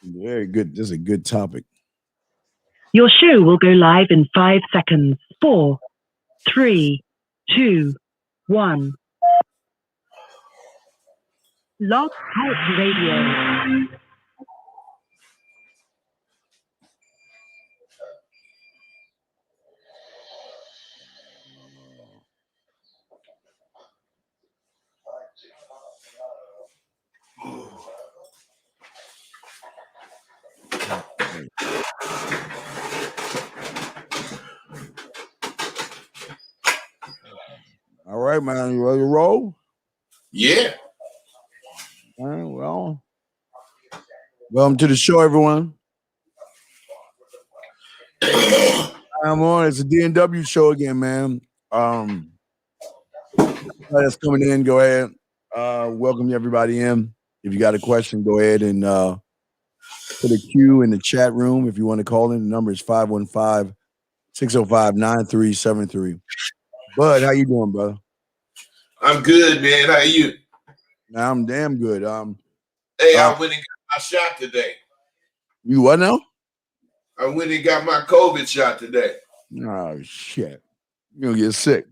Very good. This is a good topic. Your show will go live in 5 seconds. 4, 3, 2, 1. Log Out Radio. All right, man. You ready to roll? Yeah. All right, well, welcome to the show, everyone. I'm on. It's a D&W show again, man. That's coming in. Go ahead. Welcome everybody in. If you got a question, go ahead and put a Q in the chat room. If you want to call in, the number is 515-605-9373. Bud, how you doing, brother? I'm good, man. How are you? I'm damn good. Hey, I went and got my shot today. You what now? I went and got my COVID shot today. Oh shit! You're gonna get sick.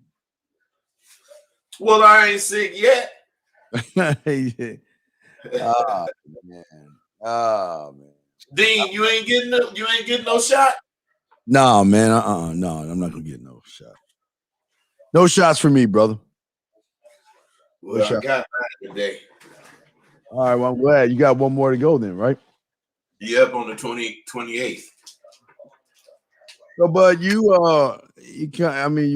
Well, I ain't sick yet. Oh man. Dean, you ain't getting no shot? No, man. No, I'm not gonna get no shot. No shots for me, brother. Well, I got mine today. All right, well, I'm glad you got one more to go then, right? Yep, on the 28th. So, but you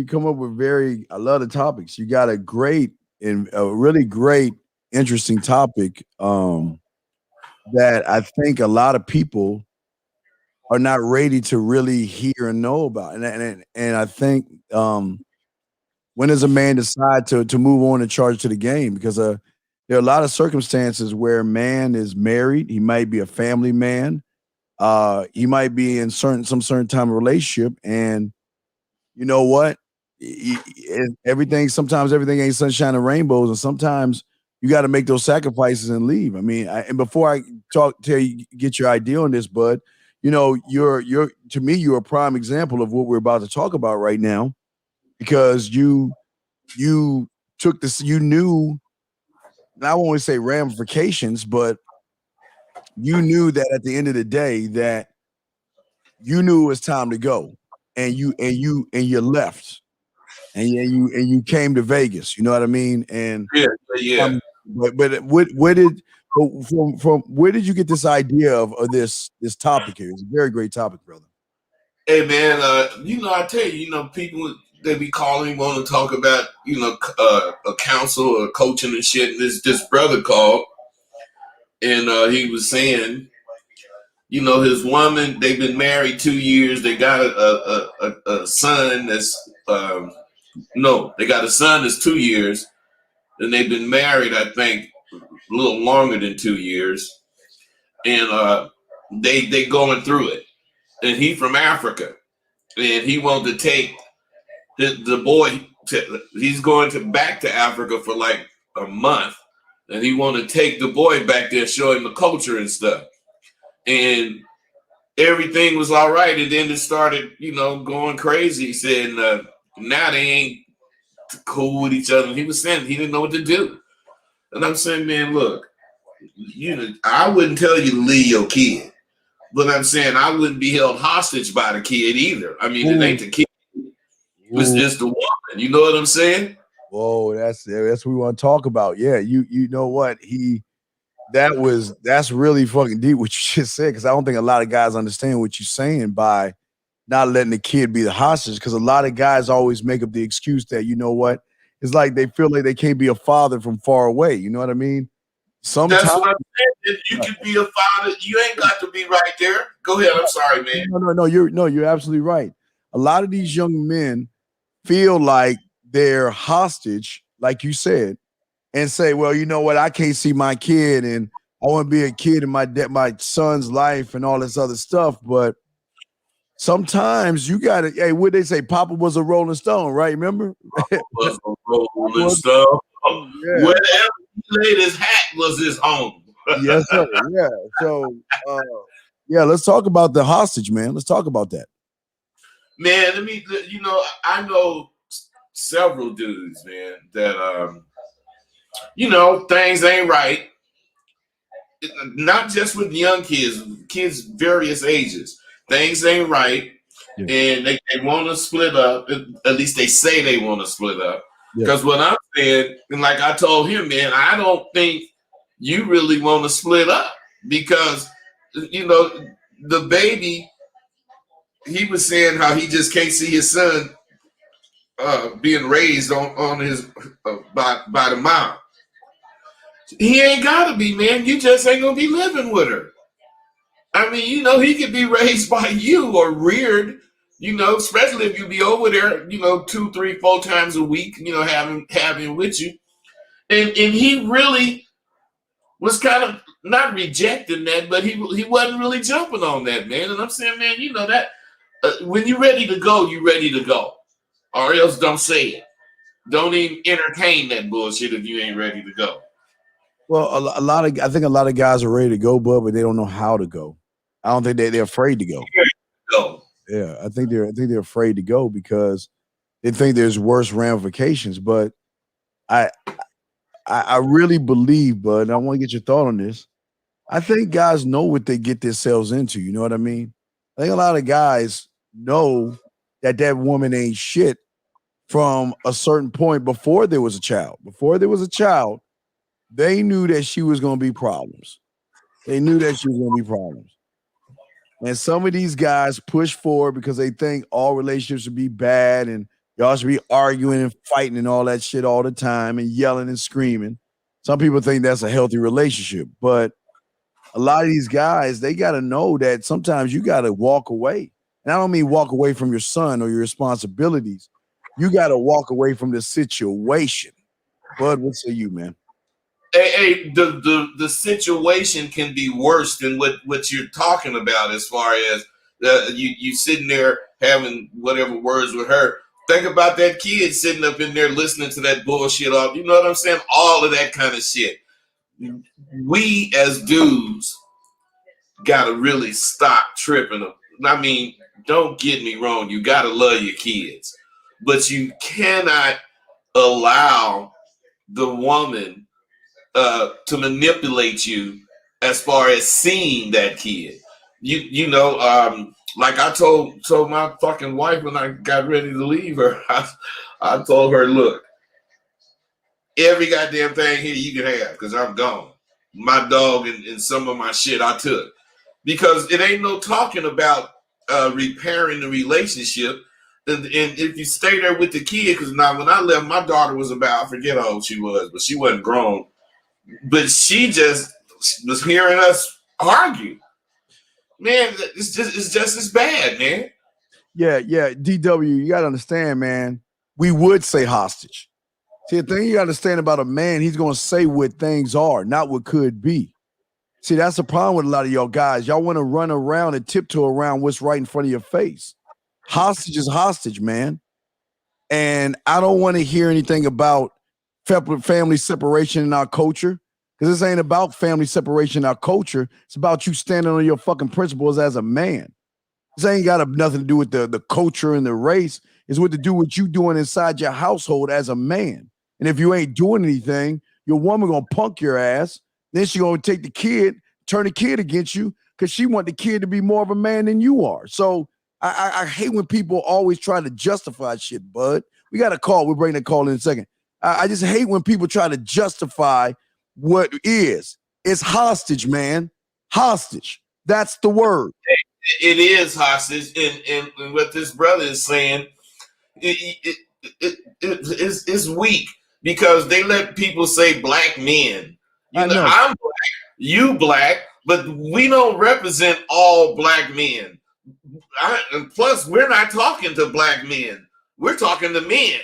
come up with a lot of topics. You got a really great, interesting topic that I think a lot of people are not ready to really hear and know about. And I think when does a man decide to move on and charge to the game? Because there are a lot of circumstances where a man is married. He might be a family man. He might be in some certain time of relationship, and you know what? Sometimes everything ain't sunshine and rainbows, and sometimes you got to make those sacrifices and leave. I mean, and before I get your idea on this, Bud, you know, you're to me, you're a prime example of what we're about to talk about right now, because you took this, you knew, I won't want to say ramifications, but you knew that at the end of the day that you knew it was time to go, and you left, and you came to Vegas. You know what I mean? And yeah. But where did you get this idea of this topic here? It's a very great topic, brother. Hey man, I tell you, people they be calling want to talk about a counsel or coaching and shit. And this brother called, and he was saying, his woman, they've been married 2 years. They got a son that's they got a son that's 2 years, and they've been married, I think, a little longer than 2 years, and they going through it. And he from Africa, and he wanted to take the boy. He's going back to Africa for like a month, and he wanted to take the boy back there, show him the culture and stuff. And everything was all right, and then it started, going crazy. He said, now they ain't cool with each other. And he was saying he didn't know what to do. And I'm saying, man, look, I wouldn't tell you to leave your kid, but I'm saying I wouldn't be held hostage by the kid either. I mean, It ain't the kid. It's just the woman. You know what I'm saying? Whoa, that's what we want to talk about. Yeah, you know what? That's really fucking deep what you just said, because I don't think a lot of guys understand what you're saying by not letting the kid be the hostage, because a lot of guys always make up the excuse that, you know what, it's like they feel like they can't be a father from far away. You know what I mean? Sometimes that's what I'm saying. You can be a father. You ain't got to be right there. Go ahead. I'm sorry, man. No. You're absolutely right. A lot of these young men feel like they're hostage, like you said, and say, well, you know what, I can't see my kid, and I want to be a kid in my son's life and all this other stuff. But sometimes you got to, hey, what they say, Papa was a Rolling Stone, right? Remember? Papa was a Rolling Stone. Yeah. Wherever he laid his hat was his home. Yes, sir. Yeah. So, yeah, let's talk about the hostage, man. Let's talk about that. Man, I know several dudes, man, that things ain't right. Not just with young kids various ages. Things ain't right. Yeah. And they want to split up. At least they say they want to split up. Yeah. Because what I'm saying, and like I told him, man, I don't think you really want to split up. Because, the baby, he was saying how he just can't see his son being raised on his by the mom. He ain't gotta be, man. You just ain't gonna be living with her. I mean, he could be raised by you or reared, especially if you be over there, 2, 3, 4 times a week, having with you. And he really was kind of not rejecting that, but he wasn't really jumping on that, man. And I'm saying, man, that when you're ready to go, you're ready to go. Or else don't say it. Don't even entertain that bullshit if you ain't ready to go. Well, I think a lot of guys are ready to go, but they don't know how to go. I don't think they're afraid to go. Go. Yeah, I think they're afraid to go because they think there's worse ramifications. But I really believe, bud, and I want to get your thought on this. I think guys know what they get themselves into. You know what I mean? I think a lot of guys know that woman ain't shit from a certain point before there was a child. Before there was a child, they knew that she was going to be problems. They knew that she was going to be problems. And some of these guys push forward because they think all relationships should be bad and y'all should be arguing and fighting and all that shit all the time and yelling and screaming. Some people think that's a healthy relationship. But a lot of these guys, they got to know that sometimes you got to walk away. And I don't mean walk away from your son or your responsibilities. You got to walk away from the situation. Bud, what say you, man? Hey, the situation can be worse than what you're talking about as far as you sitting there having whatever words with her. Think about that kid sitting up in there listening to that bullshit off. You know what I'm saying? All of that kind of shit. We as dudes gotta really stop tripping them. I mean, don't get me wrong. You gotta love your kids, but you cannot allow the woman to manipulate you as far as seeing that kid. Like I told my fucking wife when I got ready to leave her, I told her, look, every goddamn thing here you can have because I'm gone. My dog and some of my shit I took. Because it ain't no talking about repairing the relationship. And if you stay there with the kid, because now when I left, my daughter was about, I forget how old she was, but she wasn't grown. But she just was hearing us argue. Man, it's just as bad, man. Yeah, DW, you got to understand, man. We would say hostage. See, the thing you got to understand about a man, he's going to say what things are, not what could be. See, that's the problem with a lot of y'all guys. Y'all want to run around and tiptoe around what's right in front of your face. Hostage is hostage, man. And I don't want to hear anything about family separation in our culture, because this ain't about family separation in our culture. It's about you standing on your fucking principles as a man. This ain't got nothing to do with the culture and the race. It's what to do with you doing inside your household as a man. And if you ain't doing anything, your woman gonna punk your ass. Then she gonna take the kid, turn the kid against you, because she want the kid to be more of a man than you are. So I hate when people always try to justify shit, bud. We got a call. We'll bring the call in a second. I just hate when people try to justify what is. It's hostage, man. Hostage. That's the word. It is hostage. And what this brother is saying, it's weak because they let people say black men. I know. I'm black, you black, but we don't represent all black men. And plus, we're not talking to black men. We're talking to men.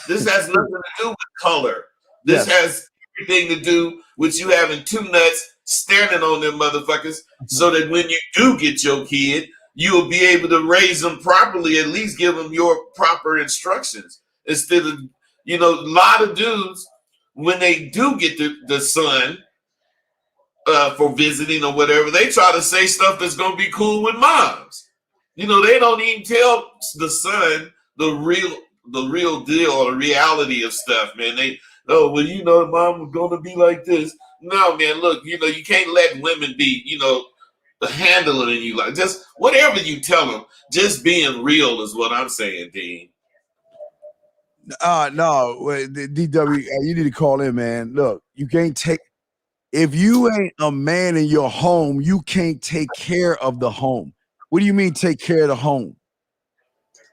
This has nothing to do with color. This has everything to do with you having two nuts standing on them motherfuckers so that when you do get your kid, you'll be able to raise them properly, at least give them your proper instructions. Instead of, a lot of dudes, when they do get the son, for visiting or whatever, they try to say stuff that's gonna be cool with moms. You know, they don't even tell the son the real deal or the reality of stuff, man. They, oh, well, you know, mom was gonna be like this. No, man, look, you know, you can't let women be, you know, handling you like just whatever you tell them. Just being real is what I'm saying, Dean. No, DW, you need to call in, man. Look, you can't take if you ain't a man in your home, you can't take care of the home. What do you mean take care of the home?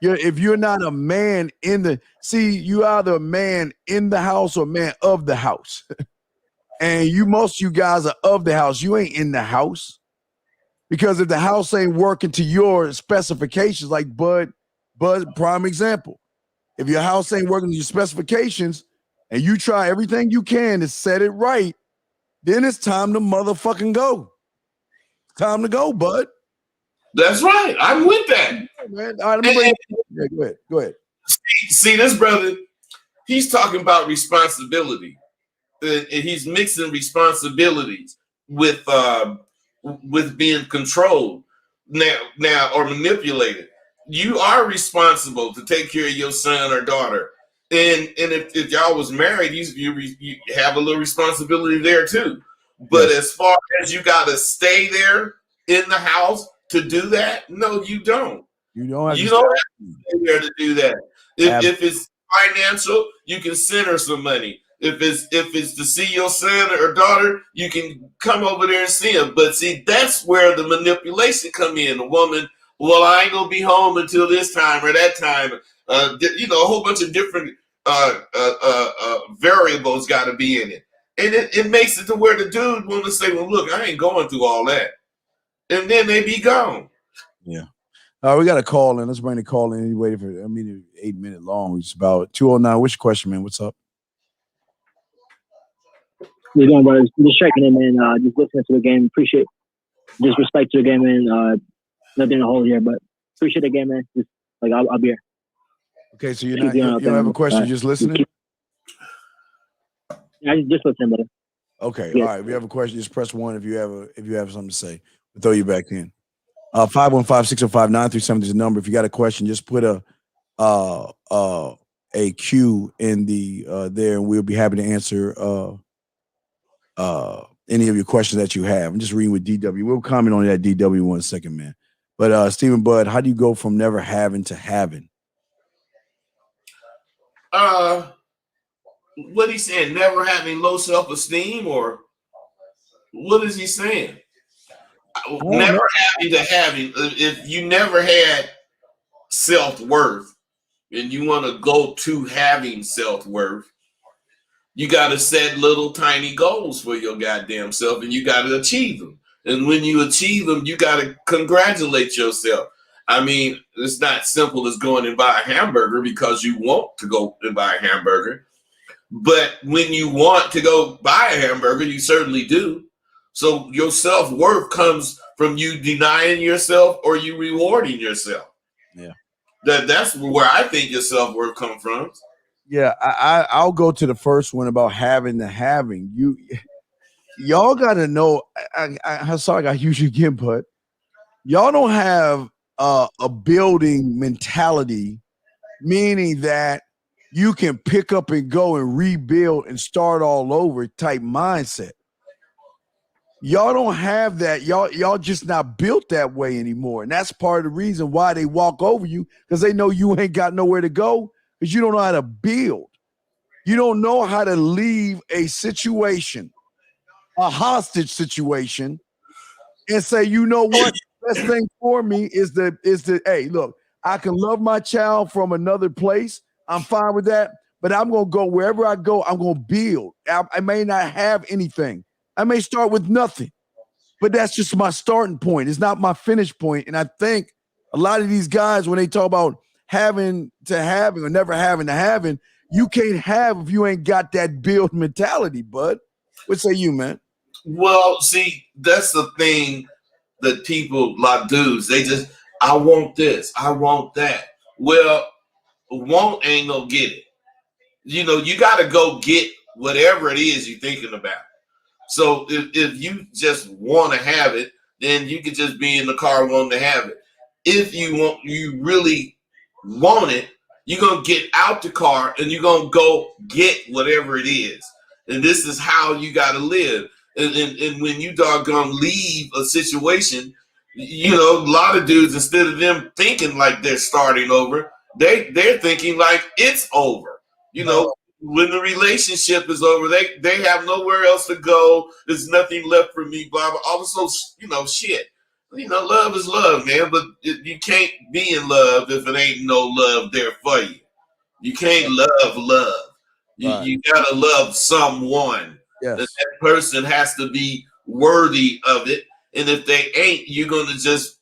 If you're not a man in the you either a man in the house or a man of the house. And most of you guys are of the house. You ain't in the house. Because if the house ain't working to your specifications, like Bud, prime example. If your house ain't working to your specifications and you try everything you can to set it right, then it's time to motherfucking go. Time to go, Bud. That's right. I'm with that. Man. All right, go ahead. See, this brother, he's talking about responsibility. And he's mixing responsibilities with being controlled now or manipulated. You are responsible to take care of your son or daughter, and if y'all was married, you have a little responsibility there too. But as far as you got to stay there in the house to do that, no, you don't. You don't have to stay there to do that. If it's financial, you can send her some money. If it's to see your son or daughter, you can come over there and see him. But see, that's where the manipulation come in. The woman, well, I ain't gonna be home until this time or that time. You know, a whole bunch of different variables got to be in it, and it makes it to where the dude want to say, well, look, I ain't going through all that, and then they be gone. Yeah. We got a call in. Let's bring the call in. Anyway, for 8 minute long. It's about 2:09. Which question, man? What's up? You're doing, brothers. Just checking in, man. Just listening to the game. Appreciate, just respect to the game, man. Nothing to hold here, but appreciate the game, man. Just like I'll be here. Okay, so you don't have a question. You're just listening. I just listening, brother. Okay, yeah. All right. If you have a question, just press 1. If you have something to say, we'll throw you back in. 515-605-9370 is the number. If you got a question, just put a Q in the there, and we'll be happy to answer any of your questions that you have. I'm just reading with DW. We'll comment on that DW 1 second, man. But Stephen Bud, how do you go from never having to having? What he's saying, never having low self-esteem, or what is he saying? Never having to having. If you never had self-worth and you want to go to having self-worth, you got to set little tiny goals for your goddamn self, and you got to achieve them. And when you achieve them, you got to congratulate yourself. I mean, it's not simple as going and buy a hamburger because you want to go and buy a hamburger. But when you want to go buy a hamburger, you certainly do. So your self-worth comes from you denying yourself or you rewarding yourself. Yeah. That's where I think your self-worth comes from. Yeah, I'll go to the first one about having the having. Y'all got to know. I'm sorry I got huge again, but y'all don't have a building mentality, meaning that you can pick up and go and rebuild and start all over type mindset. Y'all don't have that. Y'all just not built that way anymore. And that's part of the reason why they walk over you, because they know you ain't got nowhere to go, because you don't know how to build. You don't know how to leave a situation, a hostage situation, and say, you know what? The best thing for me is the hey, look, I can love my child from another place. I'm fine with that, but I'm going to go wherever I go. I'm going to build. I may not have anything. I may start with nothing, but that's just my starting point. It's not my finish point. And I think a lot of these guys, when they talk about having to having or never having to having, you can't have if you ain't got that build mentality, bud. What say you, man? Well, see, that's the thing that people, like dudes, they just, I want this, I want that. Well, want ain't no get it. You know, you got to go get whatever it is you're thinking about. So if you just want to have it, then you could just be in the car wanting to have it. If you really want it, you're gonna get out the car and you're gonna go get whatever it is. And this is how you gotta live. And when you doggone leave a situation, a lot of dudes, instead of them thinking like they're starting over, they're thinking like it's over. When the relationship is over, they have nowhere else to go. There's nothing left for me, blah, blah. Also, shit. Love is love, man, but you can't be in love if it ain't no love there for you. You can't love love. You gotta love someone. Yes. That person has to be worthy of it. And if they ain't, you're gonna just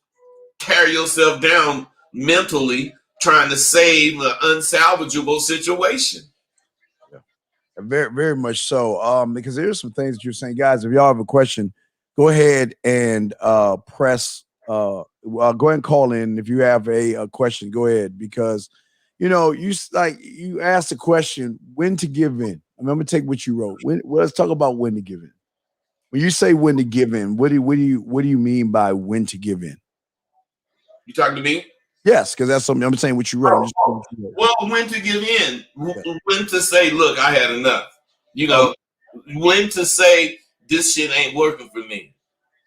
carry yourself down mentally trying to save an unsalvageable situation. Very, very much so. Because there's some things that you're saying, guys. If y'all have a question, go ahead and press. Go ahead and call in if you have a question. Go ahead, because you asked the question when to give in. I'm gonna take what you wrote. Let's talk about when to give in. When you say when to give in, what do you mean by when to give in? You talking to me? Yes, because that's something I'm saying what you wrote. Well, when to give in, when to say, look, I had enough. When to say this shit ain't working for me,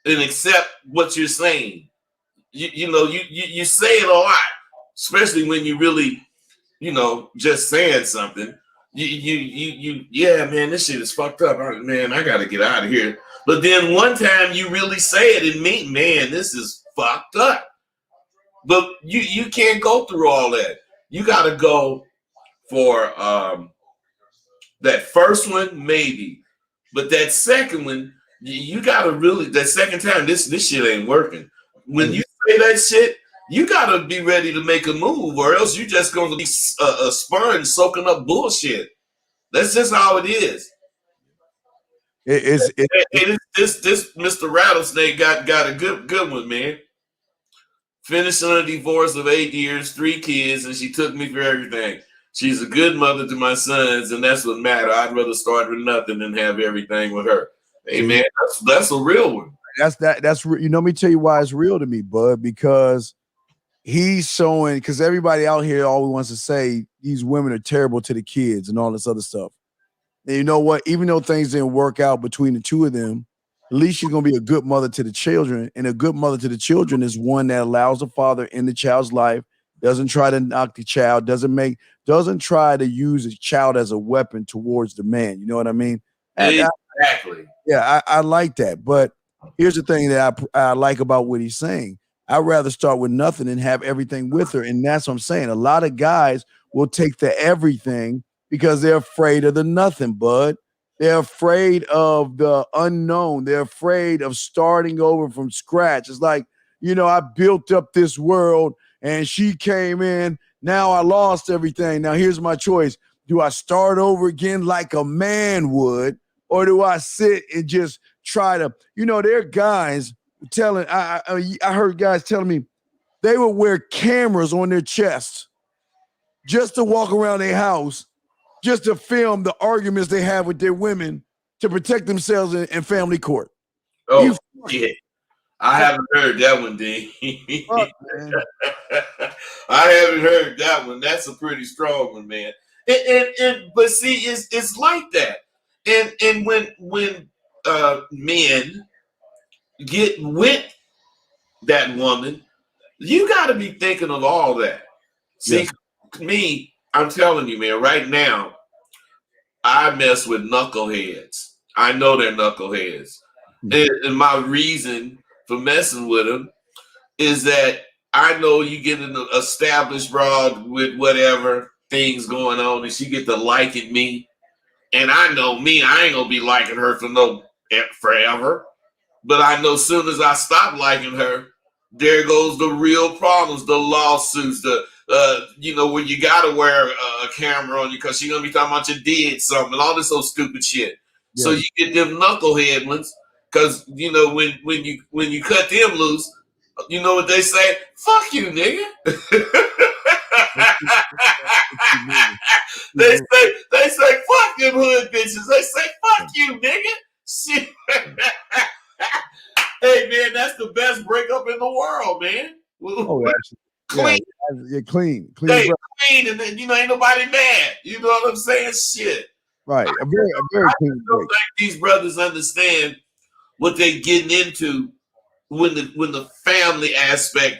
and accept what you're saying. You say it a lot, especially when you really, just saying something. Yeah, man, this shit is fucked up. Man, I got to get out of here. But then one time you really say it and mean, man, this is fucked up. But you can't go through all that. You got to go for that first one, maybe. But that second one, you got to really, that second time, this shit ain't working. When you say that shit, you got to be ready to make a move, or else you're just going to be a sponge soaking up bullshit. That's just how it is. This Mr. Rattlesnake got a good one, man. Finishing a divorce of 8 years, 3 kids, and she took me for everything. She's a good mother to my sons, and that's what matters. I'd rather start with nothing than have everything with her. Hey, man, that's a real one. That's let me tell you why it's real to me, bud, because he's showing, because everybody out here always wants to say these women are terrible to the kids and all this other stuff. And you know what? Even though things didn't work out between the two of them, at least she's going to be a good mother to the children. And a good mother to the children is one that allows the father in the child's life, doesn't try to knock the child, doesn't try to use a child as a weapon towards the man. You know what I mean? Exactly. I like that. But here's the thing that I like about what he's saying. I'd rather start with nothing and have everything with her. And that's what I'm saying. A lot of guys will take the everything because they're afraid of the nothing, bud. They're afraid of the unknown. They're afraid of starting over from scratch. It's like, I built up this world and she came in. Now I lost everything. Now here's my choice. Do I start over again like a man would? Or do I sit and just try to, there are guys telling, I heard guys telling me they would wear cameras on their chests just to walk around their house, just to film the arguments they have with their women to protect themselves in family court. Oh, yeah. I haven't heard that one, D. I haven't heard that one. That's a pretty strong one, man. But see, it's like that. And when men get with that woman, you got to be thinking of all that. See, me, I'm telling you, man, right now, I mess with knuckleheads. I know they're knuckleheads. And my reason for messing with them is that I know you get an established broad with whatever things going on and she get to liking me. And I know me, I ain't gonna be liking her for forever. But I know as soon as I stop liking her, there goes the real problems, the lawsuits, where you gotta wear a camera on you because she's gonna be talking about you did something, all this old stupid shit. Yeah. So you get them knucklehead ones, because when you cut them loose, you know what they say? Fuck you, nigga. They say fuck them hood bitches. They say fuck you, nigga. Shit. Hey man, that's the best breakup in the world, man. Oh, absolutely. Clean. Yeah, clean. Hey, clean, and then ain't nobody mad. You know what I'm saying? Shit. Right. A very clean don't break. think these brothers understand what they getting into when the family aspect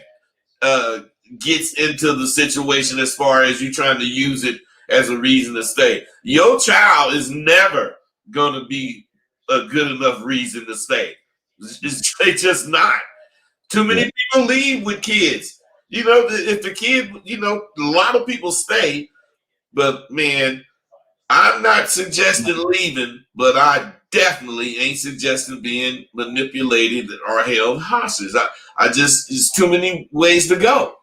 gets into the situation, as far as you trying to use it as a reason to stay. Your child is never gonna be a good enough reason to stay. It's just not. Too many people leave with kids. You know, if the kid, a lot of people stay, but man, I'm not suggesting leaving, but I definitely ain't suggesting being manipulated or held hostage. I just, it's too many ways to go.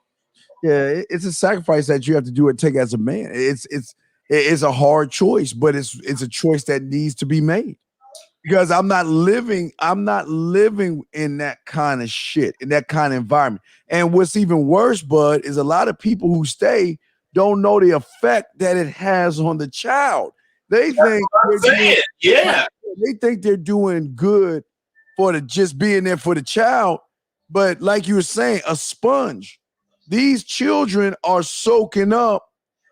Yeah, it's a sacrifice that you have to do and take as a man. It's a hard choice, but it's a choice that needs to be made. Because I'm not living in that kind of shit, in that kind of environment. And what's even worse, Bud, is a lot of people who stay don't know the effect that it has on the child. They think they think they're doing good for just being there for the child. But like you were saying, a sponge. These children are soaking up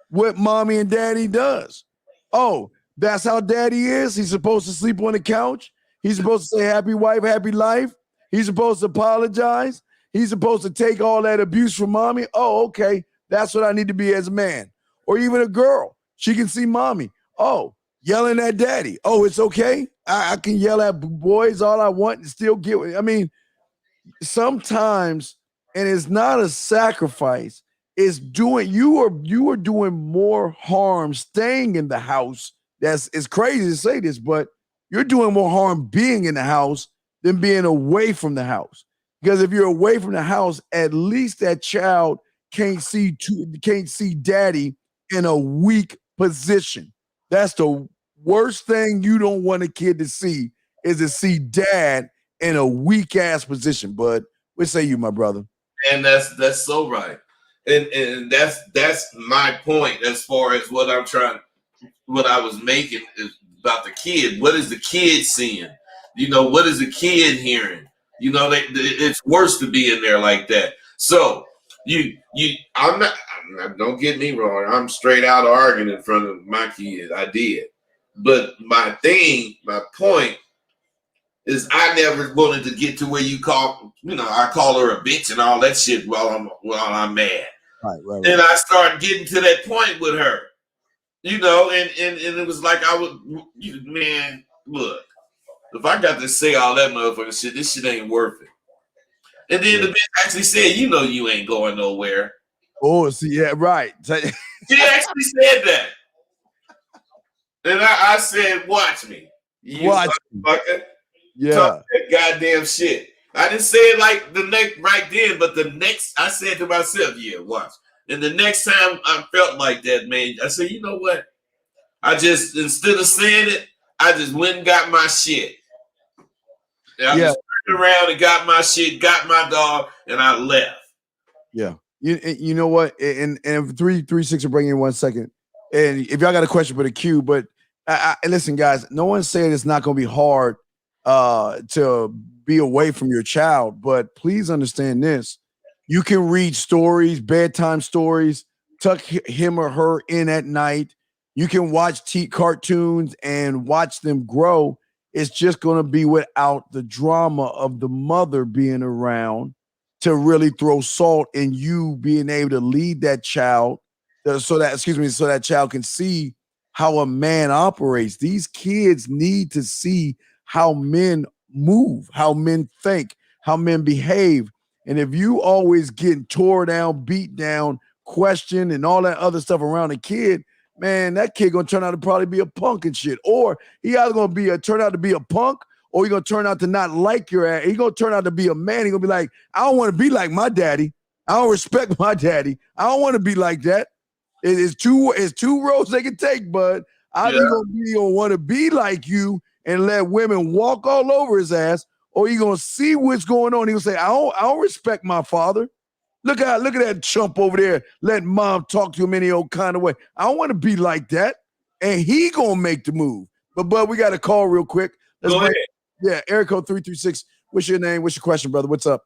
what mommy and daddy does. Oh, that's how daddy is. He's supposed to sleep on the couch. He's supposed to say happy wife, happy life. He's supposed to apologize. He's supposed to take all that abuse from mommy. Oh, okay. That's what I need to be as a man. Or even a girl. She can see mommy. Oh, yelling at daddy. Oh, it's okay. I can yell at boys all I want and still get it. I mean, sometimes, and it's not a sacrifice, it's doing, you are doing more harm staying in the house. It's crazy to say this, but you're doing more harm being in the house than being away from the house. Because if you're away from the house, at least that child can't see daddy in a weak position. That's the worst thing you don't want a kid to see, is to see dad in a weak ass position. Bud, what say you, my brother? And that's so right. And that's my point as far as what I was making is about the kid. What is the kid seeing? What is the kid hearing? It's worse to be in there like that. So I'm not, don't get me wrong. I'm straight out arguing in front of my kids. I did. But my point is I never wanted to get to where I call her a bitch and all that shit while I'm mad. Right. And I started getting to that point with her, and it was like man, look, if I got to say all that motherfucking shit, this shit ain't worth it. And then the bitch actually said, you ain't going nowhere. Oh, see, yeah, right. She actually said that. And I said, watch me. Watch me. Yeah. Talk that goddamn shit. I didn't say it like the next right then, but the next I said to myself, yeah, watch. And the next time I felt like that, man, I said, you know what? I just, instead of saying it, I just went and got my shit. And I just turned around and got my shit, got my dog, and I left. Yeah. You know what? And 336 will bring you in 1 second. And if y'all got a question for the queue, but listen, guys, no one's saying it's not going to be hard to be away from your child, but please understand this. You can read stories, bedtime stories, tuck him or her in at night. You can watch cartoons and watch them grow. It's just going to be without the drama of the mother being around to really throw salt in you being able to lead that child so that child can see how a man operates. These kids need to see how men move, how men think, how men behave. And if you always getting tore down, beat down, questioned, and all that other stuff around a kid, man, that kid gonna turn out to probably be a punk and shit. Or he either gonna turn out to be a punk, or he gonna turn out to not like your ass. He gonna turn out to be a man. He gonna be like, I don't want to be like my daddy. I don't respect my daddy. I don't want to be like that. It's two roads they can take, bud. Either he gonna want to be like you and let women walk all over his ass, or you gonna see what's going on. He gonna say, I don't respect my father. Look at that chump over there letting mom talk to him any old kind of way. I don't want to be like that. And he gonna make the move. But we got a call real quick. Let's Go bring, ahead. yeah, area code 336. What's your name? What's your question, brother? What's up?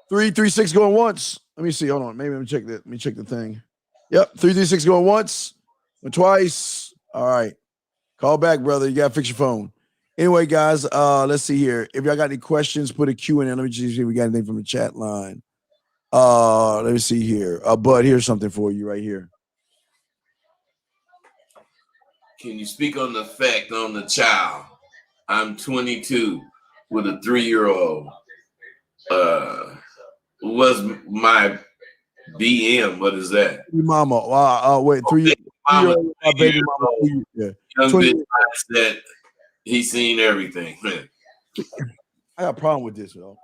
336 going once. Let me see. Hold on. Maybe let me check that. Let me check the thing. Yep. 336 going once. Went twice. All right. Call back, brother. You gotta fix your phone. Anyway, guys, let's see here. If y'all got any questions, put a Q in there. Let me just see if we got anything from the chat line. Let me see here. Bud, here's something for you right here. Can you speak on the effect on the child? I'm 22 with a 3-year-old. Was my BM? What is that? Mama. Wait, 3-year-old baby mama. Yeah. Young bitch that he's seen everything. Man. I got a problem with this, though.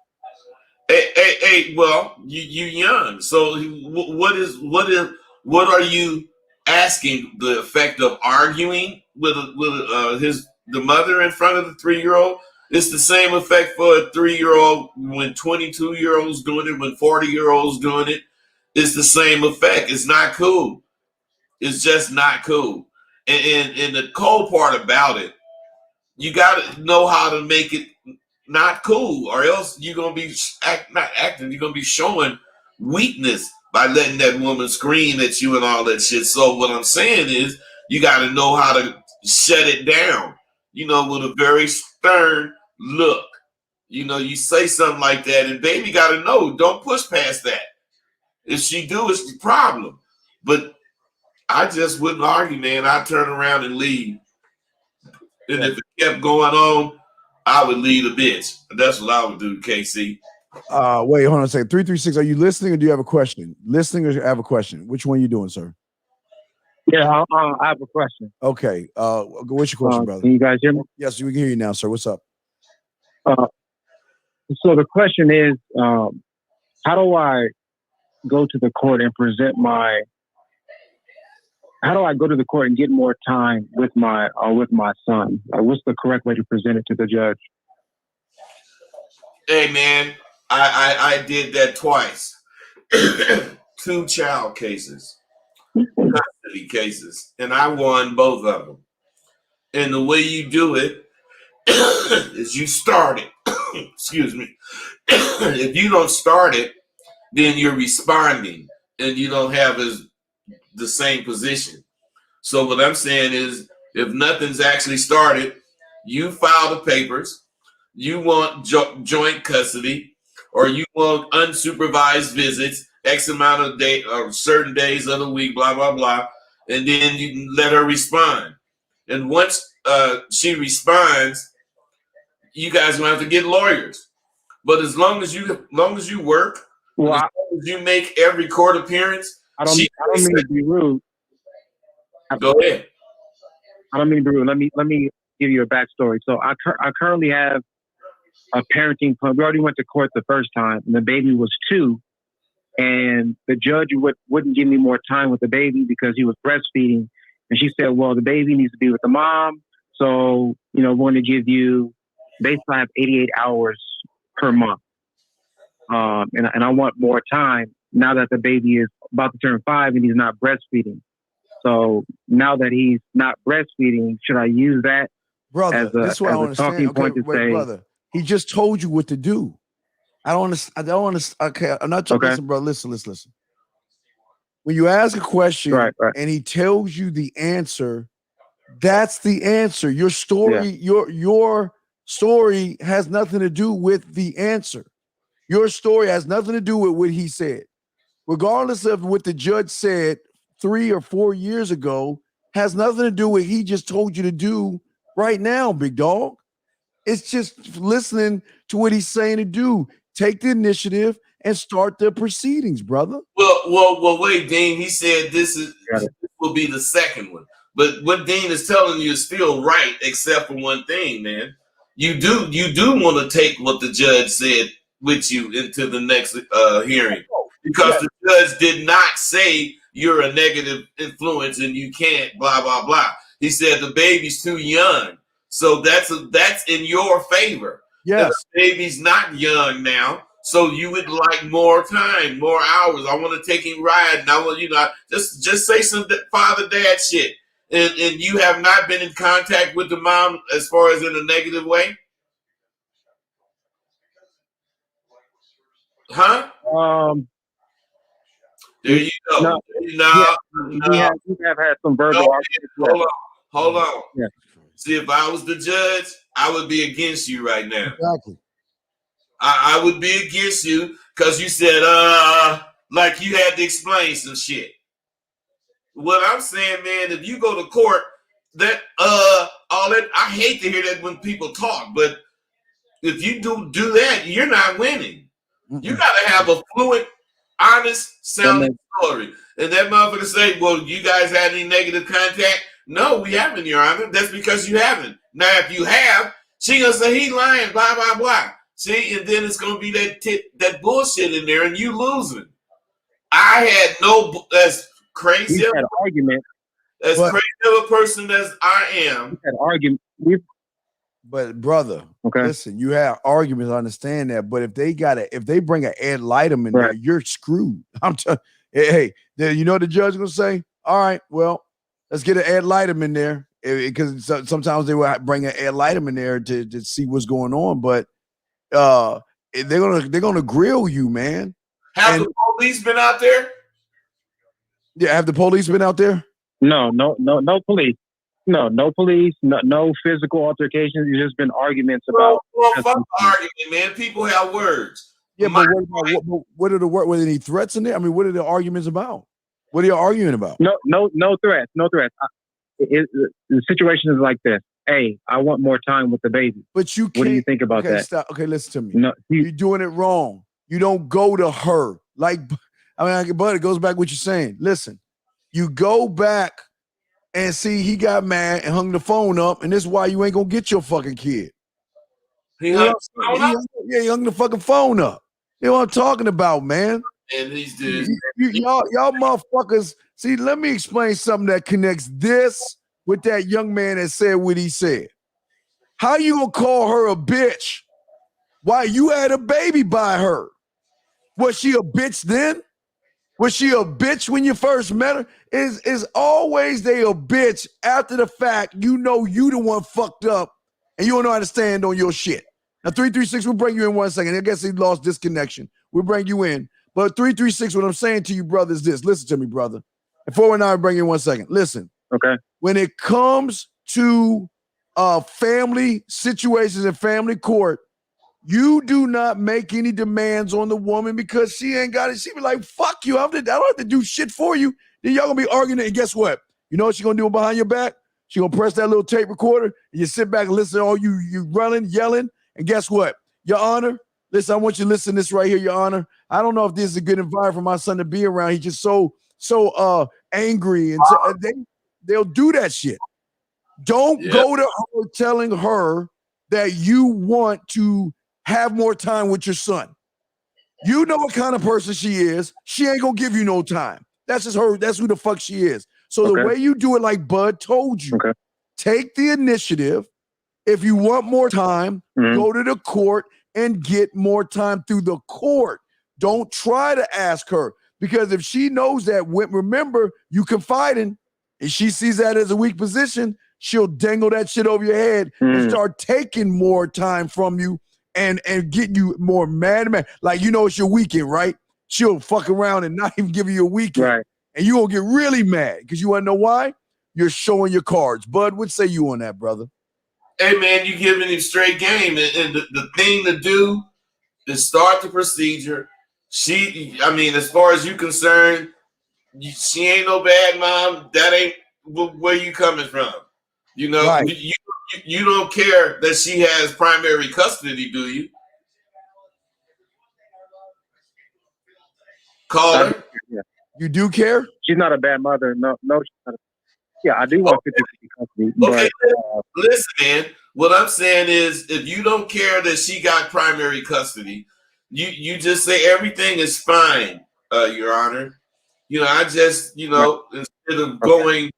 Hey, well, you young. So what are you asking? The effect of arguing with the mother in front of the 3-year-old? It's the same effect for a 3-year-old when 22-year-olds doing it, when 40-year-olds doing it. It's the same effect. It's not cool. It's just not cool. And the cold part about it, you got to know how to make it not cool, or else you're gonna be not acting. You're gonna be showing weakness by letting that woman scream at you and all that shit. So what I'm saying is, you got to know how to shut it down. You know, with a very stern look. You know, you say something like that, and baby got to know. Don't push past that. If she do, it's the problem. But I just wouldn't argue, man. I'd turn around and leave. And if it kept going on, I would leave the bitch. That's what I would do, KC. Wait, hold on a second. 336, are you listening or do you have a question? Listening or have a question? Which one are you doing, sir? Yeah, I have a question. Okay. What's your question, brother? Can you guys hear me? Yes, we can hear you now, sir. What's up? So the question is, how do I go to the court and present how do I go to the court and get more time with my son? What's the correct way to present it to the judge? Hey, man, I did that twice. 2 child cases, custody cases, and I won both of them. And the way you do it is you start it. Excuse me. If you don't start it, then you're responding, and you don't have the same position. So what I'm saying is, if nothing's actually started, you file the papers. You want joint custody, or you want unsupervised visits, X amount of day or certain days of the week, blah blah blah, and then you can let her respond. And once she responds, you guys gonna have to get lawyers. But as long as you work, as long as you make every court appearance, I don't mean to be rude. Go ahead. I don't mean to be rude. Let me give you a backstory. So I currently have a parenting plan. We already went to court the first time, and the baby was 2, and the judge wouldn't give me more time with the baby because he was breastfeeding. And she said, well, the baby needs to be with the mom. So, we're going to give you, basically I have 88 hours per month. And I want more time now that the baby is about to turn 5 and he's not breastfeeding. So now that he's not breastfeeding, should I use that brother, as a talking point to say, brother, he just told you what to do. I don't understand. Okay, I'm not talking. Listen, brother. Listen. When you ask a question and he tells you the answer, that's the answer. Your story, your story has nothing to do with the answer. Your story has nothing to do with what he said. Regardless of what the judge said 3 or 4 years ago, has nothing to do with what he just told you to do right now, big dog. It's just listening to what he's saying to do. Take the initiative and start the proceedings, brother. Well, wait, Dean. He said this will be the second one. But what Dean is telling you is still right, except for one thing, man. You do want to take what the judge said with you into the next hearing, because the judge did not say you're a negative influence and you can't blah blah blah. He said the baby's too young, so that's in your favor. Yes, the baby's not young now, so you would like more time, more hours. I want to take him riding. I want just say some father dad shit, and you have not been in contact with the mom as far as in a negative way? Huh? There you go. No, we have had some verbal arguments. Hold on. Yeah. See, if I was the judge, I would be against you right now. Exactly. I would be against you because you said, like you had to explain some shit. What I'm saying, man, if you go to court, that all that, I hate to hear that when people talk, but if you do that, you're not winning. You gotta have a fluent, honest sounding story. And that motherfucker say, well, you guys had any negative contact? No, we haven't, Your Honor. That's because you haven't. Now, if you have, she gonna say he lying, blah, blah, blah. See, and then it's gonna be that bullshit in there and you losing. I had no, as crazy We've had argument. As crazy of a person as I am. We've had argument. But brother, listen, you have arguments. I understand that, but if they bring an ad litem in there, you're screwed. I'm telling. Hey, you know what the judge is gonna say? All right, well, let's get an ad litem in there because sometimes they will bring an ad litem in there to see what's going on. But they're gonna grill you, man. Have the police been out there? Yeah, have the police been out there? No police. No police, no physical altercations. It's just been arguments about. Well, fuck the argument, man. People have words. Yeah, but what are the words? Were there any threats in there? I mean, what are the arguments about? What are you arguing about? No threats. No threats. The situation is like this. Hey, I want more time with the baby. But you can't. What do you think about that? Stop. Okay, listen to me. No, you're doing it wrong. You don't go to her. Like, I mean, but it goes back to what you're saying. Listen, you go back and see he got mad and hung the phone up, and this is why you ain't gonna get your fucking kid. He hung the fucking phone up. You know what I'm talking about, man. And these dudes. Y'all motherfuckers. See, let me explain something that connects this with that young man that said what he said. How you gonna call her a bitch? Why you had a baby by her? Was she a bitch then? Was she a bitch when you first met her? Is always they a bitch after the fact? You know you the one fucked up and you don't know how to stand on your shit. Now 336, we'll bring you in 1 second. I guess he lost disconnection. We'll bring you in. But 336, what I'm saying to you, brother, is this. Listen to me, brother. And 419, I'll bring you in 1 second. Listen. Okay. When it comes to family situations in family court, you do not make any demands on the woman because she ain't got it. She be like, fuck you. I don't have to do shit for you. Then y'all gonna be arguing it. And guess what? You know what she gonna do behind your back? She gonna press that little tape recorder and you sit back and listen to all you running, yelling. And guess what? Your Honor, listen, I want you to listen to this right here, Your Honor. I don't know if this is a good environment for my son to be around. He's just so angry. And so, they'll do that shit. Don't go to her telling her that you want to have more time with your son. You know what kind of person she is. She ain't gonna give you no time. That's just her. That's who the fuck she is. So the way you do it, like Bud told you, take the initiative. If you want more time, go to the court and get more time through the court. Don't try to ask her because if she knows that, remember, you confiding, and she sees that as a weak position, she'll dangle that shit over your head and start taking more time from you and getting you more mad. Like, you know, it's your weekend, right? She'll fuck around and not even give you a weekend. Right. And you will get really mad because you want to know why? You're showing your cards. Bud, what say you on that, brother? Hey, man, you giving him straight game. And the thing to do is start the procedure. As far as you concerned, she ain't no bad mom. That ain't where you coming from. You know, right. You don't care that she has primary custody, do you? Call her. Yeah. You do care? She's not a bad mother. No, she's not. Yeah, I do want 50-50 custody. Okay, listen, man. What I'm saying is, if you don't care that she got primary custody, you just say everything is fine, Your Honor. You know, I just, instead of going,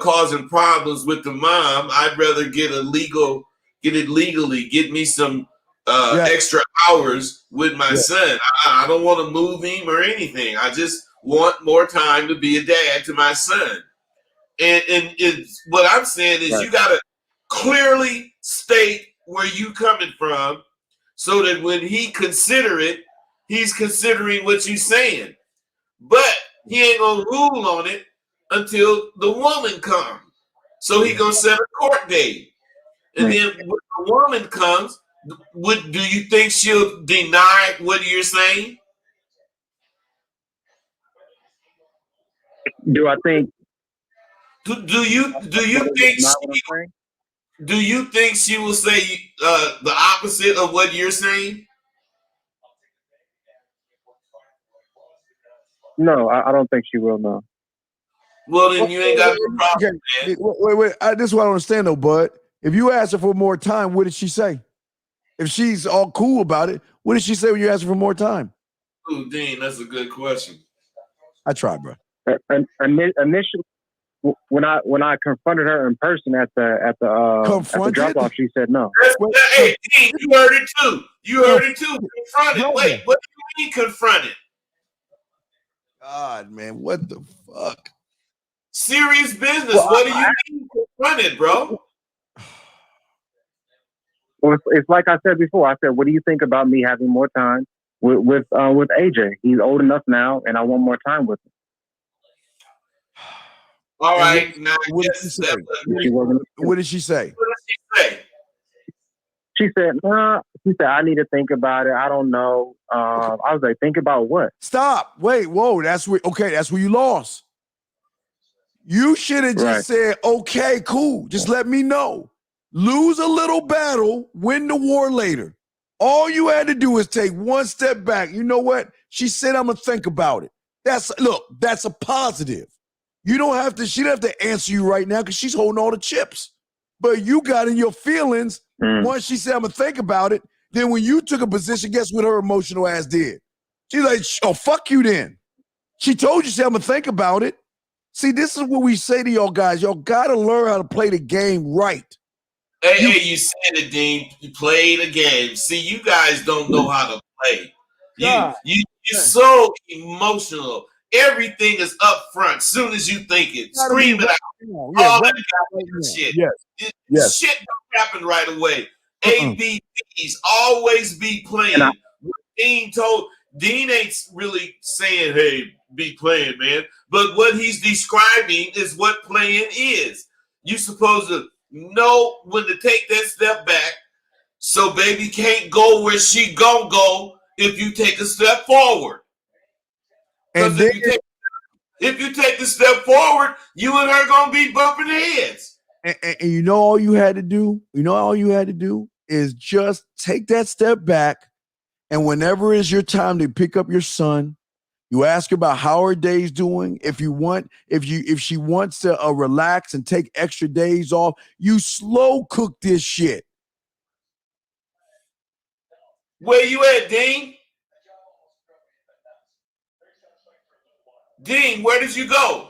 causing problems with the mom, I'd rather get it legally, get me some extra hours with my son. I don't want to move him or anything. I just want more time to be a dad to my son. And it's what I'm saying is you got to clearly state where you coming from, so that when he consider it, he's considering what you saying. But he ain't gonna rule on it until the woman comes. So he gonna set a court date, and then when the woman comes, do you think she'll deny what you're saying? Do I think? Do you think she will say the opposite of what you're saying? No, I don't think she will. No. Well, then you ain't got no problem. Okay. Wait. This is what I don't understand though, Bud. If you ask her for more time, what did she say? If she's all cool about it, what did she say when you asked her for more time? Ooh, Dean, that's a good question. I tried, bro. Initially, when I confronted her in person at the drop off, she said no. Hey, Dean, you heard it too. Confronted. Wait, what do you mean confronted? God, man, what the fuck? Serious business. What do you mean confronted, bro? Well, it's like I said before. I said, what do you think about me having more time with AJ? He's old enough now, and I want more time with him. All right. Now, what did she say? What did she say? She said, nah. She said, I need to think about it. I don't know. I was like, think about what? Stop. Wait. Whoa. That's where you lost. You should have just said, okay, cool. Just let me know. Lose a little battle, win the war later. All you had to do is take one step back. You know what? She said, I'm going to think about it. That's a positive. You don't have to, she don't have to answer you right now because she's holding all the chips. But you got in your feelings once she said, I'm going to think about it. Then when you took a position, guess what her emotional ass did? She's like, oh, fuck you then. She told you, she said, I'm going to think about it. See, this is what we say to y'all guys. Y'all got to learn how to play the game right. Hey, you said it, Dean. You play the game. See, you guys don't know how to play. You're so emotional. Everything is up front. Soon as you think it, scream it out. All that shit. Yes. Shit don't happen right away. ABBs always be playing. Dean ain't really saying, hey, be playing, man. But what he's describing is what playing is. You supposed to know when to take that step back, so baby can't go where she gonna go if you take a step forward. Because if you take the step forward, you and her gonna be bumping heads. And you know all you had to do? You know all you had to do is just take that step back, and whenever is your time to pick up your son, you ask her about how her day's doing. If she wants to relax and take extra days off, you slow cook this shit. Where you at, Dean? Dean, where did you go?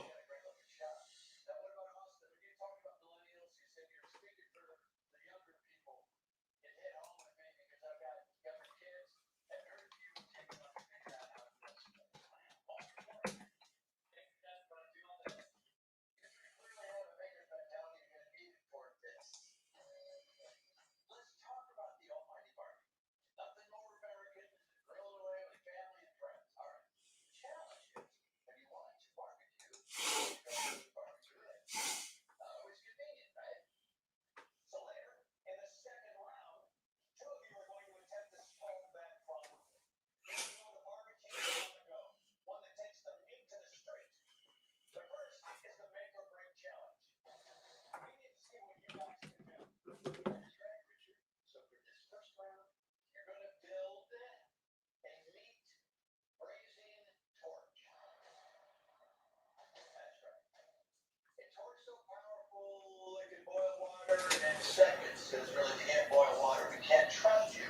Seconds, because really, if you can't boil water, we can't trust you.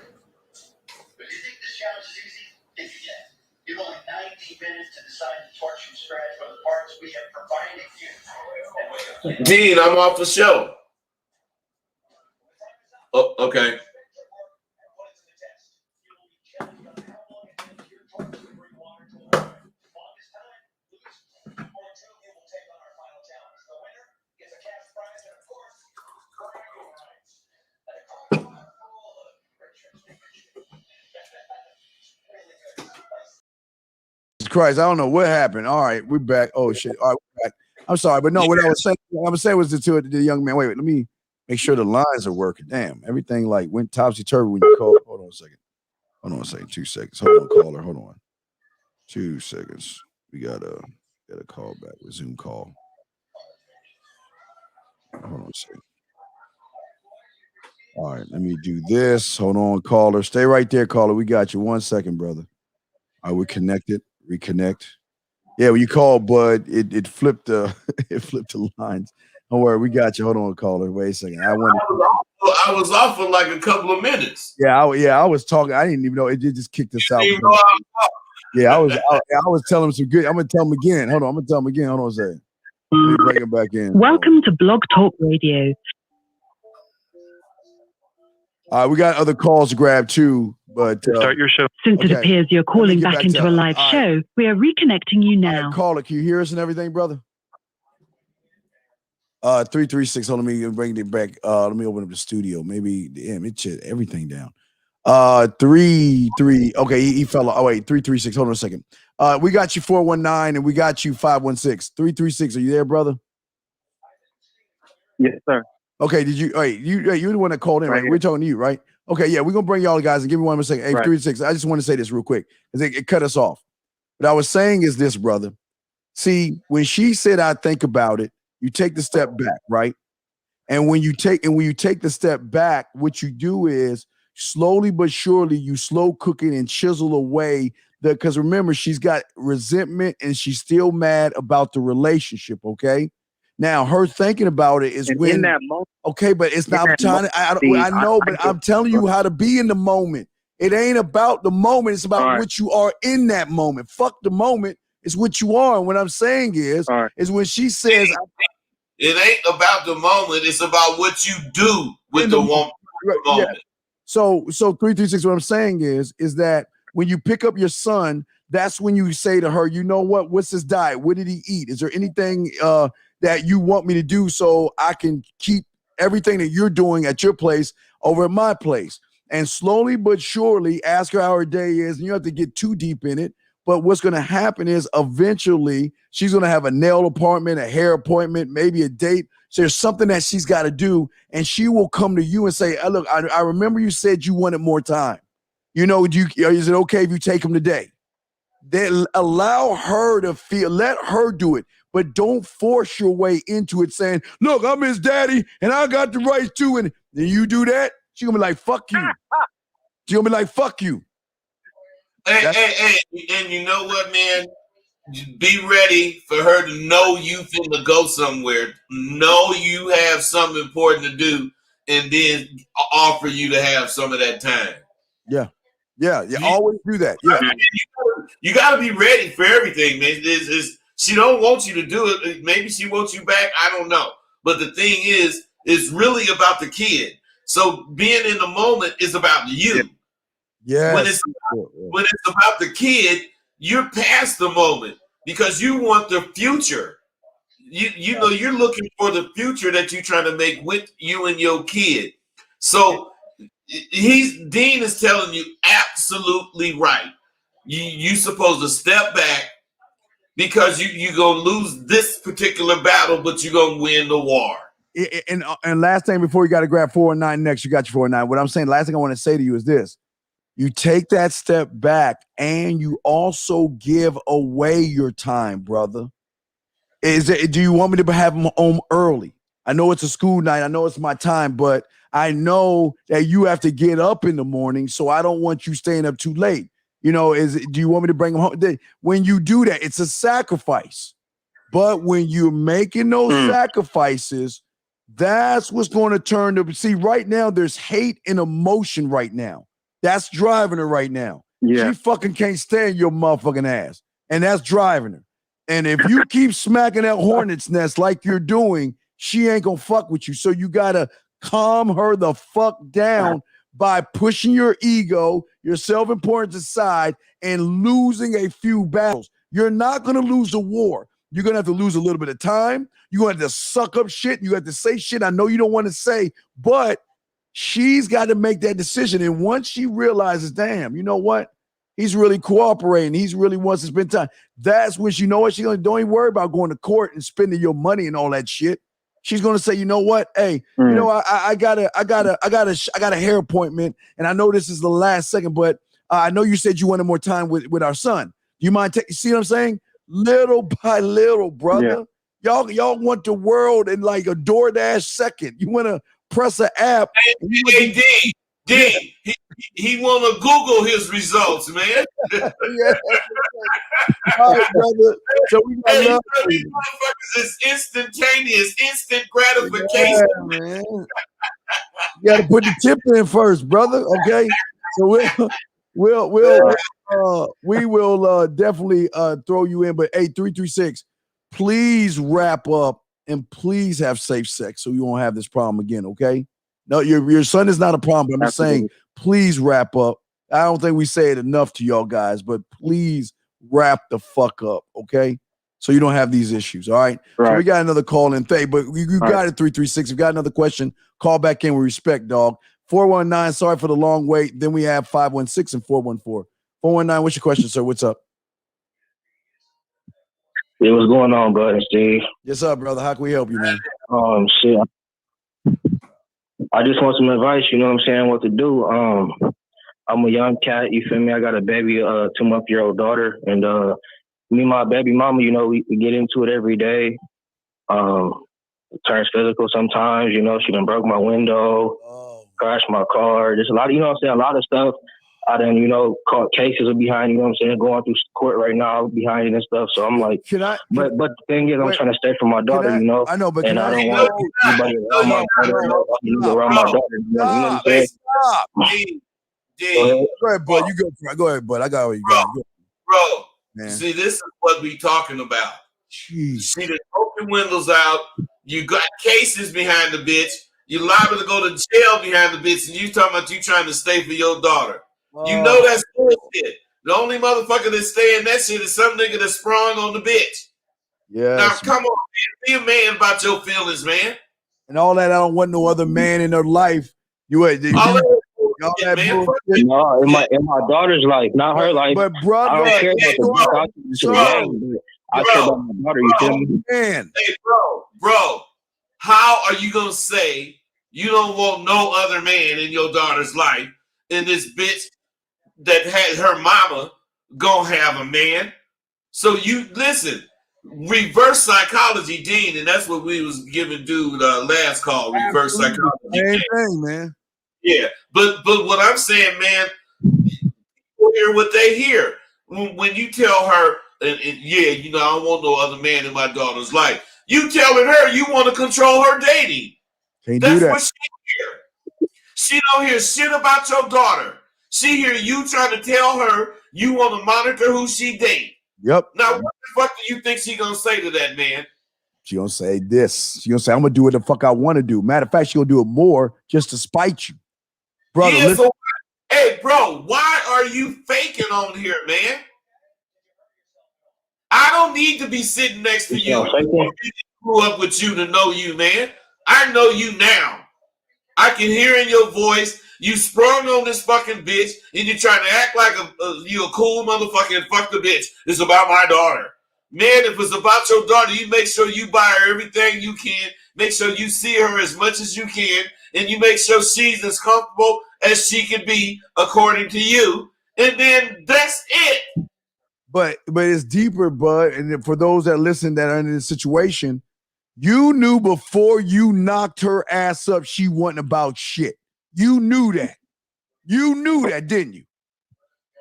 But do you think this challenge is easy? If you can. You have only 90 minutes to decide to torch from scratch from the parts we have provided you. Dean, I'm off the show. Oh, okay. Christ. I don't know what happened. All right, we're back. Oh, shit. All right, we're back. I'm sorry, but no, what I was saying was to the young man. Wait, let me make sure the lines are working. Damn, everything like went topsy-turvy when you called. Hold on a second. 2 seconds. Hold on, caller. Hold on. 2 seconds. We got a call back. Resume call. Hold on a second. All right, let me do this. Hold on, caller. Stay right there, caller. We got you. 1 second, brother. All right, we're connected. Reconnect. Yeah, when you called, Bud, it flipped the it flipped the lines. Don't worry, we got you. Hold on, caller. Wait a second. I was off for like a couple of minutes. Yeah, I was talking. I didn't even know it just kicked us out. Yeah, I was telling him some good. I'm gonna tell him again. Hold on, I'm gonna tell him again. Hold on a second. Let me bring him back in. Welcome to Blog Talk Radio. All right, we got other calls to grab too, but start your show. Since it appears you're calling back into a live show, we are reconnecting you now. Caller, can you hear us and everything, brother? 336. Hold on, let me bring it back. Let me open up the studio. Maybe it shut everything down. 3. Okay, he fell. Oh wait, 336. Hold on a second. We got you 419 and we got you 516. 336. Are you there, brother? Yes, sir. Okay, did you? Wait, you're the one that called in, right? We're talking to you, right? Okay, yeah, we're gonna bring y'all guys and give me 1 second. Hey, 336. I just want to say this real quick because it cut us off. What I was saying is this, brother. See, when she said, "I think about it," you take the step back, right? And when you take the step back, what you do is slowly but surely you slow cook it and chisel away because remember, she's got resentment and she's still mad about the relationship. Okay. Now, her thinking about it is when that moment, okay, but it's not. I'm trying to. I know, but I'm telling you how to be in the moment. It ain't about the moment. It's about what you are in that moment. Fuck the moment. It's what you are. And what I'm saying is when she says, "It ain't about the moment. It's about what you do with the moment." Yeah. So 336. What I'm saying is that when you pick up your son, that's when you say to her, you know what? What's his diet? What did he eat? Is there anything that you want me to do so I can keep everything that you're doing at your place over at my place? And slowly but surely ask her how her day is. And you don't have to get too deep in it. But what's going to happen is eventually she's going to have a nail appointment, a hair appointment, maybe a date. So there's something that she's got to do. And she will come to you and say, look, I remember you said you wanted more time. You know, is it okay if you take him today? Then allow her to feel, let her do it. But don't force your way into it saying, look, I'm his daddy and I got the rights to it. Then you do that, she's going to be like, fuck you. She's going to be like, fuck you. Hey, and you know what, man? Be ready for her to know you finna go somewhere. Know you have something important to do and then offer you to have some of that time. Yeah. Always do that. Yeah. You got to be ready for everything, man. She don't want you to do it. Maybe she wants you back. I don't know. But the thing is, it's really about the kid. So being in the moment is about you. Yeah. When it's about the kid, you're past the moment because you want the future. You know, you're looking for the future that you're trying to make with you and your kid. So Dean is telling you absolutely right. You supposed to step back because you're gonna lose this particular battle, but you're gonna win the war. And last thing before you got to grab 419 next, you got your 419. What I'm saying, last thing I want to say to you is this. You take that step back and you also give away your time, brother. Do you want me to have them home early? I know it's a school night. I know it's my time, but I know that you have to get up in the morning, so I don't want you staying up too late. You know, do you want me to bring them home? When you do that, it's a sacrifice. But when you're making those sacrifices, that's what's going to turn to see right now. There's hate and emotion right now. That's driving her right now. Yeah. She fucking can't stand your motherfucking ass. And that's driving her. And if you keep smacking that hornet's nest like you're doing, she ain't gonna fuck with you. So you gotta calm her the fuck down by pushing your ego, your self-importance aside, and losing a few battles. You're not gonna lose the war. You're gonna have to lose a little bit of time. You're gonna have to suck up shit. You have to say shit I know you don't want to say, but she's got to make that decision. And once she realizes, damn, you know what? He's really cooperating. He's really wants to spend time. That's when she know what she's gonna don't even worry about going to court and spending your money and all that shit. She's gonna say, you know what? Hey, you know, I got a hair appointment, and I know this is the last second, but I know you said you wanted more time with our son. You mind see what I'm saying? Little by little, brother. Yeah. Y'all want the world in like a DoorDash second. You want to press an app. He want to Google his results, man. Yeah. All right, brother. So we got these motherfuckers is instantaneous, instant gratification. Yeah, man. You got to put the tip in first, brother. Okay. So we will definitely throw you in. But hey, 336, please wrap up and please have safe sex so you won't have this problem again. Okay. No, your son is not a problem. But I'm just saying, please wrap up. I don't think we say it enough to y'all guys, but please wrap the fuck up, okay? So you don't have these issues, all right? So we got another call in. But you got it, 336. If you got another question, call back in with respect, dog. 419, sorry for the long wait. Then we have 516 and 414. 419, what's your question, sir? What's up? Hey, what's going on, brother Steve? Yes, up, brother. How can we help you, man? Shit. I just want some advice, you know what I'm saying, what to do. I'm a young cat, you feel me? I got a baby, 2-month-old daughter, and me and my baby mama, you know, we get into it every day. It turns physical sometimes, you know, she done broke my window, crashed my car, just a lot of, you know what I'm saying, a lot of stuff. I done, you know, caught cases behind, you know what I'm saying, going through court right now behind it and stuff. So I'm like, but the thing is, I'm trying to stay for my daughter, you know. I know, but and I don't want anybody around my daughter, around my daughter. You know what I'm saying? Stop. Go ahead, bud. You go ahead, bud. I got what you got. Bro, man. See, this is what we talking about. Jeez. See, the open windows out. You got cases behind the bitch. You liable to go to jail behind the bitch, and you talking about you trying to stay for your daughter. You know that's bullshit. The only motherfucker that's staying that shit is some nigga that sprung on the bitch. Yeah. Now, come on, man. Be a man about your feelings, man. And all that, I don't want no other man in her life. You in my daughter's life, not her life. But brother, I don't care about the I care about my daughter, you feel me? Man. Hey, bro, how are you gonna say you don't want no other man in your daughter's life, and this bitch that had her mama gonna have a man? So you listen, reverse psychology, Dean, and that's what we was giving dude last call. Reverse psychology, same thing, man. Yeah, but what I'm saying, man, people hear what they hear when you tell her, and yeah, you know, I don't want no other man in my daughter's life. You telling her you want to control her dating. Can't That's do that. what she hear. She don't hear shit about your daughter. She hear you trying to tell her you want to monitor who she date. Yep. Now, what the fuck do you think she gonna say to that, man? She gonna say this. She gonna say, I'm gonna do what the fuck I want to do. Matter of fact, she gonna do it more just to spite you. Brother, yeah, so, hey, bro, why are you faking on here, man? I don't need to be sitting next to you. I grew up with you to know you, man. I know you now. I can hear in your voice you sprung on this fucking bitch and you're trying to act like you a cool motherfucker and fuck the bitch. It's about my daughter. Man, if it's about your daughter, you make sure you buy her everything you can. Make sure you see her as much as you can. And you make sure she's as comfortable as she can be according to you. And then that's it. But it's deeper, bud. And for those that listen that are in this situation, you knew before you knocked her ass up, she wasn't about shit. You knew that. You knew that, didn't you?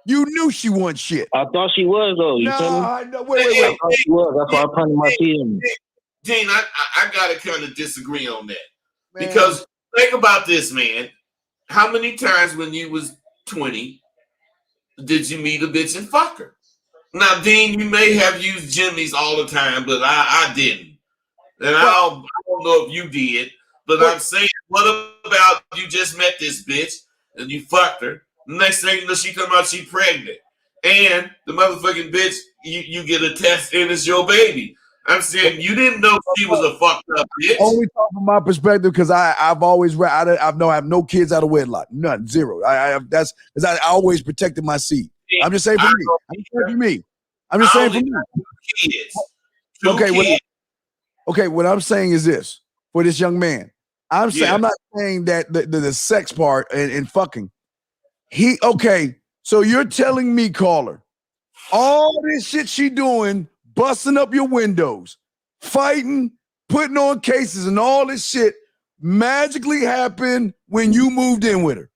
You knew she wasn't shit. I thought she was, though. You feel me? No, wait. I thought she was. That's why I planted my seed in. Dean, I gotta kind of disagree on that. Man. Because think about this, man. How many times when you was 20 did you meet a bitch and fuck her? Now, Dean, you may have used Jimmy's all the time, but I didn't. And I don't know if you did, but I'm saying, what about you just met this bitch and you fucked her? The next thing you know, she come out, she pregnant. And the motherfucking bitch, you get a test and it's your baby. I'm saying you didn't know she was a fucked up bitch. Only talk from my perspective because I've always I have no kids out of wedlock, none, zero. That's because I always protected my seed. I'm just saying for me. I'm just saying for me. I'm just saying for me. Kids. Okay, what I'm saying is this for this young man. I'm saying I'm not saying that the sex part and fucking. So you're telling me, caller, all this shit she doing, busting up your windows, fighting, putting on cases, and all this shit magically happened when you moved in with her.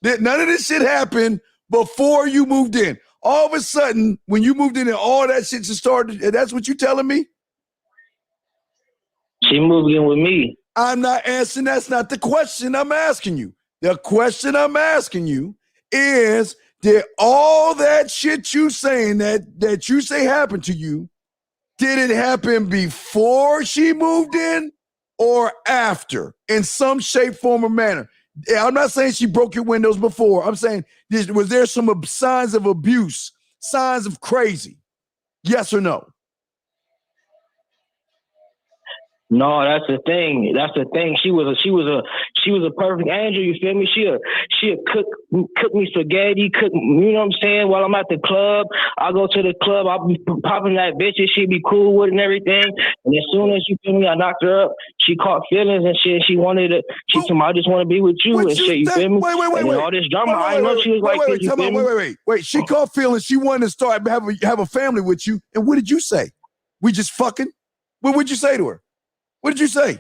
None of this shit happened before you moved in. All of a sudden, when you moved in and all that shit just started, that's what you telling me? She moved in with me. I'm not answering. That's not the question I'm asking you. The question I'm asking you is, did all that shit you saying that you say happened to you, did it happen before she moved in or after in some shape, form, or manner? I'm not saying she broke your windows before. I'm saying, was there some signs of abuse, signs of crazy? Yes or no? No, that's the thing. That's the thing. She was a perfect angel. You feel me? She'll cook me spaghetti, you know what I'm saying? While I'm at the club, I go to the club, I'll be popping that bitch and she'd be cool with it and everything. And as soon as you feel me, I knocked her up. She caught feelings and shit. She wanted to. She told me, I just want to be with you and shit. You feel me? Wait. All this drama. I know she was like this. You feel me? Wait. She caught feelings. She wanted to start have a family with you. And what did you say? We just fucking. What would you say to her? What did you say?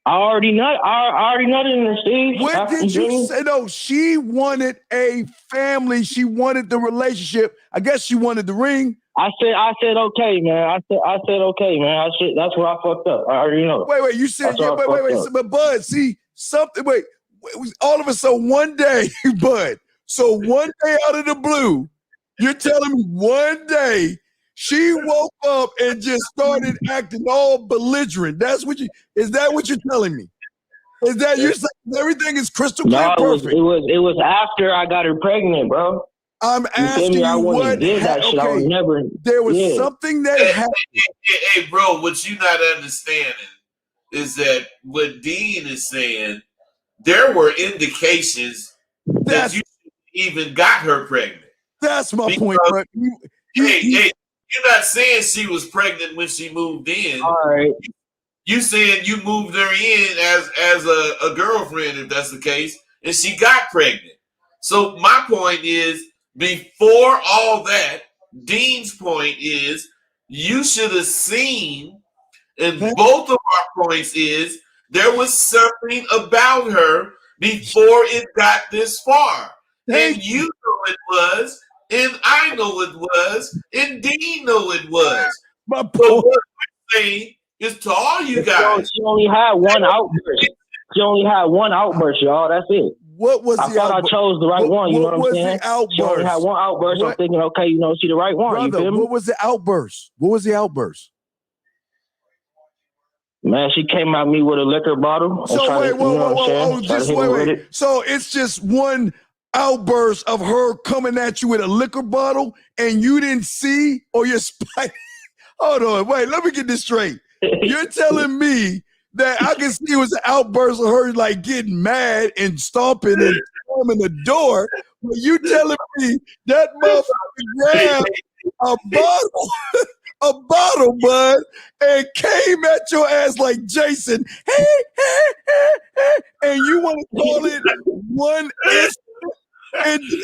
I already know this, Steve. What did you say? No, she wanted a family. She wanted the relationship. I guess she wanted the ring. I said okay, man. I said okay, man. That's where I fucked up. I already know. Wait. You said wait. But Bud, see something. Wait. All of a sudden, one day, Bud. So one day out of the blue, you're telling me one day. She woke up and just started acting all belligerent. Is that what you're telling me? Is that you're saying everything is crystal clear perfect? It was after I got her pregnant, bro. I'm asking you what happened. There was something that happened. Hey, bro, what you not understanding is that what Dean is saying, there were indications that you even got her pregnant. That's my point, bro. You're not saying she was pregnant when she moved in. All right. You saying you moved her in as a girlfriend, if that's the case, and she got pregnant. So my point is, before all that, Dean's point is, you should have seen, and both of our points is, there was something about her before it got this far. And you know it was. And I know it was, and Dean know it was. But what I'm saying is to all you guys. She only had one outburst. Y'all. That's it. What was I thought I chose the right one. You know what I'm saying? She only had one outburst. I'm thinking, okay, she the right one. Brother, you feel me? What was the outburst? Man, she came at me with a liquor bottle. So wait. So it's just one outburst of her coming at you with a liquor bottle and you didn't see, or you're spying. Hold on, wait, let me get this straight. You're telling me that I can see it was an outburst of her like getting mad and stomping and slamming the door, but you telling me that motherfucker grabbed a bottle, bud, and came at your ass like Jason, hey, and you want to call it one instant? And you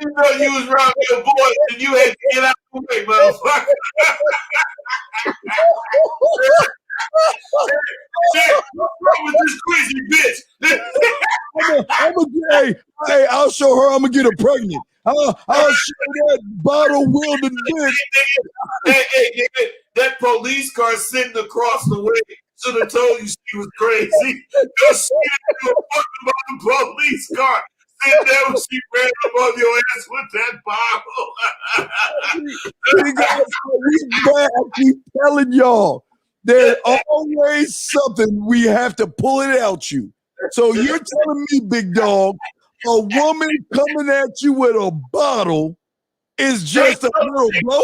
know you was around your boy and you had to get out of the way, motherfucker. What's wrong with this crazy bitch? Hey, I'll show her I'm gonna get her pregnant. I'll show that bottle wielding bitch. Hey, that police car sitting across the way should have told you she was crazy. Go see you fucking about the police car. Sitting there when she ran up on your ass with that bottle. I keep telling y'all, there's always something we have to pull it out you. So you're telling me, big dog, a woman coming at you with a bottle is just a little blow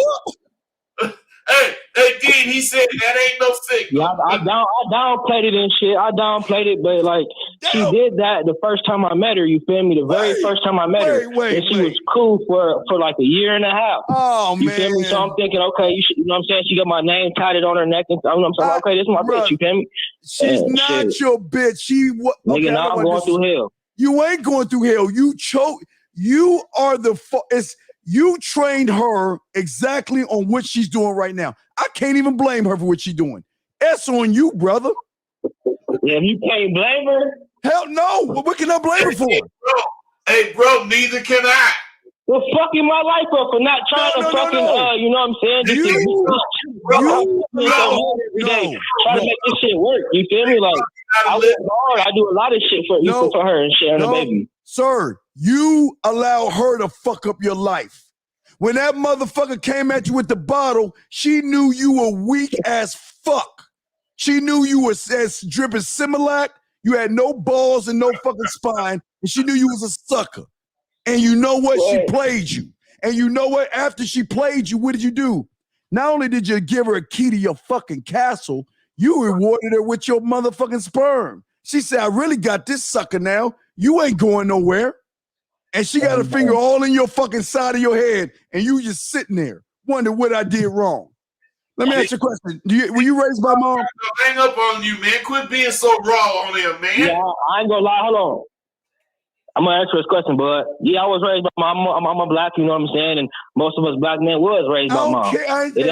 up? Hey, Dean, he said that ain't no signal. Yeah, I downplayed it and shit. I downplayed it, but like she did that the first time I met her. You feel me? The very first time I met her, and she was cool for like a year and a half. Oh you man! Feel me? So I'm thinking, okay, you know what I'm saying? She got my name tatted on her neck, and I'm saying, okay, this is my bitch. You feel me? She's not your bitch. She what? Nigga, now I'm going through hell. You ain't going through hell. You are the. You trained her exactly on what she's doing right now. I can't even blame her for what she's doing. That's on you, brother. Yeah, you can't blame her? Hell no. What can I blame her for? Hey, bro, neither can I. Well, fucking my life up for not trying to fucking, you know what I'm saying? Try to make this shit work. You feel me? Like, I work hard. I do a lot of shit for her and shit on the baby. Sir, you allow her to fuck up your life. When that motherfucker came at you with the bottle, she knew you were weak as fuck. She knew you were as dripping Similac. You had no balls and no fucking spine. And she knew you was a sucker. And you know what? She played you. And you know what? After she played you, what did you do? Not only did you give her a key to your fucking castle, you rewarded her with your motherfucking sperm. She said, I really got this sucker now. You ain't going nowhere. And she got a finger all in your fucking side of your head, and you just sitting there, wonder what I did wrong. Let me ask you a question. Were you raised by mom? Hang up on you, man. Quit being so raw on him, man. Yeah, I ain't gonna lie. Hold on. I'm gonna answer this question, but yeah, I was raised by mom. I'm a black, you know what I'm saying? And most of us black men was raised by mom. It took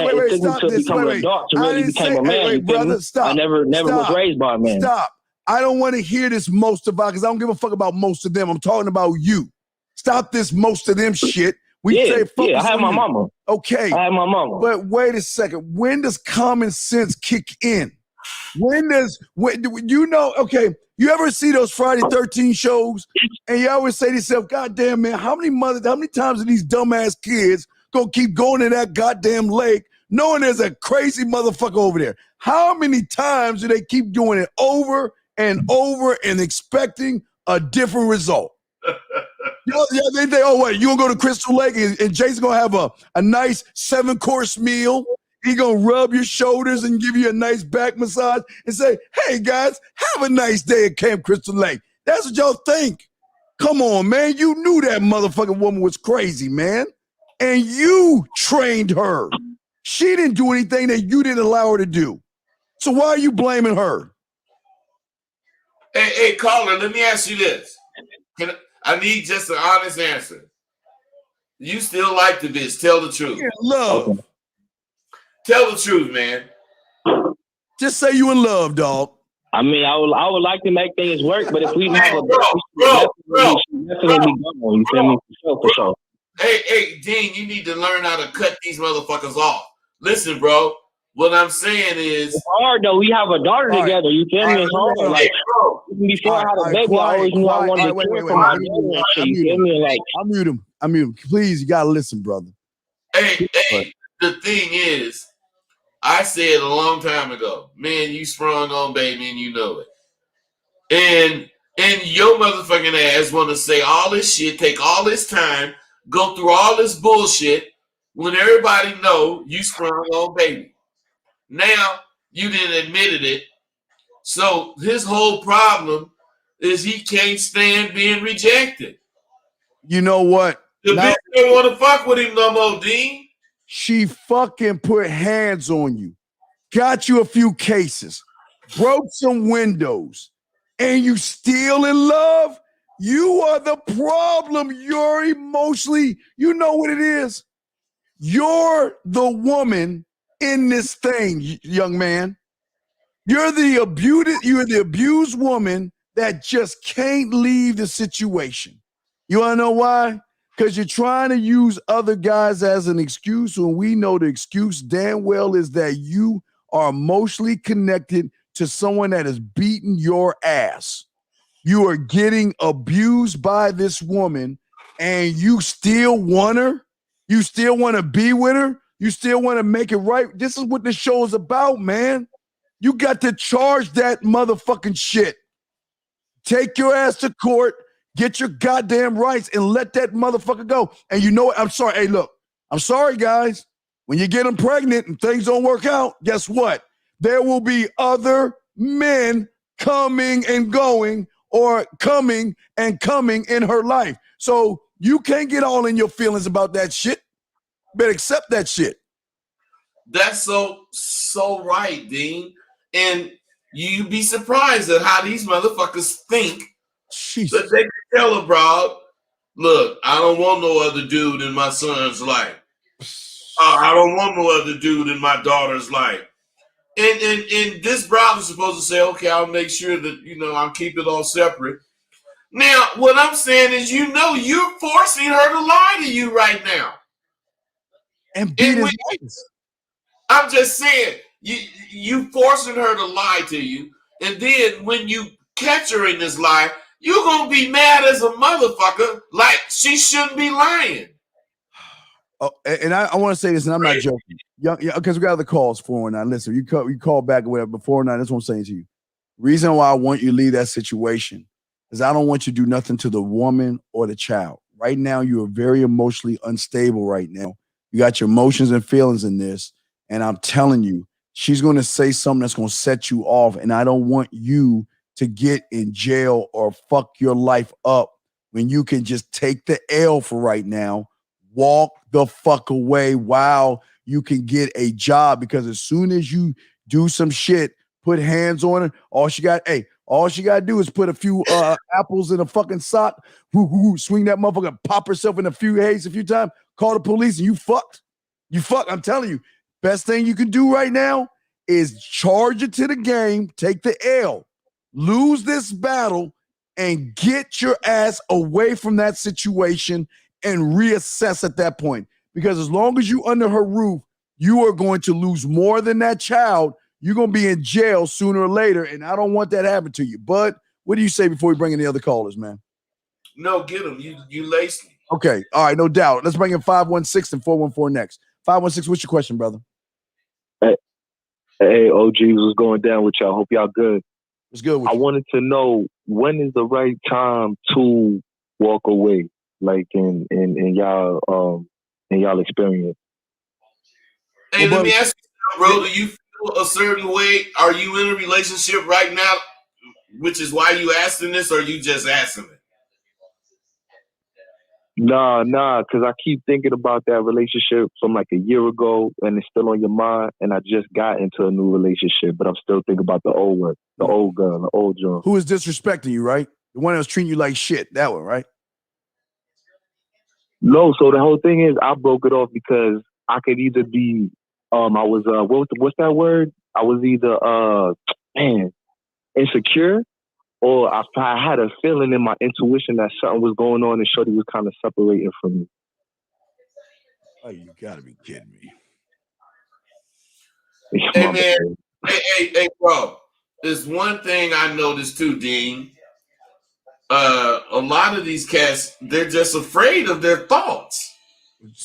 me to become an adult to really become a man. Brother, stop. I never was raised by a man. Stop. I don't want to hear this most about, because I don't give a fuck about most of them. I'm talking about you. Stop this most of them shit. I have my mama. Okay. I have my mama. But wait a second. When does common sense kick in? Okay, you ever see those Friday 13 shows? And you always say to yourself, God damn, man, how many times are these dumbass kids gonna keep going to that goddamn lake knowing there's a crazy motherfucker over there? How many times do they keep doing it over and over and expecting a different result? They think, oh, wait, you gonna go to Crystal Lake and Jason's gonna have a nice 7-course meal. He gonna rub your shoulders and give you a nice back massage and say, hey guys, have a nice day at Camp Crystal Lake. That's what y'all think. Come on, man. You knew that motherfucking woman was crazy, man. And you trained her. She didn't do anything that you didn't allow her to do. So why are you blaming her? Hey, caller, let me ask you this. I need just an honest answer. You still like the bitch? Tell the truth. Yeah, love. Okay. Tell the truth, man. Just say you in love, dog. I mean, I would like to make things work, but if we have a bro. definitely go. You feel me? For sure. Hey, Dean, you need to learn how to cut these motherfuckers off. Listen, bro. What I'm saying is, it's hard though. We have a daughter together. You feel me? It's hard. Like, before I had a baby, I always knew I wanted to care for my daughter and shit. You feel me? Like, I mute him. Please, you gotta listen, brother. Hey, the thing is, I said a long time ago, man, you sprung on baby and you know it. And your motherfucking ass want to say all this shit, take all this time, go through all this bullshit when everybody know you sprung on baby. Now, you didn't admitted it. So his whole problem is he can't stand being rejected. You know what? The bitch don't want to fuck with him no more, Dean. She fucking put hands on you, got you a few cases, broke some windows, and you still in love? You are the problem. You're emotionally, you know what it is? You're the woman in this thing, young man. You're the abused woman that just can't leave the situation. You want to know why? Because you're trying to use other guys as an excuse, when we know the excuse damn well is that you are emotionally connected to someone that is beating your ass. You are getting abused by this woman, and you still want her? You still want to be with her? You still want to make it right? This is what the show is about, man. You got to charge that motherfucking shit. Take your ass to court, get your goddamn rights, and let that motherfucker go. And you know what? I'm sorry. Hey, look, I'm sorry, guys. When you get them pregnant and things don't work out, guess what? There will be other men coming and going or coming and coming in her life. So you can't get all in your feelings about that shit. Better accept that shit. That's so right, Dean. And you'd be surprised at how these motherfuckers think that they can tell a broad, look, I don't want no other dude in my son's life. I don't want no other dude in my daughter's life. And this broad is supposed to say, okay, I'll make sure that, I'll keep it all separate. Now, what I'm saying is, you're forcing her to lie to you right now. And beat his ass. I'm just saying, you forcing her to lie to you, and then when you catch her in this lie, you're going to be mad as a motherfucker, like she shouldn't be lying. Oh, and I want to say this, and I'm not joking. Because we got other calls, 419. Listen, you call back or whatever, but 419, that's what I'm saying to you. Reason why I want you to leave that situation is I don't want you to do nothing to the woman or the child. Right now, you are very emotionally unstable right now. You got your emotions and feelings in this, and I'm telling you, she's going to say something that's going to set you off, and I don't want you to get in jail or fuck your life up when you can just take the L for right now, walk the fuck away while you can get a job, because as soon as you do some shit, put hands on her, all she got to do is put a few apples in a fucking sock, swing that motherfucker, pop herself in a few haze a few times, call the police, and you fucked. You fucked. I'm telling you, best thing you can do right now is charge it to the game, take the L, lose this battle, and get your ass away from that situation and reassess at that point. Because as long as you under her roof, you are going to lose more than that child. You're going to be in jail sooner or later, and I don't want that to happen to you. But what do you say before we bring in the other callers, man? No, get them. You laced me. Okay. All right, no doubt. Let's bring in 516 and 414 next. 516, what's your question, brother? Hey, OG, what's going down with y'all? Hope y'all good. What's good with you? I wanted to know, when is the right time to walk away, like in y'all experience? Hey, let me ask you, bro, do you feel a certain way? Are you in a relationship right now, which is why you asking this, or you just asking it? Nah, because I keep thinking about that relationship from like a year ago, and it's still on your mind, and I just got into a new relationship, but I'm still thinking about the old one, the old girl, the old John. Who is disrespecting you, right? The one that was treating you like shit, that one, right? No, so the whole thing is I broke it off because I could either be, I was, what's that word? I was either, insecure, or I had a feeling in my intuition that something was going on and Shorty was kind of separating from me. Oh, you gotta be kidding me. Hey, man. Hey, bro. There's one thing I noticed too, Dean. A lot of these cats, they're just afraid of their thoughts.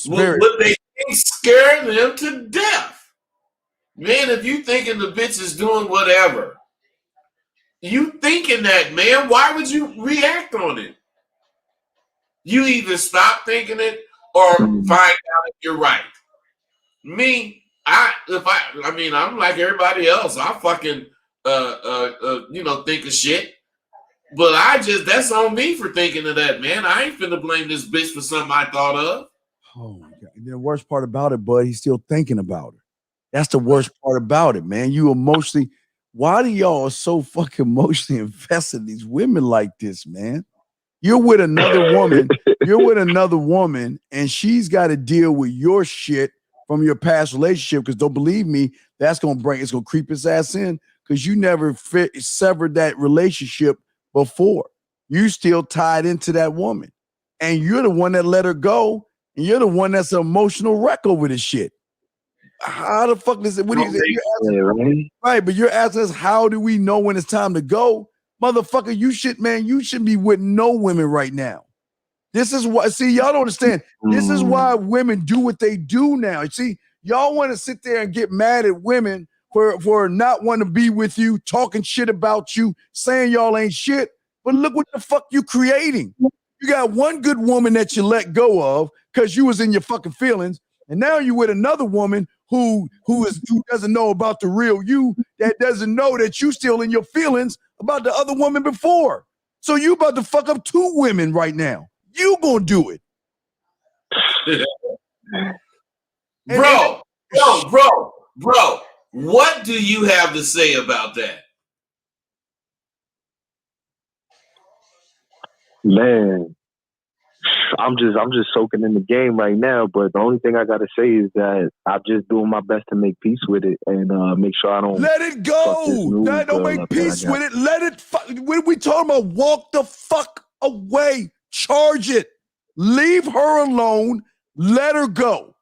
What they think scare them to death. Man, if you thinking the bitch is doing whatever, you thinking that, man, why would you react on it? You either stop thinking it or find out if you're right. Me, I'm like everybody else. I fucking think of shit. But that's on me for thinking of that, man. I ain't finna blame this bitch for something I thought of. Oh my God. And the worst part about it, bud, he's still thinking about her. That's the worst part about it, man. You emotionally, why do y'all so fucking emotionally invested in these women like this, man? You're with another woman, and she's got to deal with your shit from your past relationship, because don't believe me, it's gonna creep his ass in, because you never severed that relationship before. You still tied into that woman, and you're the one that let her go, and you're the one that's an emotional wreck over this shit. How the fuck is it? What are you asking? Right, but you're asking us, how do we know when it's time to go? Motherfucker, you shouldn't be with no women right now. This is why, see, y'all don't understand. This is why women do what they do now. See, y'all want to sit there and get mad at women for not wanting to be with you, talking shit about you, saying y'all ain't shit. But look what the fuck you creating. You got one good woman that you let go of because you was in your fucking feelings. And now you with another woman who doesn't know about the real you, that doesn't know that you still in your feelings about the other woman before. So you about to fuck up 2 women right now. You gonna do it. Bro, what do you have to say about that? Man, I'm just soaking in the game right now. But the only thing I gotta say is that I'm just doing my best to make peace with it and make sure I don't let it go. Don't make peace with it. Let it. When we talking about walk the fuck away, charge it. Leave her alone. Let her go.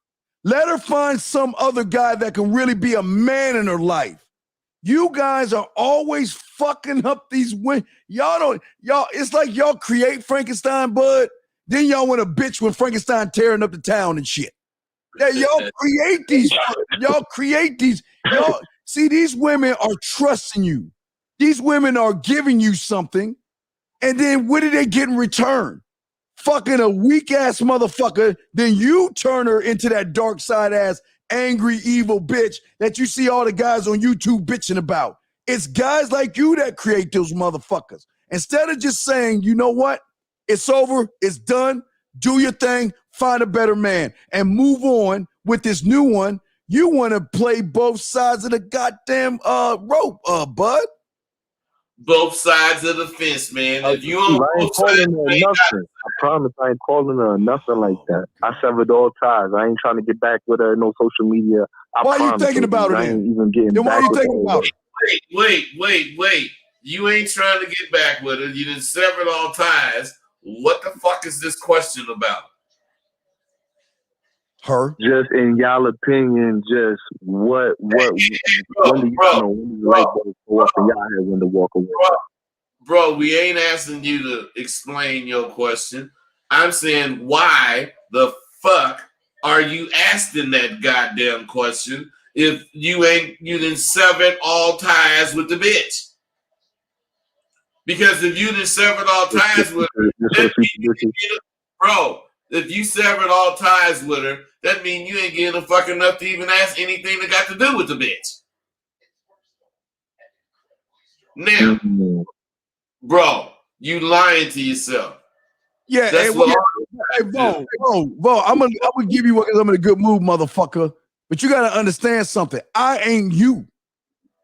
Let her find some other guy that can really be a man in her life. You guys are always fucking up these women. Y'all, it's like y'all create Frankenstein, bud. Then y'all want to bitch when Frankenstein tearing up the town and shit. That y'all create these. Y'all create these. Y'all see, these women are trusting you. These women are giving you something. And then what do they get in return? Fucking a weak ass motherfucker. Then you turn her into that dark side ass, angry, evil bitch that you see all the guys on YouTube bitching about. It's guys like you that create those motherfuckers. Instead of just saying, you know what? It's over. It's done. Do your thing. Find a better man and move on with this new one. You want to play both sides of the goddamn rope, bud. Both sides of the fence, man. If you on I ain't both calling sides, her nothing. I promise I ain't calling her nothing like that. I severed all ties. I ain't trying to get back with her. No social media. Why are you thinking about her I then? ain't even getting Then why back are you with thinking her. about it? Wait. You ain't trying to get back with her. You done severed all ties. What the fuck is this question about? Her? Just in y'all opinion, just when do you know when the light bulbs go up and y'all have when to walk away? Bro, we ain't asking you to explain your question. I'm saying, why the fuck are you asking that goddamn question if you done severed all ties with the bitch? Because if you done severed all ties with her, bro, if you severed all ties with her, that means you ain't getting a fucking enough to even ask anything that got to do with the bitch. Now, bro, you lying to yourself. Yeah, that's Bo, I'm gonna give you what I'm in a good mood, motherfucker. But you gotta understand something. I ain't you.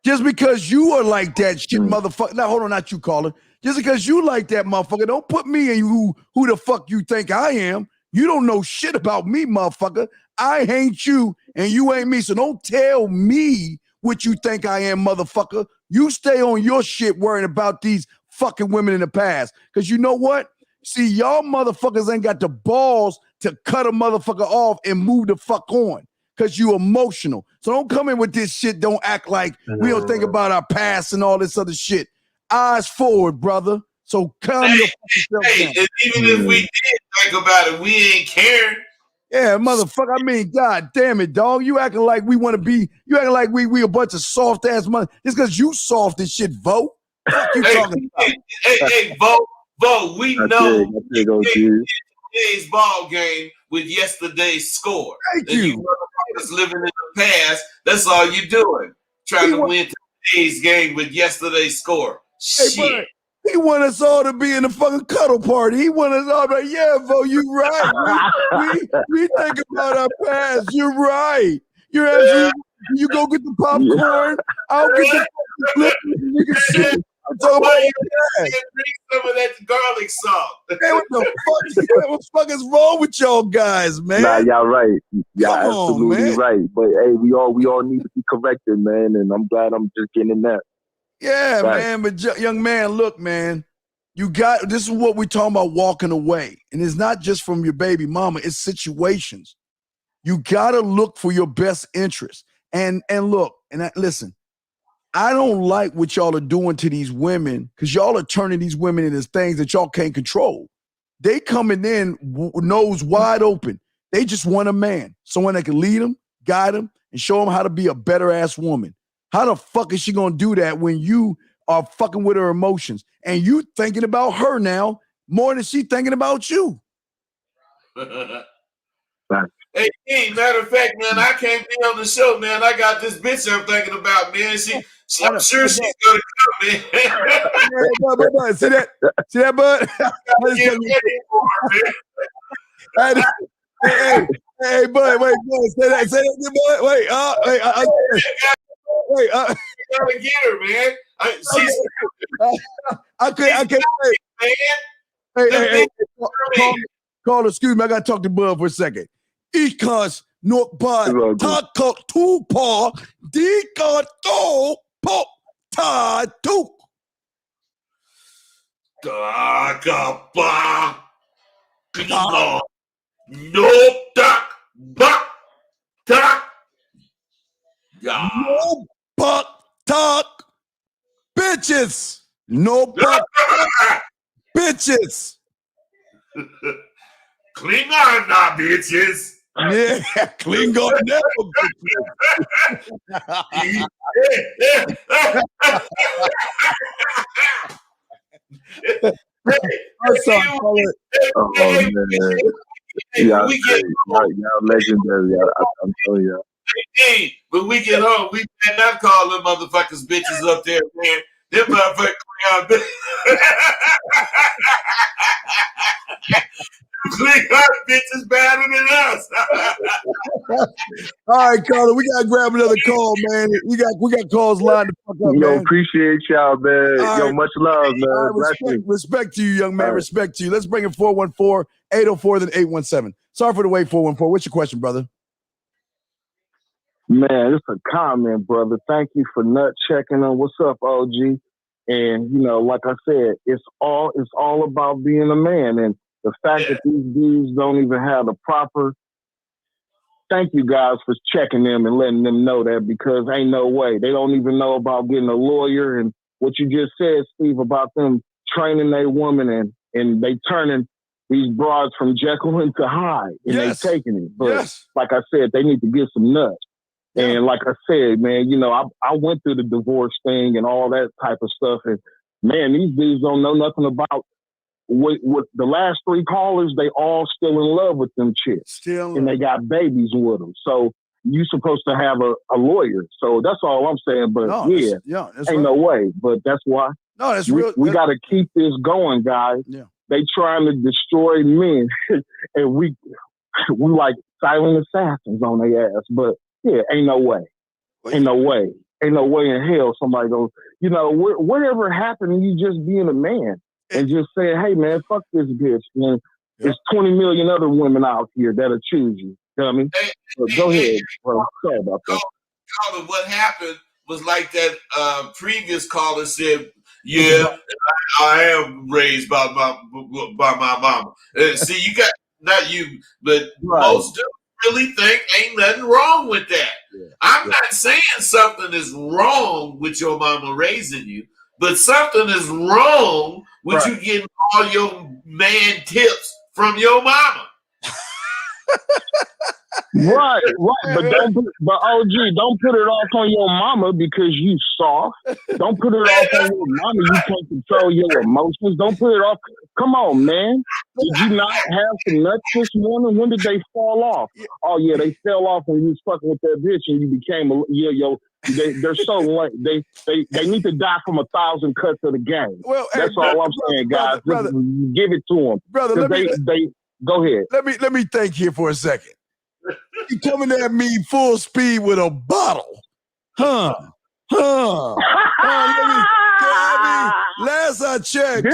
Just because you are like that shit, motherfucker. Now, hold on, not you, caller. Just because you like that, motherfucker, don't put me in who the fuck you think I am. You don't know shit about me, motherfucker. I ain't you, and you ain't me. So don't tell me what you think I am, motherfucker. You stay on your shit worrying about these fucking women in the past. Because you know what? See, y'all motherfuckers ain't got the balls to cut a motherfucker off and move the fuck on. Because you emotional. So don't come in with this shit. Don't act like we don't think about our past and all this other shit. Eyes forward, brother. So calm your fucking self down. Even if we did think about it, we ain't caring. Yeah, motherfucker. I mean, god damn it, dog. You acting like we want to be, you acting like we a bunch of soft ass mother. It's because you soft as shit, Vo. Fuck you talking about? Hey, Vo, we know today's ball game with yesterday's score. Thank and you motherfuckers living in the past, that's all you doing. Trying to win today's game with yesterday's score. Shit. He want us all to be in the fucking cuddle party. He want us all to be, yeah, Vo, you right. We think about our past. You're right. You're absolutely. You go get the popcorn. I'll get the flip. You can sit. I'm talking about bring some of that garlic salt. Hey, what the fuck is wrong with y'all guys, man? Nah, y'all right. Y'all Come on, absolutely man. right. But hey, we all need to be corrected, man. And I'm glad I'm just getting in that. Yeah, man. But young man, look, man. This is what we're talking about, walking away. And it's not just from your baby mama. It's situations. You got to look for your best interest. And look, listen. I don't like what y'all are doing to these women because y'all are turning these women into things that y'all can't control. They coming in nose wide open. They just want a man, someone that can lead them, guide them, and show them how to be a better ass woman. How the fuck is she gonna do that when you are fucking with her emotions and you thinking about her now more than she thinking about you? Hey, King, matter of fact, man, I can't be on the show, man. I got this bitch I'm thinking about, man. I'm sure she's gonna come, man. Bud. See that? See that, Bud? Get ready for her, man. Hey, Bud, wait, Bud, say that again, Bud. Wait, You gotta get her, man. I can't wait. Man. Hey, call, excuse me, I gotta talk to Bud for a second. Ikas not by Takok Tupa, Dika to Pop Ta Tuk. Takapa. No duck buck duck. No buck tuck. Bitches. No buck bitches. Klingon now, bitches. Yeah, Klingon never I'm sorry. Y'all legendary. I'm telling you. Hey, when we get home, we cannot call them motherfuckers bitches up there, man. Them motherfuckers Klingon bitches. Klingon bitches better than us. All right, Carla, we gotta grab another call, man. We got calls lined the fuck up, man. Appreciate y'all, man. Right. Much love, man. Respect to you, young man. Right. Respect to you. Let's bring in 414-804, then 817. Sorry for the wait, 414. What's your question, brother? Man, it's a comment, brother. Thank you for nut checking on. What's up, OG? And like I said, it's all about being a man. And the fact that these dudes don't even have the proper. Thank you guys for checking them and letting them know that, because ain't no way. They don't even know about getting a lawyer. And what you just said, Steve, about them training their woman and they turning these broads from Jekyll into Hyde and they taking it. But like I said, they need to get some nuts. Yeah. And like I said, man, I went through the divorce thing and all that type of stuff. And man, these dudes don't know nothing about with the last three callers. They all still in love with them chicks. And they got babies with them. So you supposed to have a lawyer. So that's all I'm saying. But ain't no way. But that's why we got to keep this going, guys. Yeah. They trying to destroy men. And we like silent assassins on their ass. But ain't no way. Ain't no way. Ain't no way in hell somebody goes, whatever happened to you just being a man and just saying, hey, man, fuck this bitch. Man. There's 20 million other women out here that'll choose you. You know what I mean? Go ahead, bro. Sorry about that. What happened was like that previous caller said, I am raised by my mama. See, you got, not you, but most do really think ain't nothing wrong with that. I'm not saying something is wrong with your mama raising you, but something is wrong with you getting all your man tips from your mama. Right. But OG, don't put it off on your mama because you soft. Don't put it off on your mama. You can't control your emotions. Don't put it off. Come on, man. Did you not have some nuts this morning? When did they fall off? Oh yeah, they fell off when you was fucking with that bitch and you became they're so late. They need to die from 1,000 cuts of the game. Well, that's all I'm saying, guys. Brother, give it to them, brother. Go ahead. Let me think here for a second. You coming at me full speed with a bottle, last I checked,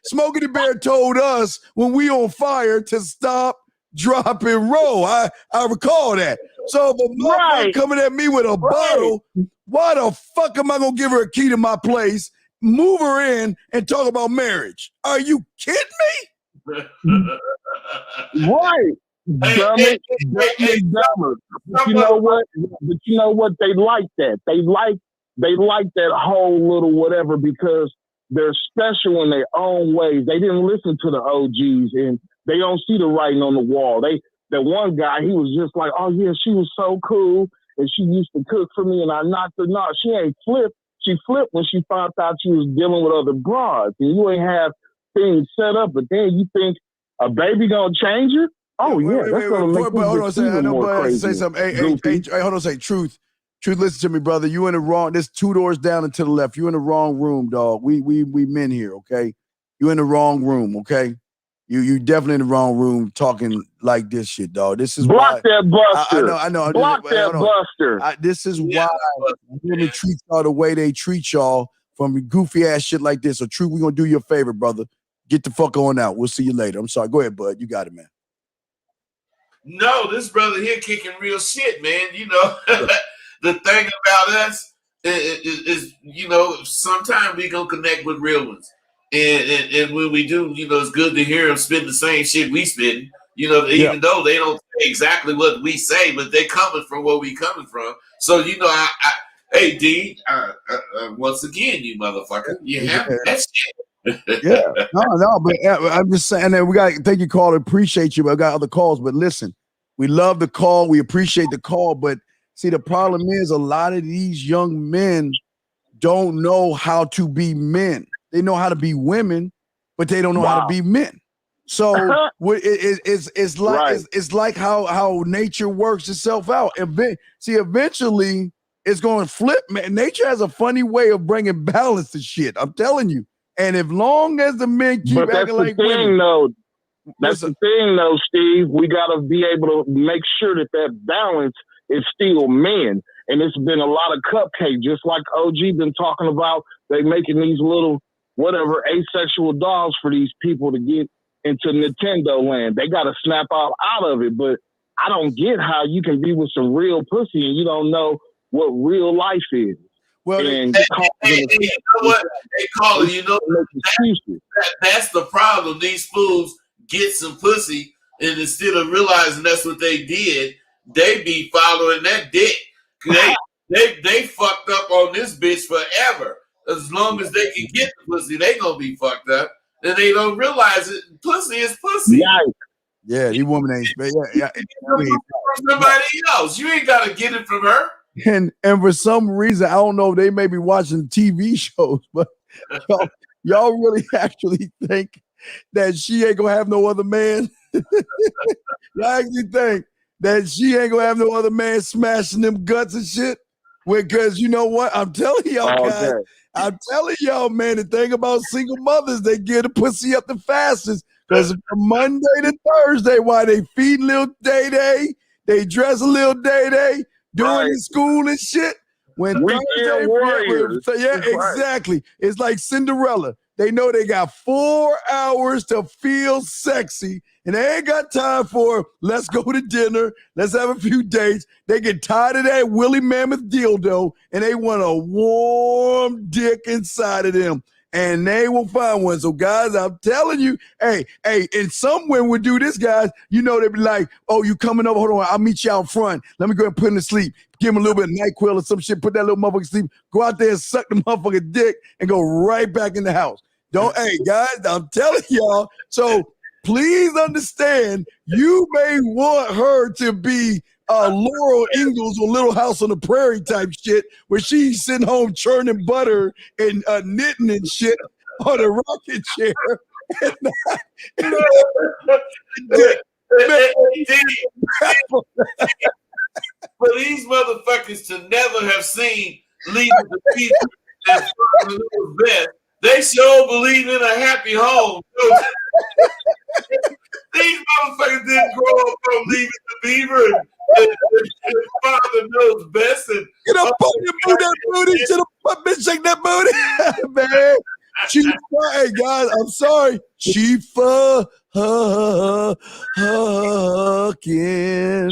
Smokey the Bear told us when we on fire to stop, drop, and roll. I recall that. So if a motherfucker coming at me with a bottle, why the fuck am I gonna give her a key to my place, move her in, and talk about marriage? Are you kidding me? Right. Dumber. But you know what? They like that. They like that whole little whatever because they're special in their own ways. They didn't listen to the OGs and they don't see the writing on the wall. That one guy, he was just like, oh yeah, she was so cool and she used to cook for me and I knocked her. No, she ain't flipped. She flipped when she found out she was dealing with other broads and you ain't have things set up, but then you think a baby gonna change her? Oh yeah, that's gonna make but hold on a this second. I even know, more but I have to crazy. say something. Hey, Goofy. hold on a second. Truth, listen to me, brother. You in the wrong. There's 2 doors down and to the left. You in the wrong room, dog. We men here, okay? You in the wrong room, okay? You definitely in the wrong room talking like this shit, dog. This is Block why that buster. I know. Block that buster. This is why women treat y'all the way they treat y'all from goofy ass shit like this. So, True, we gonna do you a favor, brother. Get the fuck on out. We'll see you later. I'm sorry. Go ahead, bud. You got it, man. No, this brother here kicking real shit, man. You know, the thing about us is you know, sometimes we gonna connect with real ones. And when we do, you know, it's good to hear them spit the same shit we spitting. You know, even though they don't say exactly what we say, but they coming from where we coming from. So, you know, hey, D, once again, you motherfucker, you have that shit. No, but I'm just saying that we got thank you, caller. Appreciate you, but I got other calls. But listen, we love the call, we appreciate the call. But see, the problem is a lot of these young men don't know how to be men. They know how to be women, but they don't know how to be men. So it's like how nature works itself out. Eventually it's going to flip. Man, nature has a funny way of bringing balance to shit. I'm telling you. And as long as the men keep acting like women, that's the thing, though, Steve. We got to be able to make sure that balance is still men. And it's been a lot of cupcake, just like OG been talking about. They making these little whatever asexual dolls for these people to get into Nintendo land. They got to snap out of it. But I don't get how you can be with some real pussy and you don't know what real life is. Well, you know what? They call it, you know, that's the problem. These fools get some pussy, and instead of realizing that's what they did, they be following that dick. They fucked up on this bitch forever. As long as they can get the pussy, they gonna be fucked up. And they don't realize it. Pussy is pussy. Yeah, these women ain't from somebody else. You ain't gotta get it from her. And for some reason, I don't know if they may be watching TV shows, but y'all really actually think that she ain't gonna have no other man? Y'all actually think that she ain't gonna have no other man smashing them guts and shit? Because you know what? I'm telling y'all guys, I'm telling y'all, man, the thing about single mothers, they get the pussy up the fastest. Because from Monday to Thursday, while they feed little Day-Day, they dress a little Day-Day, doing the school and shit. When Thursday, exactly. It's like Cinderella. They know they got 4 hours to feel sexy, and they ain't got time for let's go to dinner, let's have a few dates. They get tired of that woolly mammoth dildo, and they want a warm dick inside of them. And they will find one. So, guys, I'm telling you, hey, and some women would do this, guys. You know, they'd be like, oh, you coming over? Hold on, I'll meet you out front. Let me go and put him to sleep. Give him a little bit of NyQuil or some shit. Put that little motherfucker to sleep. Go out there and suck the motherfucking dick and go right back in the house. Hey, guys, I'm telling y'all. So, please understand, you may want her to be Laurel Ingalls or Little House on the Prairie type shit, where she's sitting home churning butter and knitting and shit on a rocking chair. For these motherfuckers to never have seen Leave the People and fucking Little Beth, they sure believe in a happy home. These motherfuckers didn't grow up from Leaving the Beaver and Father Knows Best. And get up on your booty, that booty. Shut up, bitch, shake that booty, man. Hey guys, I'm sorry. Chifa fucking.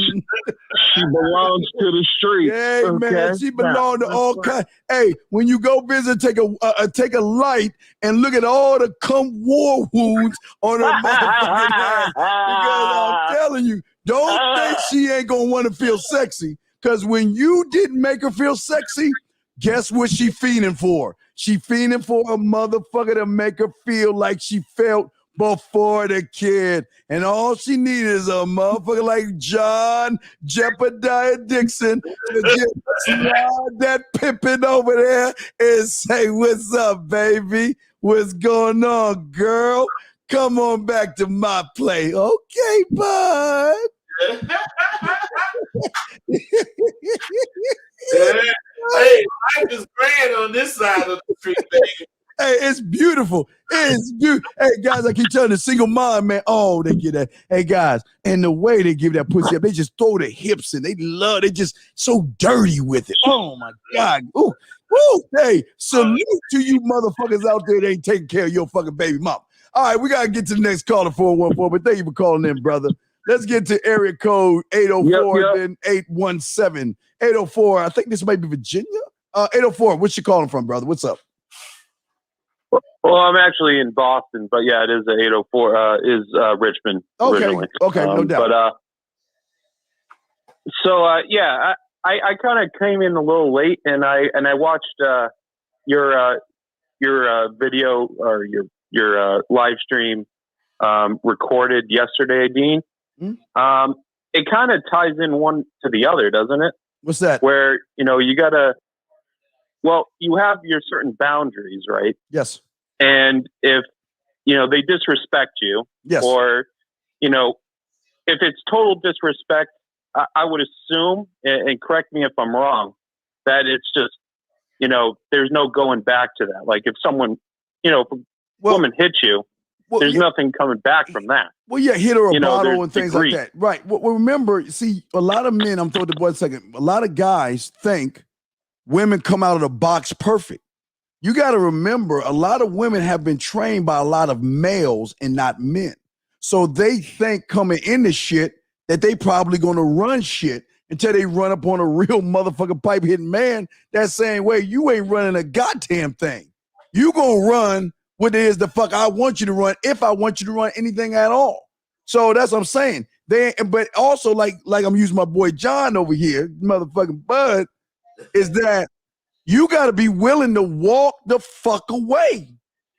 She belongs to the street. Hey man, she belongs to all kinds. Hey, when you go visit, take a light and look at all the war wounds on her motherfucking ass. Because I'm telling you, don't think she ain't gonna want to feel sexy. Because when you didn't make her feel sexy, guess what she fiending for? She fiending for a motherfucker to make her feel like she felt before the kid. And all she needed is a motherfucker like John Jeopardiah Dixon to just slide that pimpin' over there and say, what's up, baby? What's going on, girl? Come on back to my play. Okay, bud. Hey, life is grand on this side of the street, baby. Hey, it's beautiful. It's beautiful. Hey, guys, I keep telling the single mom, man. Oh, they get that. Hey, guys, and the way they give that pussy up, they just throw the hips in. They just so dirty with it. Oh, my God. Ooh, woo. Hey, salute to you motherfuckers out there that ain't taking care of your fucking baby mom. All right, we got to get to the next caller, 414, but thank you for calling in, brother. Let's get to area code 804, then 817. 804, I think this might be Virginia. 804, what's you calling from, brother? What's up? Well, I'm actually in Boston, but yeah, it is 804. Is Richmond originally. Okay, no doubt. But yeah, I kind of came in a little late, and I watched your video or your live stream recorded yesterday, Dean. Mm-hmm. It kind of ties in one to the other, doesn't it? What's that? Where you have your certain boundaries, right? Yes. And if, they disrespect you, yes, or, if it's total disrespect, I would assume, and correct me if I'm wrong, that it's just, there's no going back to that. Like if someone, if a woman hits you, there's nothing coming back from that. Well, yeah, hit her a bottle and things like that. Right. Well, remember, see, a lot of men, I'm throwing the 1 second, a lot of guys think women come out of the box perfect. You got to remember, a lot of women have been trained by a lot of males and not men. So they think coming into shit that they probably going to run shit until they run up on a real motherfucking pipe hitting man that's saying, wait, you ain't running a goddamn thing. You going to run what it is the fuck I want you to run, if I want you to run anything at all. So that's what I'm saying. But also like I'm using my boy John over here, motherfucking Bud, is that you got to be willing to walk the fuck away.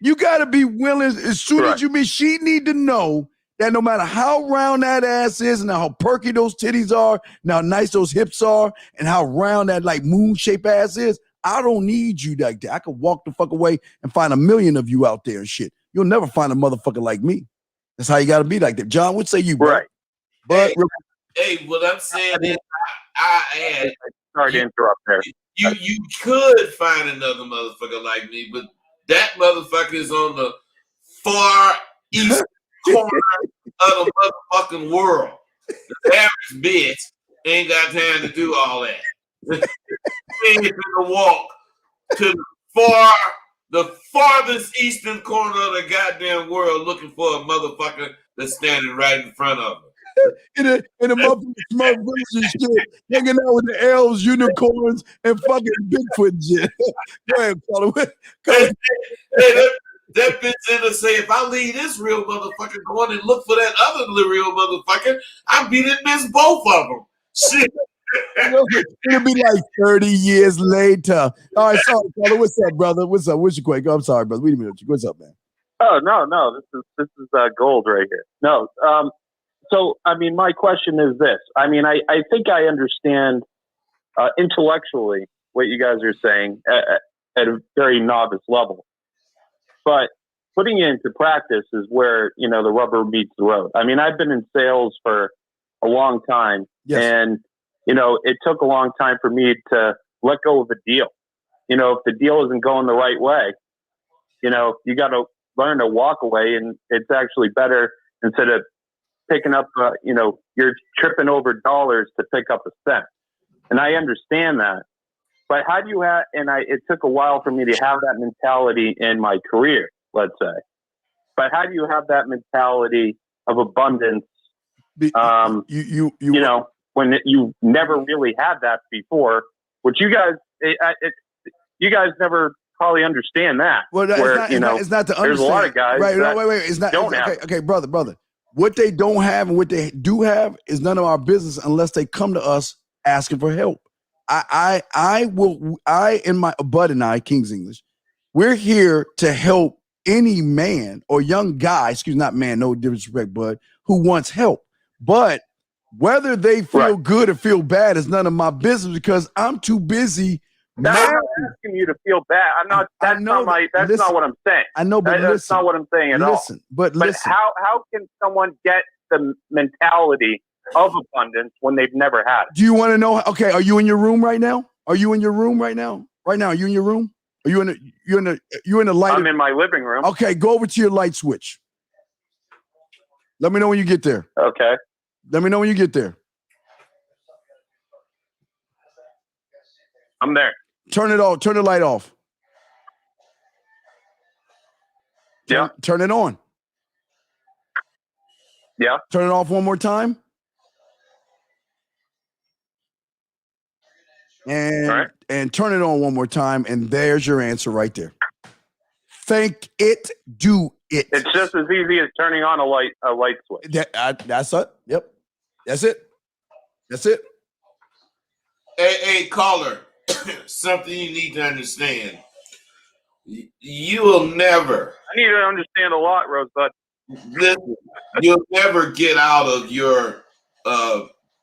You got to be willing, as soon as you meet, she need to know that no matter how round that ass is and how perky those titties are and how nice those hips are and how round that like moon-shaped ass is, I don't need you like that. I could walk the fuck away and find 1 million of you out there and shit. You'll never find a motherfucker like me. That's how you got to be like that. John, what say you, bro? Right. But hey, what I'm saying is, sorry to interrupt there. You could find another motherfucker like me, but that motherfucker is on the far east corner of the motherfucking world. The average bitch ain't got time to do all that. She ain't gonna walk to the farthest eastern corner of the goddamn world looking for a motherfucker that's standing right in front of her. In a motherfucking smart village and shit, hanging out with the elves, unicorns, and fucking Bigfoot shit. Go ahead, Carla. Hey, that bitch in to say, if I leave this real motherfucker going and look for that other real motherfucker, I beat it, miss both of them. Shit. It'll be like 30 years later. All right, sorry, Carla. What's up, brother? What's up? What's your quick? I'm sorry, brother. Wait a minute. What's up, man? Oh, no. This is gold right here. No. So, I mean, my question is this. I mean, I think I understand intellectually what you guys are saying at a very novice level. But putting it into practice is where, the rubber meets the road. I mean, I've been in sales for a long time. Yes. And, it took a long time for me to let go of a deal. If the deal isn't going the right way, you got to learn to walk away. And it's actually better instead of picking up, you're tripping over dollars to pick up a cent. And I understand that. But how do you have, it took a while for me to have that mentality in my career, let's say. But how do you have that mentality of abundance, when you never really had that before, which you guys, you guys never probably understand that. Well, it's not to understand. There's a lot of guys right, that wait. It's not, don't have. Okay, brother. What they don't have and what they do have is none of our business unless they come to us asking for help. I and my Bud and I, King's English, we're here to help any man or young guy, not man, no disrespect, Bud, who wants help. But whether they feel good or feel bad is none of my business because I'm too busy I'm not asking you to feel bad. I'm not. That's not my. That's not what I'm saying. I know, but that's not what I'm saying at all. But listen. How can someone get the mentality of abundance when they've never had it? Do you want to know? Okay, are you in your room right now? Are you in your room right now? Right now, are you in your room? Are you in the light? I'm in my living room. Okay, go over to your light switch. Let me know when you get there. Okay. Let me know when you get there. I'm there. Turn it off. Turn the light off. Yeah. Turn it on. Yeah. Turn it off one more time. And turn it on one more time, and there's your answer right there. Think it, do it. It's just as easy as turning on a light switch. That's it. Yep. That's it. That's it. Hey, caller, something you need to understand. You will never. I need to understand a lot, Rosebud. Listen, you'll never get out of your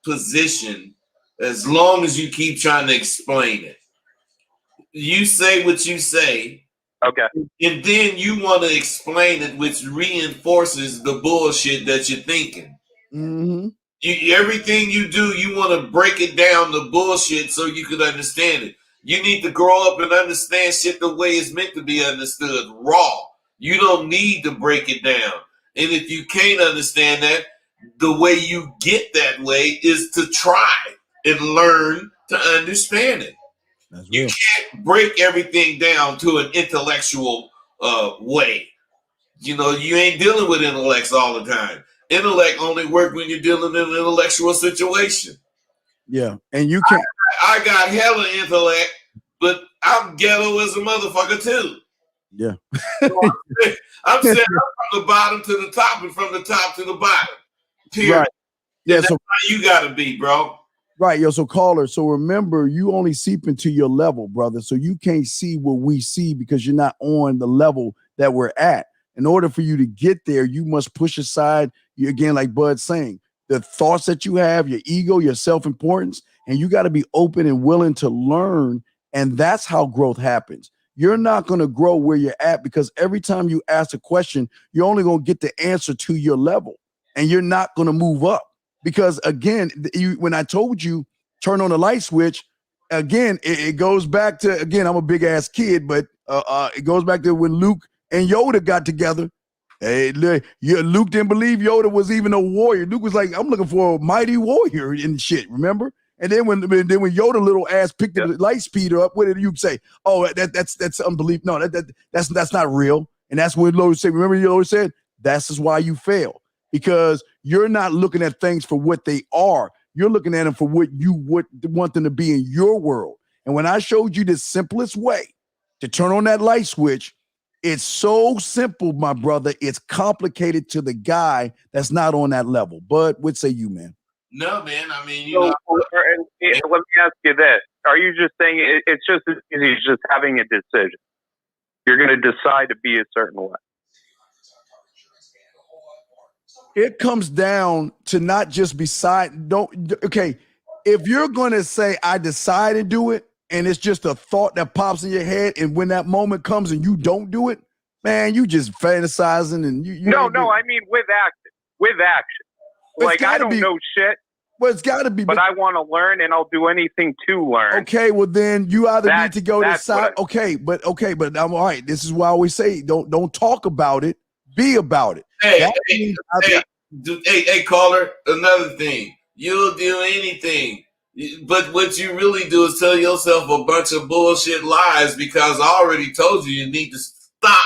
position as long as you keep trying to explain it. You say what you say. Okay. And then you want to explain it, which reinforces the bullshit that you're thinking. Mm-hmm. Everything you do, you want to break it down the bullshit so you can understand it. You need to grow up and understand shit the way it's meant to be understood, raw. You don't need to break it down. And if you can't understand that, the way you get that way is to try and learn to understand it. You can't break everything down to an intellectual way. You know, you ain't dealing with intellects all the time. Intellect only work when you're dealing in an intellectual situation. Yeah, and you can't. I got hella intellect, but I'm ghetto as a motherfucker too. Yeah. So I'm saying from the bottom to the top and from the top to the bottom. Period. Right. Yeah. And that's how you gotta be, bro. Right, yo. So caller. So remember, you only seep into your level, brother. So you can't see what we see because you're not on the level that we're at. In order for you to get there, you must push aside, again, like Bud's saying, the thoughts that you have, your ego, your self-importance, and you got to be open and willing to learn. And that's how growth happens. You're not going to grow where you're at because every time you ask a question, you're only going to get the answer to your level, and you're not going to move up. Because again, when I told you turn on the light switch, again, it goes back to, again, I'm a big ass kid, but it goes back to when Luke and Yoda got together. Hey, Luke didn't believe Yoda was even a warrior. Luke was like, I'm looking for a mighty warrior and shit, remember? And then when Yoda little ass picked the light speeder up, what did you say? Oh, that's unbelievable. No, that's not real. And that's what Yoda said. Remember Yoda said, this is why you fail. Because you're not looking at things for what they are. You're looking at them for what you would want them to be in your world. And when I showed you the simplest way to turn on that light switch, it's so simple, my brother. It's complicated to the guy that's not on that level. But what say you, man? No, man. I mean, let me ask you this. Are you just saying it's just as easy as just having a decision? You're going to decide to be a certain way. It comes down to not just okay, if you're going to say, I decide to do it, and it's just a thought that pops in your head, and when that moment comes and you don't do it, man, you just fantasizing and you No, I mean with action. With action. Like, I don't know shit. Well, it's got to be. But I want to learn, and I'll do anything to learn. Okay, well then you either need to go to side. Okay, but I'm all right. This is why I always say don't talk about it, be about it. Hey, caller, another thing. You'll do anything. But what you really do is tell yourself a bunch of bullshit lies because I already told you need to stop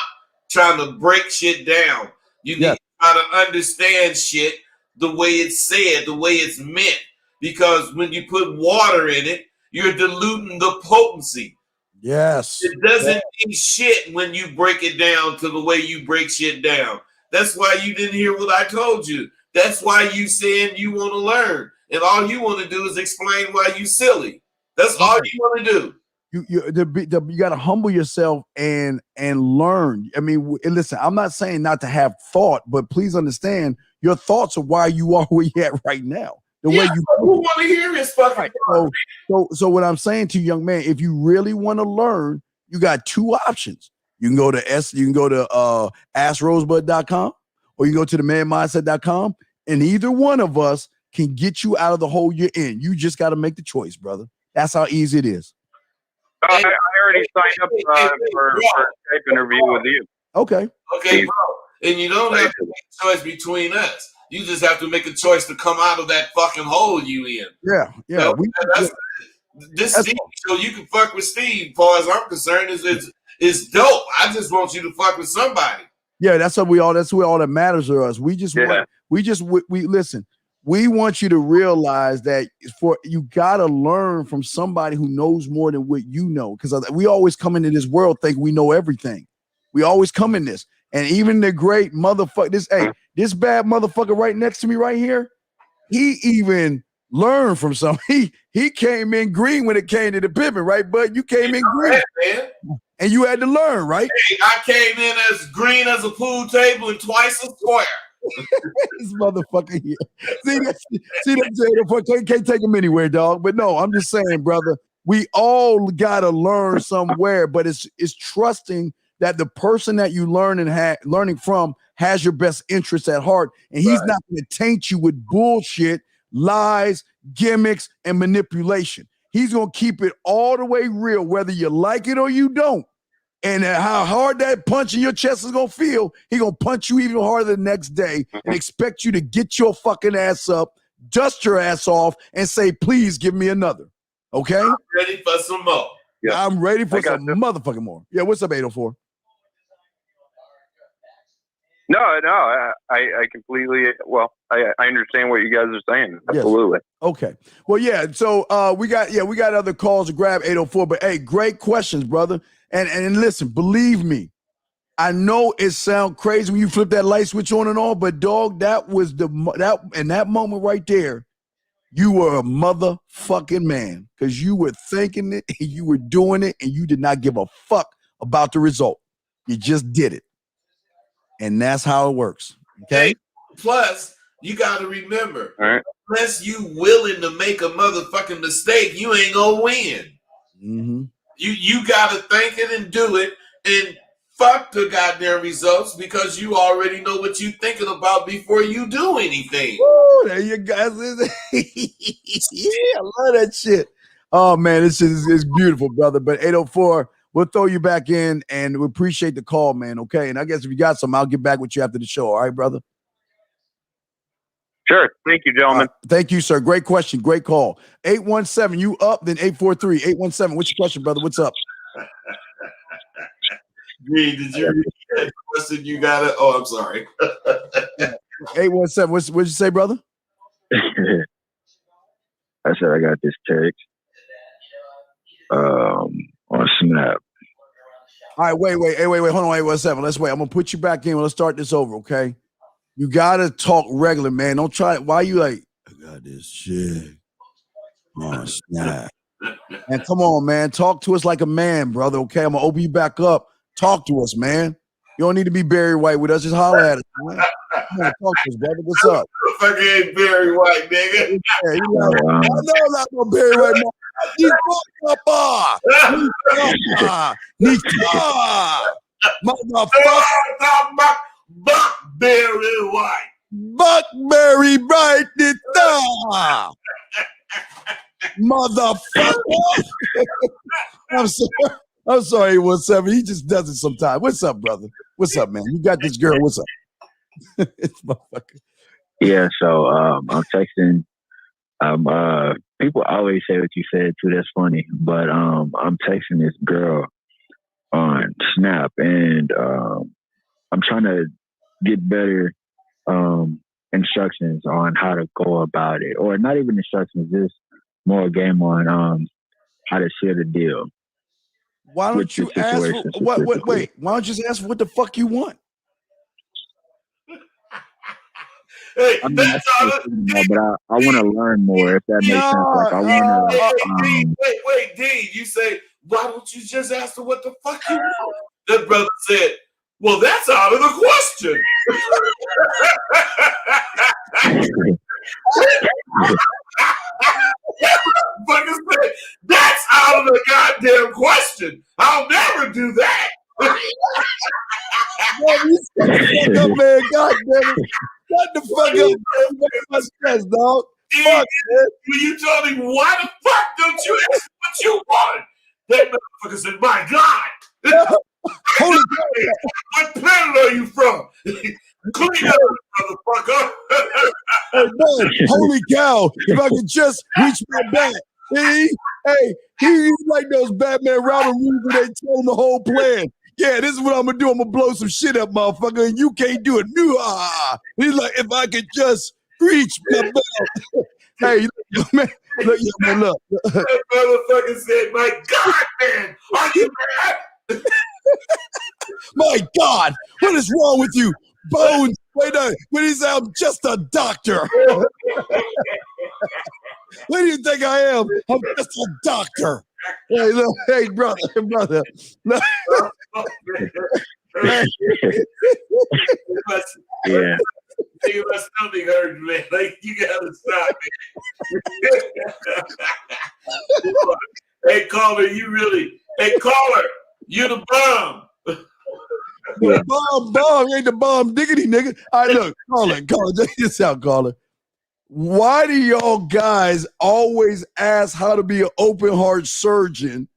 trying to break shit down. You need to try to understand shit the way it's said, the way it's meant. Because when you put water in it, you're diluting the potency. Yes. It doesn't mean shit when you break it down to the way you break shit down. That's why you didn't hear what I told you. That's why you saying you want to learn. And all you want to do is explain why you silly. That's all you want to do. You got to humble yourself and learn. I mean, listen, I'm not saying not to have thought, but please understand your thoughts are why you are where you're at right now. the way you who want to hear his fucking right. So what I'm saying to you, young man, if you really want to learn, you got two options. You can go to AskRosebud.com, or you go to themanmindset.com, and either one of us can get you out of the hole you're in. You just got to make the choice, brother. That's how easy it is. I already signed up for a Skype interview with you. Okay, bro. And you don't have to make a choice between us. You just have to make a choice to come out of that fucking hole you in. Yeah. You know, this Steve show, you can fuck with Steve. As far as I'm concerned, is dope. I just want you to fuck with somebody. Yeah, that's what all that matters to us. We listen. We want you to realize that you gotta learn from somebody who knows more than what you know. Because we always come into this world thinking we know everything. We always come in this, and even the great motherfucker, this bad motherfucker right next to me right here, he even learned from some. He came in green when it came to the pimping, right? But you came in green, man. And you had to learn, right? Hey, I came in as green as a pool table and twice as square. This motherfucker here. See that can't take him anywhere, dog. But no, I'm just saying, brother, we all gotta learn somewhere, but it's trusting that the person that you learning from has your best interest at heart, and he's not gonna taint you with bullshit, lies, gimmicks, and manipulation. He's gonna keep it all the way real, whether you like it or you don't. And how hard that punch in your chest is gonna feel, he gonna punch you even harder the next day and expect you to get your fucking ass up, dust your ass off, and say, please give me another. Okay? I'm ready for some more. Yeah. I'm ready for some motherfucking more. Yeah, what's up, 804? No, I completely, I understand what you guys are saying. Absolutely. Yes. Okay. Well, yeah, so we got other calls to grab 804, but hey, great questions, brother. And listen, believe me, I know it sounds crazy when you flip that light switch on and off, but dog, that was in that moment right there, you were a motherfucking man, because you were thinking it, and you were doing it, and you did not give a fuck about the result. You just did it. And that's how it works. Okay. Hey, plus, you got to remember, unless you willing to make a motherfucking mistake, you ain't gonna win. Mm-hmm. You got to think it and do it, and fuck the goddamn results, because you already know what you thinking about before you do anything. Woo, there you guys. Yeah, I love that shit. Oh man, this is beautiful, brother. But 804. We'll throw you back in, and we appreciate the call, man, okay? And I guess if you got some, I'll get back with you after the show, all right, brother? Sure. Thank you, gentlemen. Thank you, sir. Great question. Great call. 817, you up, then 843. 817, what's your question, brother? What's up? Did you read that question? You got it? Oh, I'm sorry. 817, what'd you say, brother? I said I got this text on Snap. All right, wait, hold on, 817. Let's wait. I'm gonna put you back in. Let's start this over, okay? You gotta talk regular, man. Don't try. Why you like? I got this shit on Snap. And come on, man. Talk to us like a man, brother. Okay, I'm gonna open you back up. Talk to us, man. You don't need to be Barry White with us. Just holler at us, man. Come on, talk to us, brother. What's up? Fucking ain't Barry White, nigga. Yeah, I know I'm not no Barry White, man. Motherfucker. Buckberry White. Buckberry White. Motherfucker. I'm sorry, 817. He just does it sometimes. What's up, brother? What's up, man? You got this girl. What's up? It's motherfucker. Yeah, so I'm texting. People always say what you said too. That's funny, but I'm texting this girl on Snap, and I'm trying to get better instructions on how to go about it, or not even instructions, just more game on how to share the deal. Why don't you ask what? Wait, why don't you just ask what the fuck you want? Hey, I mean, but I want to learn more, if that makes sense. Like I want to. Wait, D. You say, why don't you just ask her what the fuck you want? That brother said, well, that's out of the question. a goddamn question. I'll never do that. You shut the fuck up, man. God damn it. Shut the fuck up. That's my stress, dog. Fuck, man. When you told him, why the fuck don't you ask what you want? That motherfucker said, my God. Holy what planet are you from? Clean up, motherfucker. Hey, man, holy cow. If I could just reach my back. He's like those Batman Robin movies where they tell him the whole plan. Yeah, this is what I'm going to do. I'm going to blow some shit up, motherfucker, and you can't do it. He's like, if I could just reach my back. Hey, look, man. Look. That motherfucker said, my God, man, are you mad? My God, what is wrong with you? Bones. Wait a minute. When he said, I'm just a doctor. What do you think I am? I'm just a doctor. Hey, look, hey, brother. Look. Yeah. My stomach hurts, man. Like, you gotta stop, man. Hey, caller, hey, caller, you the bomb. The bomb ain't the bomb diggity, nigga. All right, look, caller, check this out, caller. Why do y'all guys always ask how to be an open heart surgeon,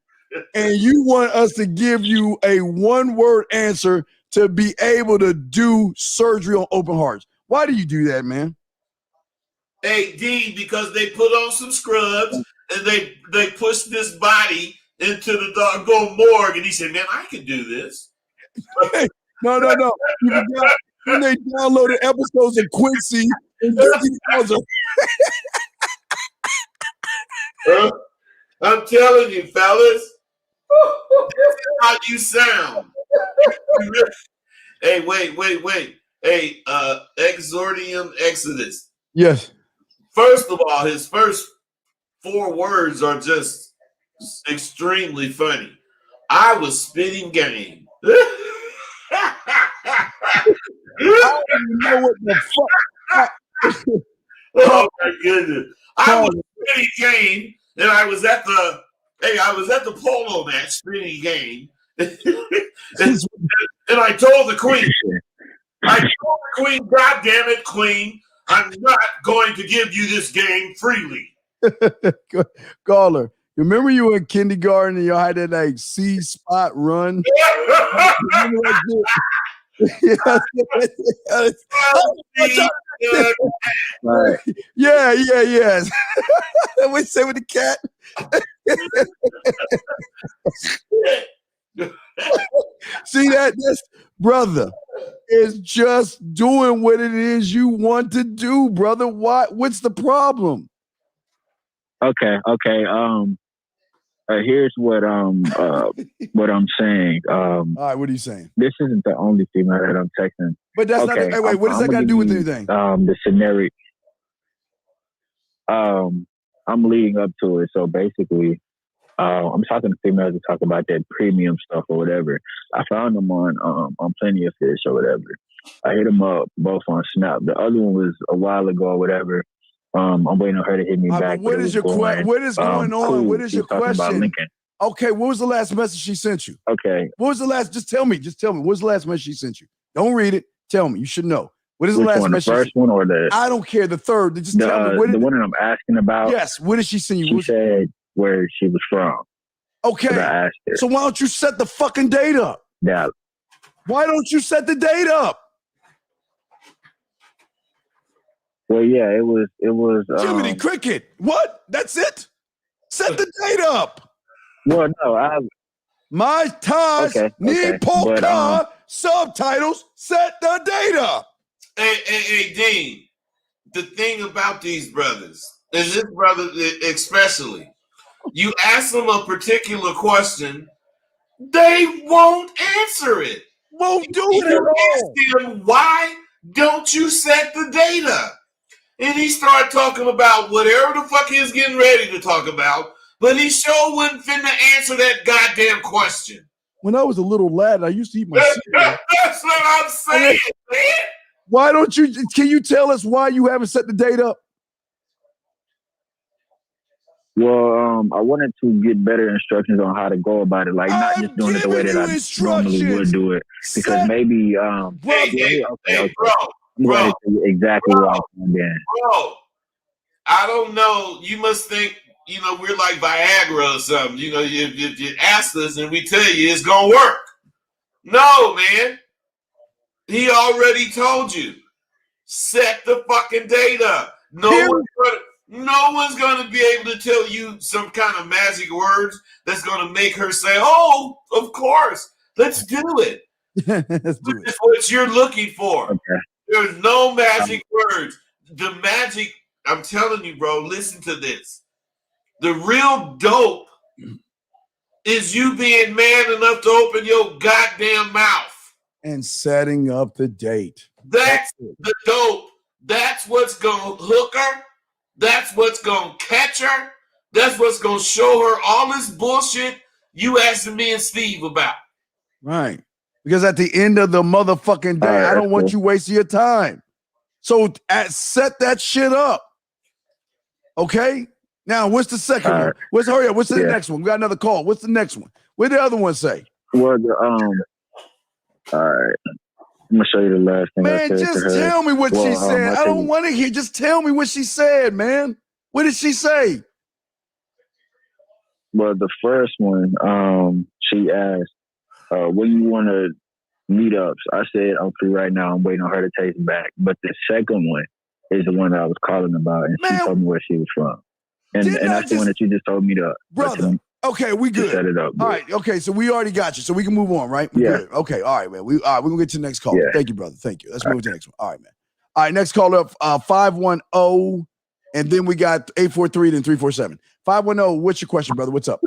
and you want us to give you a one-word answer to be able to do surgery on open hearts? Why do you do that, man? Hey, D, because they put on some scrubs and they pushed this body into the doggone morgue, and he said, man, I can do this. Hey, no. You forgot when they downloaded episodes of Quincy and I'm telling you, fellas, this is how you sound. Hey, wait. Hey, exordium exodus. Yes. First of all, his first 4 words are just extremely funny. I was spitting game. I don't even know what the fuck. Oh my goodness! I was spitting game, and I was at the polo match spitting game, and I told the queen, God damn it, queen, I'm not going to give you this game freely. Caller, remember you were in kindergarten and you had that like C spot run? Yeah. We say with the cat. See that's brother. It's just doing what it is you want to do, brother. What's the problem? Okay. Here's what I'm saying. All right, what are you saying? This isn't the only female that I'm texting. But that's not. Hey, wait. What does that got to do with anything? The scenario. I'm leading up to it. So basically, I'm talking to females to talk about that premium stuff or whatever. I found them on Plenty of Fish or whatever. I hit them up both on Snap. The other one was a while ago or whatever. I'm waiting on her to hit me back. What is your question? What is going on? Cool. What is your question? Okay, what was the last message she sent you? Okay. What was the last? Just tell me. What was the last message she sent you? Don't read it. Tell me. You should know. What is the last message? The first one or the? I don't care. The third. Just tell me. The one that I'm asking about. Yes. What did she send you? She said where she was from. Okay. I asked her. So why don't you set the fucking date up? Yeah. Why don't you set the date up? Well, yeah, it was. Jiminy Cricket. What? That's it? Set the date up. Well, no, My ties need polka subtitles. Set the date up. Hey, Dean. The thing about these brothers, and this brother especially, you ask them a particular question, they won't answer it. Won't do it at all. Ask them, why don't you set the date up? And he started talking about whatever the fuck he's getting ready to talk about, but he sure wasn't finna answer that goddamn question. When I was a little lad, I used to eat my cereal. That's what I'm saying, man. Why don't you? Can you tell us why you haven't set the date up? Well, I wanted to get better instructions on how to go about it, like not just doing it the way that I normally would do it, because maybe Hey, okay. bro, I'm going to tell you exactly what I'm doing. Bro, I don't know. You must think, you know, we're like Viagra or something. You know, you ask us and we tell you it's going to work. No, man. He already told you. Set the fucking date up. No one's going to be able to tell you some kind of magic words that's going to make her say, oh, of course, let's do it. Let's do it. That's what you're looking for. Okay. There's no magic words. The magic, I'm telling you, bro, listen to this. The real dope is you being man enough to open your goddamn mouth. And setting up the date. That's the dope. That's what's going to hook her. That's what's going to catch her. That's what's going to show her all this bullshit you asking me and Steve about. Right. Because at the end of the motherfucking day, I don't want you wasting your time. So set that shit up. Okay? Now, what's the second one? Hurry up. What's the next one? We got another call. What's the next one? What did the other one say? Well, all right. I'm gonna show you the last thing. Man, I said just to her. tell me what she said. I don't want to hear. Just tell me what she said, man. What did she say? Well, the first one, she asked, when you want to meet up? I said, I'm free right now. I'm waiting on her to text back. But the second one is the one that I was calling about, and she told me where she was from. And that's the one that you just told me to. Brother, okay, we good. Set it up. All right, okay, so we already got you. So we can move on, right? We're good. Okay, all right, man. We're going to get to the next call. Yeah. Thank you, brother. Thank you. Let's move to the next one. All right, man. All right, next call up, 510, and then we got 843, then 347. 510, what's your question, brother? What's up?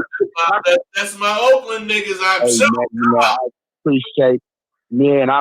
That's my Oakland niggas. I'm sure. I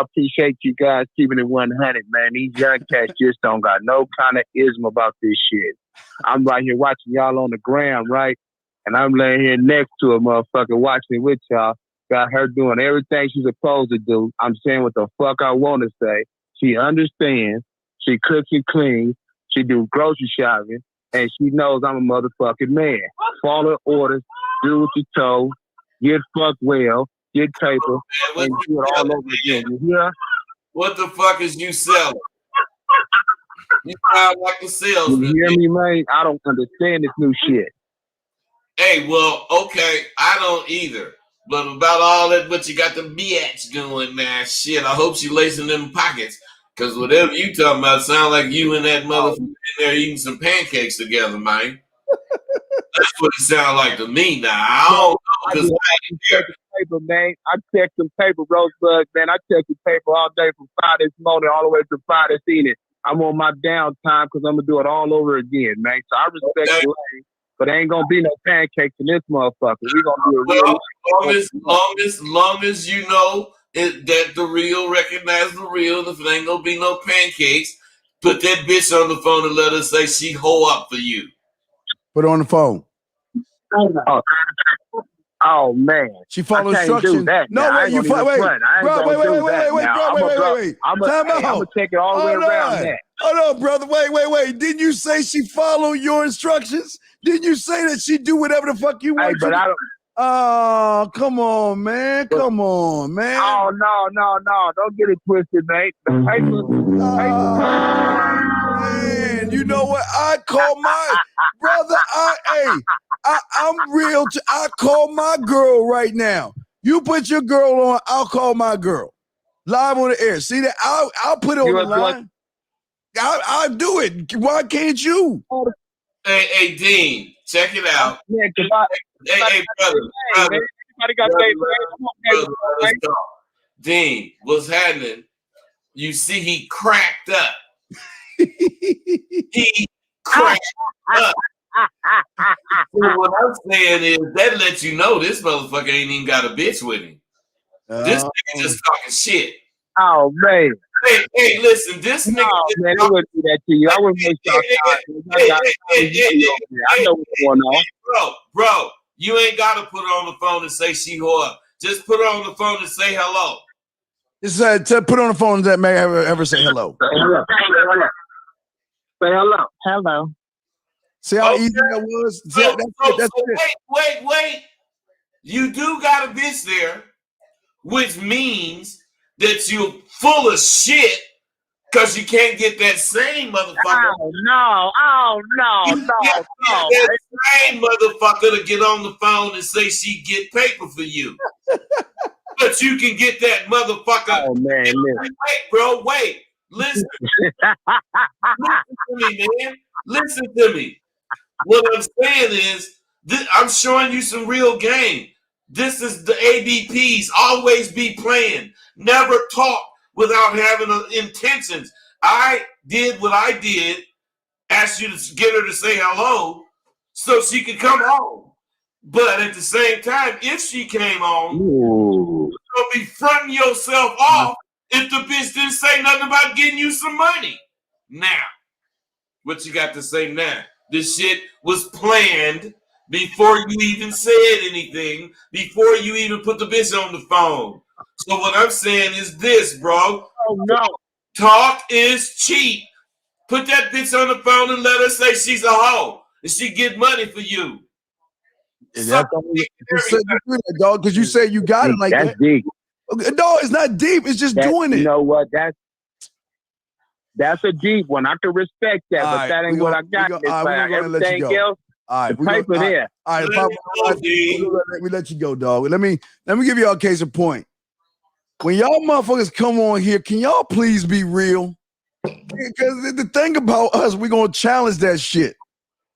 appreciate you guys keeping it 100, man. These young cats just don't got no kind of ism about this shit. I'm right here watching y'all on the gram, right? And I'm laying here next to a motherfucker watching with y'all. Got her doing everything she's supposed to do. I'm saying what the fuck I want to say. She understands. She cooks and cleans. She do grocery shopping. And she knows I'm a motherfucking man. Follow orders. Do what you're told. Get fucked well. Get paper. And do it all over again. You hear? What the fuck is you selling? You sound like a salesman. You hear me, man? I don't understand this new shit. Hey, well, okay, I don't either. But about all that, what you got the bitch doing, man, shit, I hope she lacing them pockets. Because whatever you talking about sound like you and that motherfucker in there eating some pancakes together, man. That's what it sound like to me now. I don't know. Paper, man. I checked some paper, Rosebud, man. I checked the paper all day from 5 this morning all the way to 5 this evening. I'm on my downtime because I'm going to do it all over again, man. So I respect the lane, but there ain't going to be no pancakes in this motherfucker. We're going to do it real. Long as you know that the real recognize the real, if there ain't going to be no pancakes, put that bitch on the phone and let her say she hoe up for you. Put her on the phone. Oh man, she followed instructions. No, wait, you wait, wait, bro, wait. I'm gonna take it all the way around that. Hold on, brother. Wait. Didn't you say she followed your instructions? Didn't you say that she do whatever the fuck you want? But I don't. Oh, come on, man. Oh no! Don't get it twisted, mate. The paper. Man, you know what? I call my brother. I'm real. I call my girl right now. You put your girl on. I'll call my girl live on the air. See that? I'll put it on the line. I'll do it. Why can't you? Hey, Dean, check it out. Hey, brother. Dean, what's happening? You see, he cracked up. He cracked up. So what I'm saying is that lets you know this motherfucker ain't even got a bitch with him. This nigga just talking shit. Oh man. Hey, listen, this nigga. Man, I wouldn't do that to you. I wouldn't make y'all I know what's going on. Bro, you ain't gotta put her on the phone and say she whore. Just put her on the phone and say hello. Just to put on the phone that may ever say hello. Say hello. Hello. See how easy that was? See how, that's it. Wait. You do got a bitch there, which means that you're full of shit because you can't get that same motherfucker. Oh no. That same motherfucker to get on the phone and say she get paper for you. But you can get that motherfucker. Oh man, wait. Listen to me, man. Listen to me. What I'm saying is, I'm showing you some real game. This is the ADPs. Always be playing. Never talk without having intentions. I did what I did. Asked you to get her to say hello so she could come home. But at the same time, if she came on, you'll be fronting yourself off if the bitch didn't say nothing about getting you some money. Now, what you got to say now? This shit was planned before you even said anything, before you even put the bitch on the phone. So what I'm saying is this, bro. Oh no. Talk is cheap. Put that bitch on the phone and let her say she's a hoe and she get money for you. Dog, because you say you got it like that's that. Deep. No, it's not deep. It's just doing it. You know what? That's a deep one. I can respect that, but that ain't what I got. Everything else, all right, the paper there. All right, we let you go, dog. Let me give y'all a case in point. When y'all motherfuckers come on here, can y'all please be real? Because the thing about us, we're gonna challenge that shit.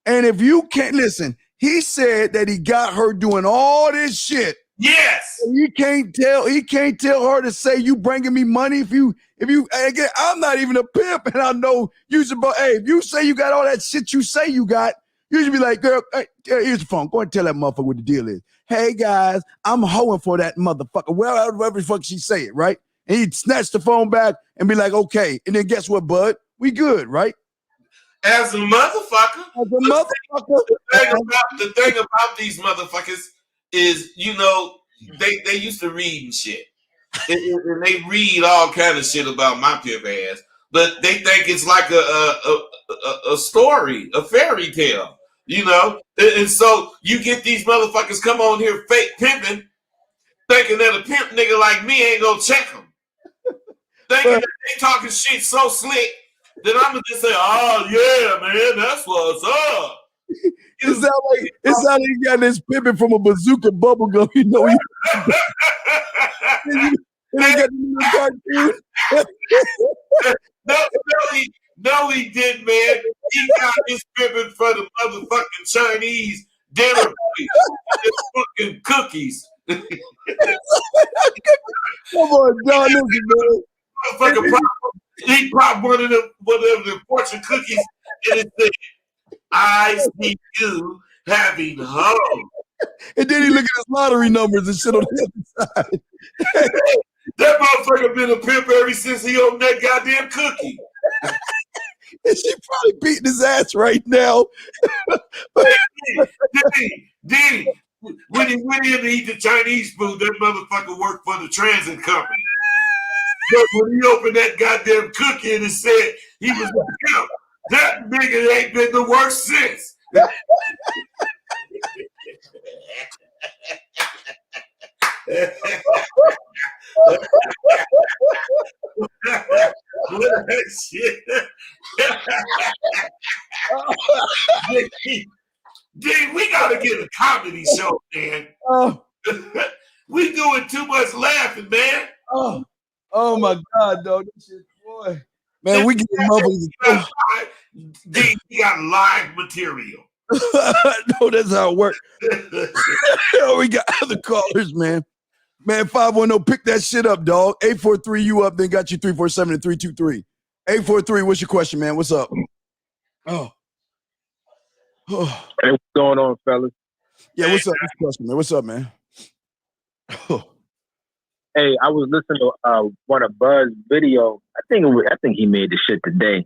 And if you can't listen, he said that he got her doing all this shit. Yes. He can't tell her to say you bringing me money if you again, I'm not even a pimp and I know you should, but hey, if you say you got all that shit you say you got, you should be like, girl, hey, here's the phone. Go and tell that motherfucker what the deal is. Hey guys, I'm hoeing for that motherfucker. Whatever the fuck she say it, right? And he'd snatch the phone back and be like, okay. And then guess what, bud? We good, right? As a motherfucker. The thing about these motherfuckers is, you know, they used to read and shit. And they read all kind of shit about my pimp ass. But they think it's like a story, a fairy tale, you know? And so you get these motherfuckers come on here fake pimping, thinking that a pimp nigga like me ain't gonna check them. Thinking that they talking shit so slick that I'm gonna just say, oh yeah, man, that's what's up. It sounds like he got this pimping from a bazooka bubblegum, you know. No, he didn't, man. He got his pimping for the motherfucking Chinese dinner plate and fucking cookies. Come on, John, listen, man. He popped one of the fortune cookies and it said, I see you having hope. And then he look at his lottery numbers and shit on the other side. That motherfucker been a pimp ever since he opened that goddamn cookie. And she probably beating his ass right now. Did when he went in to eat the Chinese food, that motherfucker worked for the transit company. But when he opened that goddamn cookie and it said he was a pimp, that nigga ain't been the worst since. What that shit? Dude, we gotta get a comedy show, man. We doing too much laughing, man. Oh my God, dog. This shit, boy. Man, we get motherfuckers. Dude, we got live material. No, that's how it works. We got other callers, man. Man, 510, pick that shit up, dog. 843, you up, then got you 347 and 323. 843, what's your question, man? What's up? Hey, what's going on, fellas? Yeah, what's up? What's your question, man? What's up, man? Hey, I was listening to one of Buzz's video. I think he made the shit today,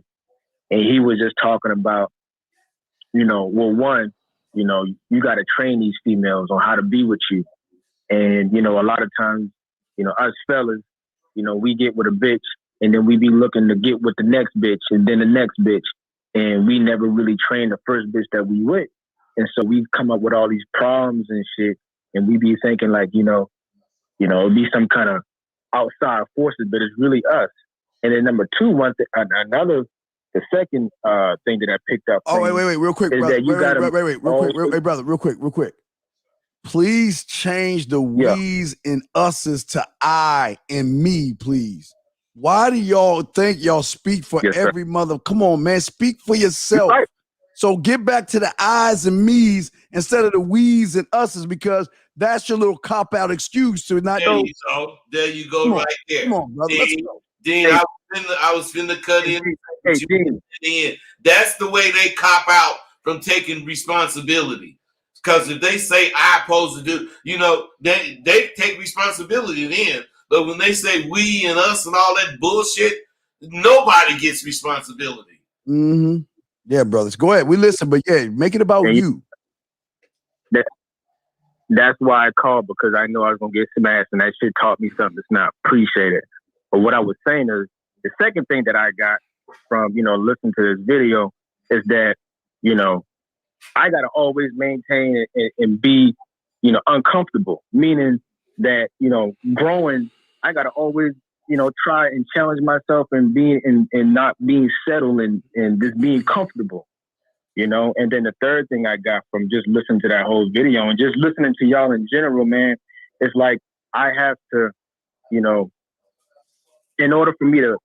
and he was just talking about, you know, well, one, you know, you got to train these females on how to be with you, and you know, a lot of times, you know, us fellas, you know, we get with a bitch, and then we be looking to get with the next bitch, and then the next bitch, and we never really trained the first bitch that we with. And so we come up with all these problems and shit, and we be thinking like, it'd be some kind of outside forces, but it's really us. And then number two, the second thing that I picked up. Oh, wait, real quick, brother. Real quick. Please change the we's and us's to I and me, please. Why do y'all think y'all speak for every mother? Come on, man, speak for yourself. Right. So get back to the I's and me's instead of the we's and us's, because that's your little cop-out excuse to not know. There you go, right there. Come on, brother. Let's go. Dean, I was finna cut in. That's the way they cop out from taking responsibility. Because if they say I supposed to do, they take responsibility then. But when they say we and us and all that bullshit, nobody gets responsibility. Mm-hmm. Yeah, brothers. Go ahead. We listen, but yeah, make it about you. That's why I called, because I know I was going to get some ass, and that shit taught me something that's not appreciated. But what I was saying is, the second thing that I got from, listening to this video is that, I got to always maintain and be, uncomfortable, meaning that, growing, I got to always, try and challenge myself and not being settled and just being comfortable, And then the third thing I got from just listening to that whole video and just listening to y'all in general, man, it's like I have to, in order for me to,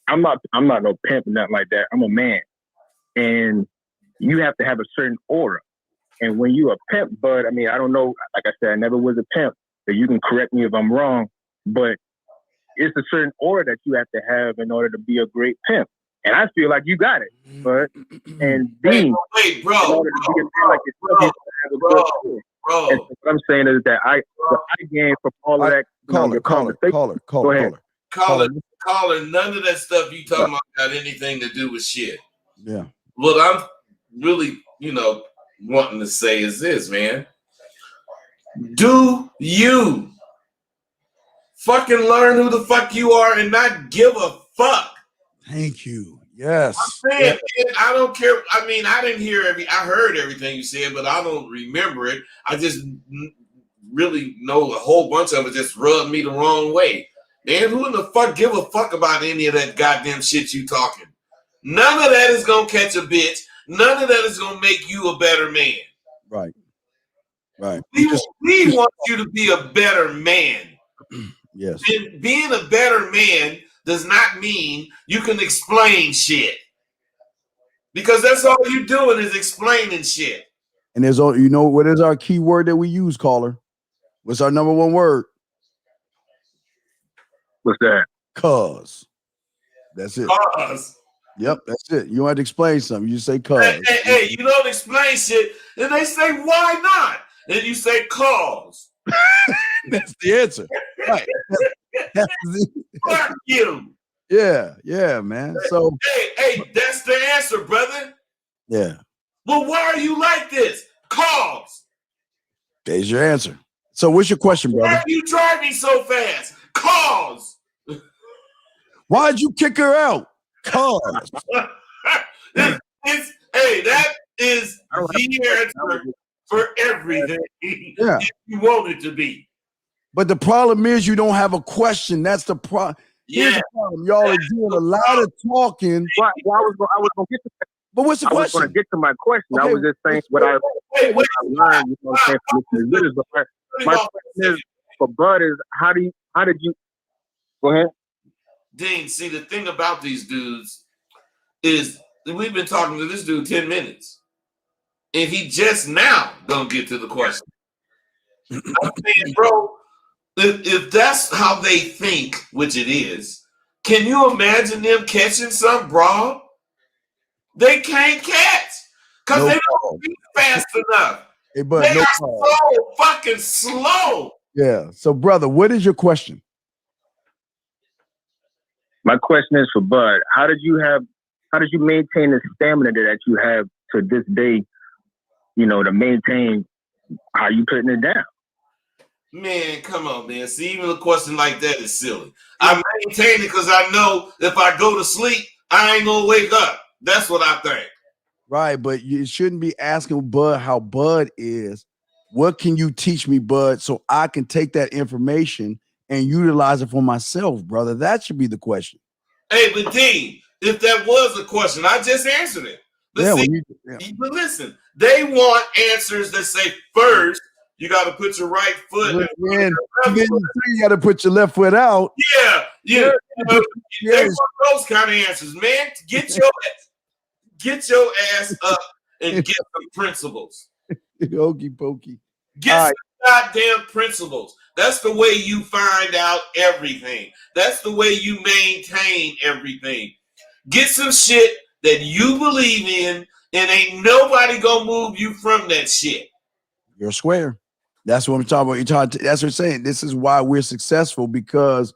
I'm not no pimp or nothing like that. I'm a man. And you have to have a certain aura. And when you a pimp, bud, I mean, I don't know, like I said, I never was a pimp, so you can correct me if I'm wrong, but it's a certain aura that you have to have in order to be a great pimp. And I feel like you got it, bud. And Dean, bro. And what I'm saying is that I gain from all of that. Caller, none of that stuff you talking about got anything to do with shit. Yeah. What I'm really, wanting to say is this, man. Do you fucking learn who the fuck you are and not give a fuck? Thank you. Yes. I'm saying, I don't care. I mean, I didn't hear I heard everything you said, but I don't remember it. I just really know a whole bunch of it just rubbed me the wrong way. Man, who in the fuck give a fuck about any of that goddamn shit you talking? None of that is gonna catch a bitch. None of that is gonna make you a better man. Right. We want you to be a better man. Yes. And being a better man does not mean you can explain shit. Because that's all you're doing is explaining shit. And there's what is our key word that we use, caller? What's our number one word? What's that? Cause. That's it. Cause. Yep, that's it. You don't have to explain something. You just say cause. Hey, you don't explain shit. And they say, why not? And you say cause. That's the answer. Right. That's fuck you. Yeah, man. So hey, that's the answer, brother. Yeah. Well, why are you like this? Cause. There's your answer. So what's your question, brother? Why are you driving so fast? Cause. Why'd you kick her out? Cause. That is the answer for everything if you want it to be. But the problem is you don't have a question. That's the problem. Here's the problem. Y'all are doing a lot of talking. I was going to get to that. But what's the question? I was going to get to my question. Okay. I was just saying what I learned. You know what I'm saying? My question is for Bud is how did you go ahead? Dean, see, the thing about these dudes is we've been talking to this dude 10 minutes. And he just now don't get to the question. I'm saying, bro, if that's how they think, which it is, can you imagine them catching some broad? They can't catch because they don't be fast enough. Hey, bud, they are so fucking slow. Yeah. So, brother, what is your question? My question is for Bud. How did you maintain the stamina that you have to this day, to maintain how you putting it down? Man, come on, man. See, even a question like that is silly. I maintain it because I know if I go to sleep, I ain't gonna wake up. That's what I think. Right, but you shouldn't be asking Bud how Bud is. What can you teach me, Bud, so I can take that information and utilize it for myself, brother? That should be the question. Hey, but Dean, if that was a question, I just answered it. But Yeah, see, but listen, they want answers that say first, you got to put your right foot in then you got to put your left foot out. Yeah. They want those kind of answers, man. Get your ass up and get some principles. Okey pokey. Get some goddamn principles. That's the way you find out everything. That's the way you maintain everything. Get some shit that you believe in, and ain't nobody gonna move you from that shit. You're square. That's what I'm talking about. That's what I'm saying. This is why we're successful because,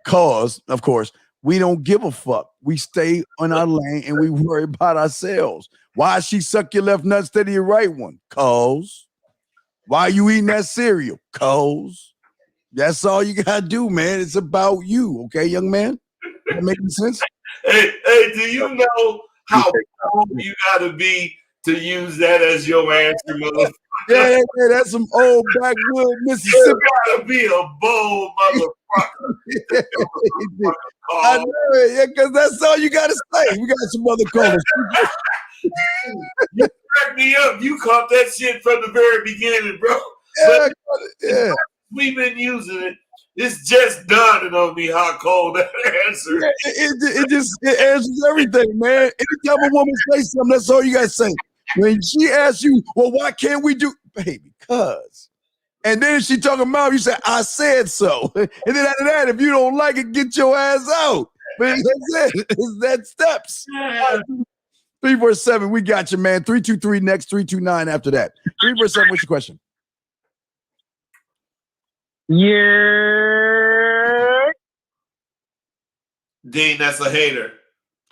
of course, we don't give a fuck. We stay on our lane and we worry about ourselves. Why she suck your left nut instead of your right one? Cause. Why are you eating that cereal? Cause. That's all you gotta do, man. It's about you, okay, young man? That making sense? Hey, do you know how old you gotta be to use that as your answer, motherfucker? Yeah, that's some old backwood Mississippi. You gotta be a bold motherfucker. I know it, yeah, because that's all you gotta say. We got some other callers. You cracked me up. You caught that shit from the very beginning, bro. Yeah. We've been using it. It's just dawning on me how cold that answer. Yeah, it answers everything, man. Anytime a woman says something, that's all you gotta say. When she asks you, well, why can't we do, baby? Cause. And then she talking about you say, I said so. And then after that, if you don't like it, get your ass out. But that's it. It's that steps. 347, we got you, man. 323 next, 329 after that. 347, what's your question? Yeah. Dean, that's a hater.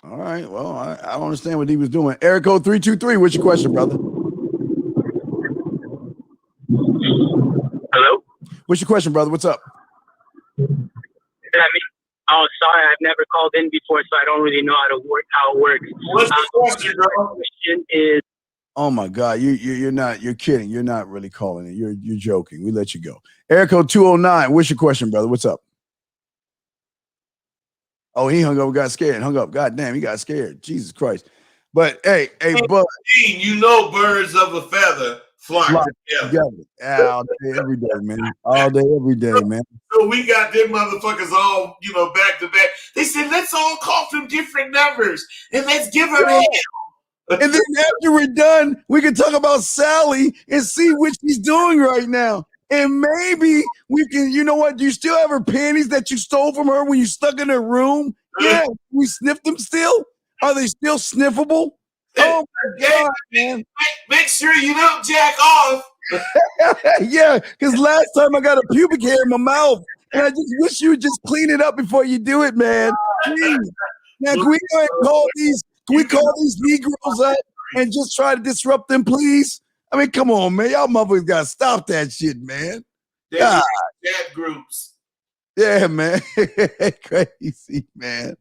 All right. Well, I don't understand what he was doing. Eric code 323, what's your question, brother? Hello? What's your question, brother? What's up? Oh, sorry, I've never called in before, so I don't really know how it works. What's the question, bro? The question is, oh my God, you're kidding. You're not really calling it. You're joking. We let you go. Eric code 209, what's your question, brother? What's up? Oh, he hung up, got scared, hung up. God damn, he got scared. Jesus Christ. But hey, Bud. You know birds of a feather flock together. All day, every day, man. All day, every day, man. So we got them motherfuckers all, back to back. They said, let's all call from different numbers and let's give them hell. And then after we're done, we can talk about Sally and see what she's doing right now. And maybe we can, you know what? Do you still have her panties that you stole from her when you stuck in her room? Yeah, we sniffed them still. Are they still sniffable? Oh my God, man. Make sure you don't jack off. Yeah, because last time I got a pubic hair in my mouth, and I just wish you would just clean it up before you do it, man. Please. Now, can we go ahead and call these Negroes up and just try to disrupt them, please? I mean, come on, man. Y'all motherfuckers got to stop that shit, man. God. Chat groups. Yeah, man. Crazy, man.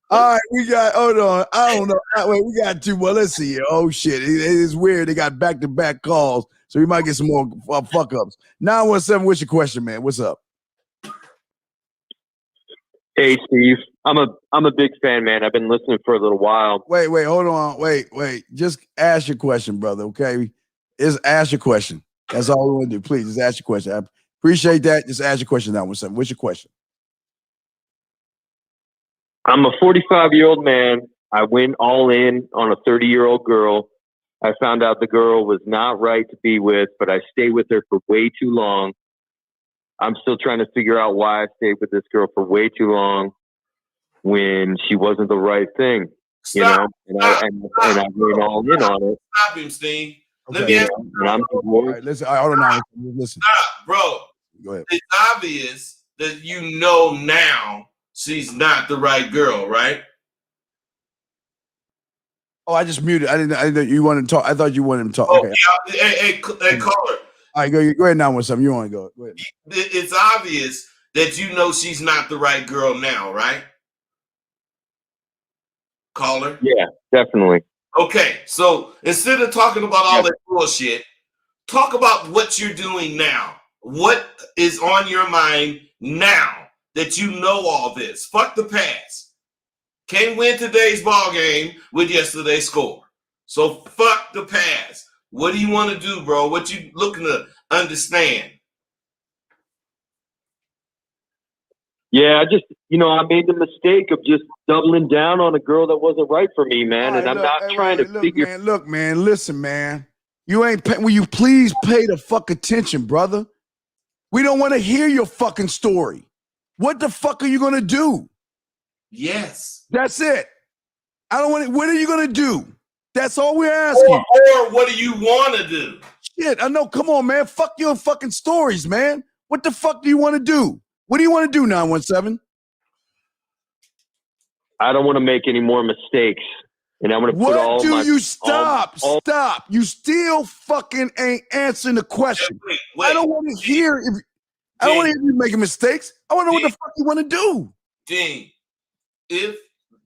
All right, hold on. I don't know. Wait, we got two more. Let's see here. Oh, shit. It is weird. They got back-to-back calls, so we might get some more fuck-ups. 917, what's your question, man? What's up? Hey, Steve. I'm a big fan, man. I've been listening for a little while. Wait, hold on. Wait. Just ask your question, brother, okay? Just ask your question. That's all we want to do. Please, just ask your question. I appreciate that. Just ask your question now. What's your question? I'm a 45-year-old man. I went all in on a 30-year-old girl. I found out the girl was not right to be with, but I stayed with her for way too long. I'm still trying to figure out why I stayed with this girl for way too long when she wasn't the right thing, you know? And I went all in on it. Stop him, Steve. Okay. Let me ask you. All right, listen. Hold on. Listen. Stop, bro. Go ahead. It's obvious that you know now she's not the right girl, right? Oh, I just muted. I didn't know you wanted to talk. I thought you wanted to talk. Oh, okay. Yeah. Hey, caller. All right, go ahead now with something. You want to go. Go ahead. It's obvious that you know she's not the right girl now, right? caller? Yeah, definitely. Okay, so instead of talking about all that bullshit, talk about what you're doing now. What is on your mind now that you know all this? Fuck the past. Can't win today's ball game with yesterday's score. So fuck the past. What do you want to do, bro? What you looking to understand? Yeah, I made the mistake of just doubling down on a girl that wasn't right for me, man. All And right, I'm not trying to figure. Look, man, listen, man. You ain't pay, will you please pay the fuck attention, brother? We don't want to hear your fucking story. What the fuck are you gonna do? Yes. That's it. I don't want it. What are you gonna do? That's all we're asking. Or what do you want to do? Shit, I know. Come on, man. Fuck your fucking stories, man. What the fuck do you want to do? What do you want to do, 917? I don't want to make any more mistakes. And I'm going to put all my... What do you stop? Stop. You still fucking ain't answering the question. Wait. I don't want to hear I don't want to hear you making mistakes. I want to know what the fuck you want to do. Dean, if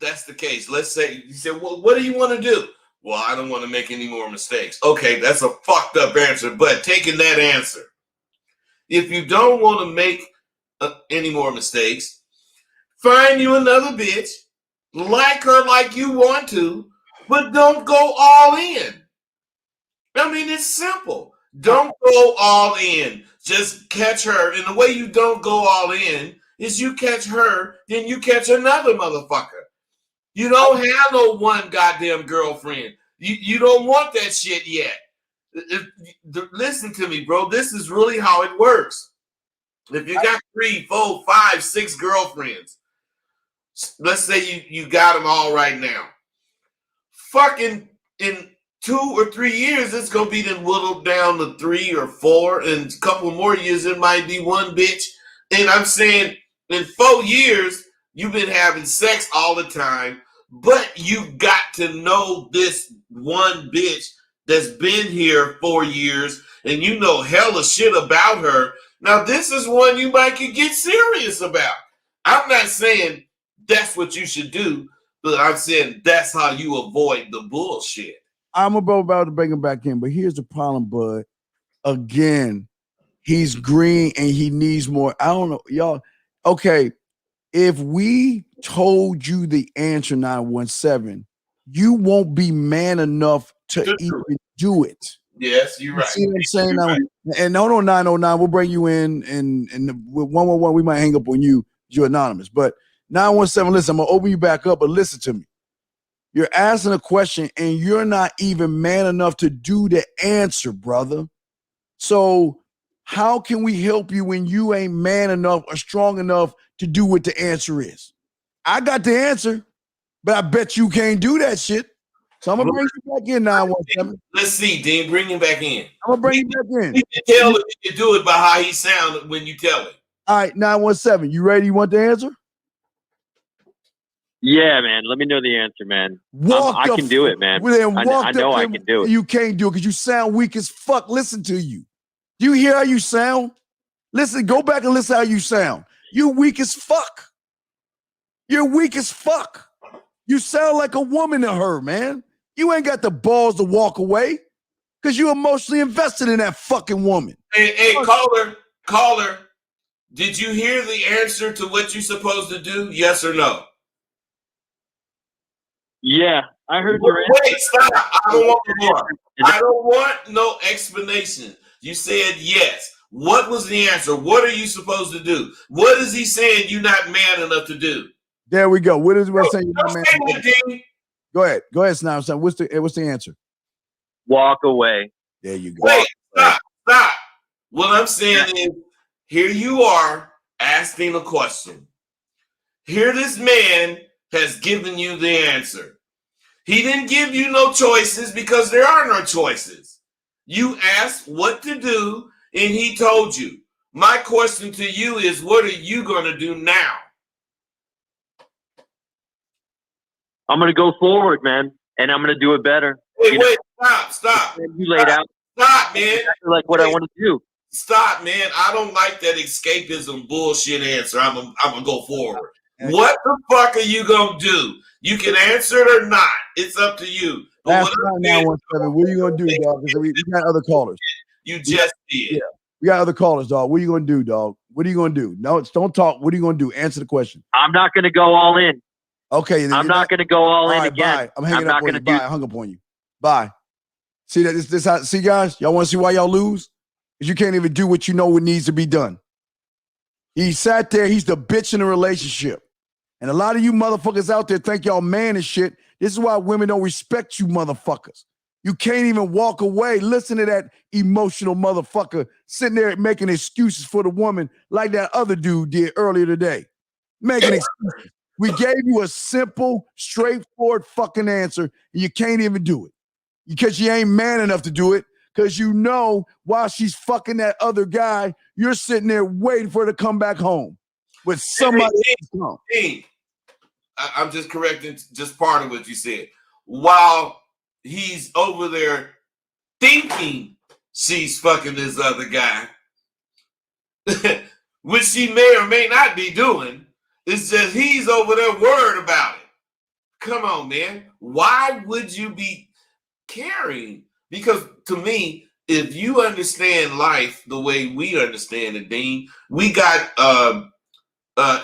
that's the case, let's say you said, well, what do you want to do? Well, I don't want to make any more mistakes. Okay, that's a fucked up answer, but taking that answer, if you don't want to make any more mistakes, find you another bitch, like her like you want to, but don't go all in. I mean, it's simple. Don't go all in. Just catch her. And the way you don't go all in is you catch her, then you catch another motherfucker. You don't have no one goddamn girlfriend. You don't want that shit yet. Listen to me, bro. This is really how it works. If you got 3, 4, 5, 6 girlfriends, let's say you got them all right now. Fucking in 2 or 3 years, it's gonna be then whittled down to 3 or 4, and a couple more years it might be one bitch. And I'm saying in 4 years, you've been having sex all the time, but you got to know this one bitch that's been here 4 years, and you know hella shit about her. Now, this is one you might could get serious about. I'm not saying that's what you should do, but I'm saying that's how you avoid the bullshit. I'm about to bring him back in, but here's the problem, bud. Again, he's green and he needs more. I don't know, y'all. Okay, if we told you the answer, 917, you won't be man enough to even do it. Yes, you're right. See what I'm saying? Now, and hold on, 909, we'll bring you in, and with 111, we might hang up on you. You're anonymous. But 917, listen, I'm going to open you back up, but listen to me. You're asking a question, and you're not even man enough to do the answer, brother. So how can we help you when you ain't man enough or strong enough to do what the answer is? I got the answer, but I bet you can't do that shit. So I'm going to bring you back in, 917. Let's see, Dean. Bring him back in. I'm going to bring you back in. You can tell if you can do it by how he sounds when you tell him. All right, 917. You ready? You want the answer? Yeah, man. Let me know the answer, man. I can do it, man. I know I can do it. You can't do it because you sound weak as fuck. Listen to you. Do you hear how you sound? Listen, go back and listen how you sound. You weak as fuck. You're weak as fuck. You sound like a woman to her, man. You ain't got the balls to walk away because you emotionally invested in that fucking woman. Hey, caller, did you hear the answer to what you're supposed to do? Yes or no? Yeah, I heard your answer. Wait, stop. I don't want more. I don't want no explanation. You said yes. What was the answer? What are you supposed to do? What is he saying you're not man enough to do? There we go. What is what saying you're not man enough to do? Go ahead. Go ahead, Snow. What's the answer? Walk away. There you go. Wait, stop. What I'm saying is, here you are asking a question. Here this man has given you the answer. He didn't give you no choices because there are no choices. You asked what to do, and he told you. My question to you is, what are you going to do now? I'm going to go forward, man, and I'm going to do it better. Wait, stop. You laid out. Stop, man. Exactly like what I want to do. Stop, man. I don't like that escapism bullshit answer. I'm gonna go forward. What the fuck are you gonna do? You can answer it or not. It's up to you. But Last 917. What are you gonna do, dog? Because we got other callers. You just did. Yeah, we got other callers, dog. What are you gonna do, dog? What are you gonna do? No, don't talk. What are you gonna do? Answer the question. I'm not going to go all in. Okay, then I'm not going to go all in again. Bye. I'm hanging up on you. Bye. I hung up on you. Bye. See that? This how, see, guys. Y'all want to see why y'all lose? Because you can't even do what you know what needs to be done. He sat there. He's the bitch in the relationship. And a lot of you motherfuckers out there think y'all man and shit. This is why women don't respect you motherfuckers. You can't even walk away. Listen to that emotional motherfucker sitting there making excuses for the woman like that other dude did earlier today. Making excuses. We gave you a simple, straightforward fucking answer, and you can't even do it. Because you ain't man enough to do it, because you know while she's fucking that other guy, you're sitting there waiting for her to come back home with somebody else. I'm just correcting just part of what you said. While he's over there thinking she's fucking this other guy, which she may or may not be doing, it's just he's over there worried about it. Come on, man. Why would you be caring? Because to me, if you understand life the way we understand it, Dean, we got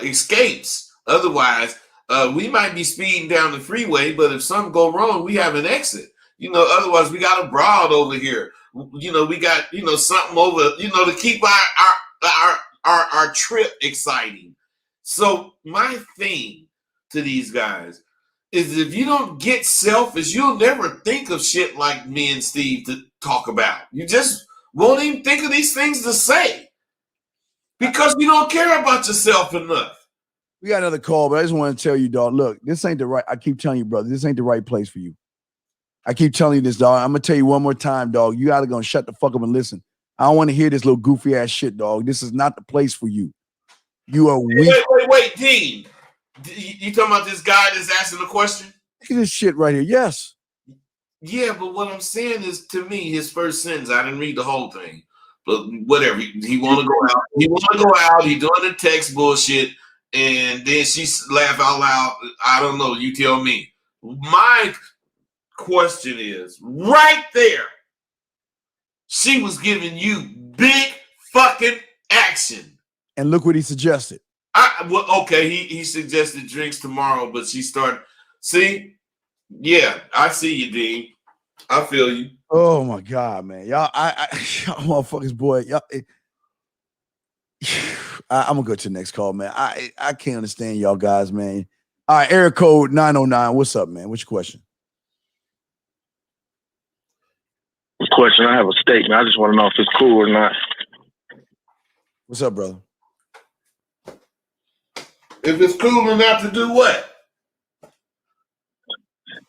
escapes. Otherwise, we might be speeding down the freeway, but if something go wrong, we have an exit. You know, otherwise we got a broad over here. You know, we got, you know, something over, you know, to keep our trip exciting. So my thing to these guys is if you don't get selfish, you'll never think of shit like me and Steve to talk about. You just won't even think of these things to say because you don't care about yourself enough. We got another call, but I just want to tell you, dog, look, this ain't the right, I keep telling you, brother, this ain't the right place for you. I keep telling you this, dog. I'm going to tell you one more time, dog. You got to go and shut the fuck up and listen. I don't want to hear this little goofy ass shit, dog. This is not the place for you. You are weak. Wait, Dean. You talking about this guy that's asking the question? Look at this shit right here. Yes. Yeah, but what I'm saying is, to me, his first sentence, I didn't read the whole thing, but whatever. He want to go out. He want to go out. He doing the text bullshit, and then she laugh out loud. I don't know. You tell me. My question is, right there, she was giving you big fucking action. And look what he suggested. Okay, he suggested drinks tomorrow, but she started. See? Yeah, I see you, Dean. I feel you. Oh my God, man. Y'all, y'all motherfuckers, boy. Y'all, I'm gonna go to the next call, man. I can't understand y'all guys, man. All right, area code 909. What's up, man? What's your question? Question. I have a statement. I just want to know if it's cool or not. What's up, brother? If it's cool enough to do what?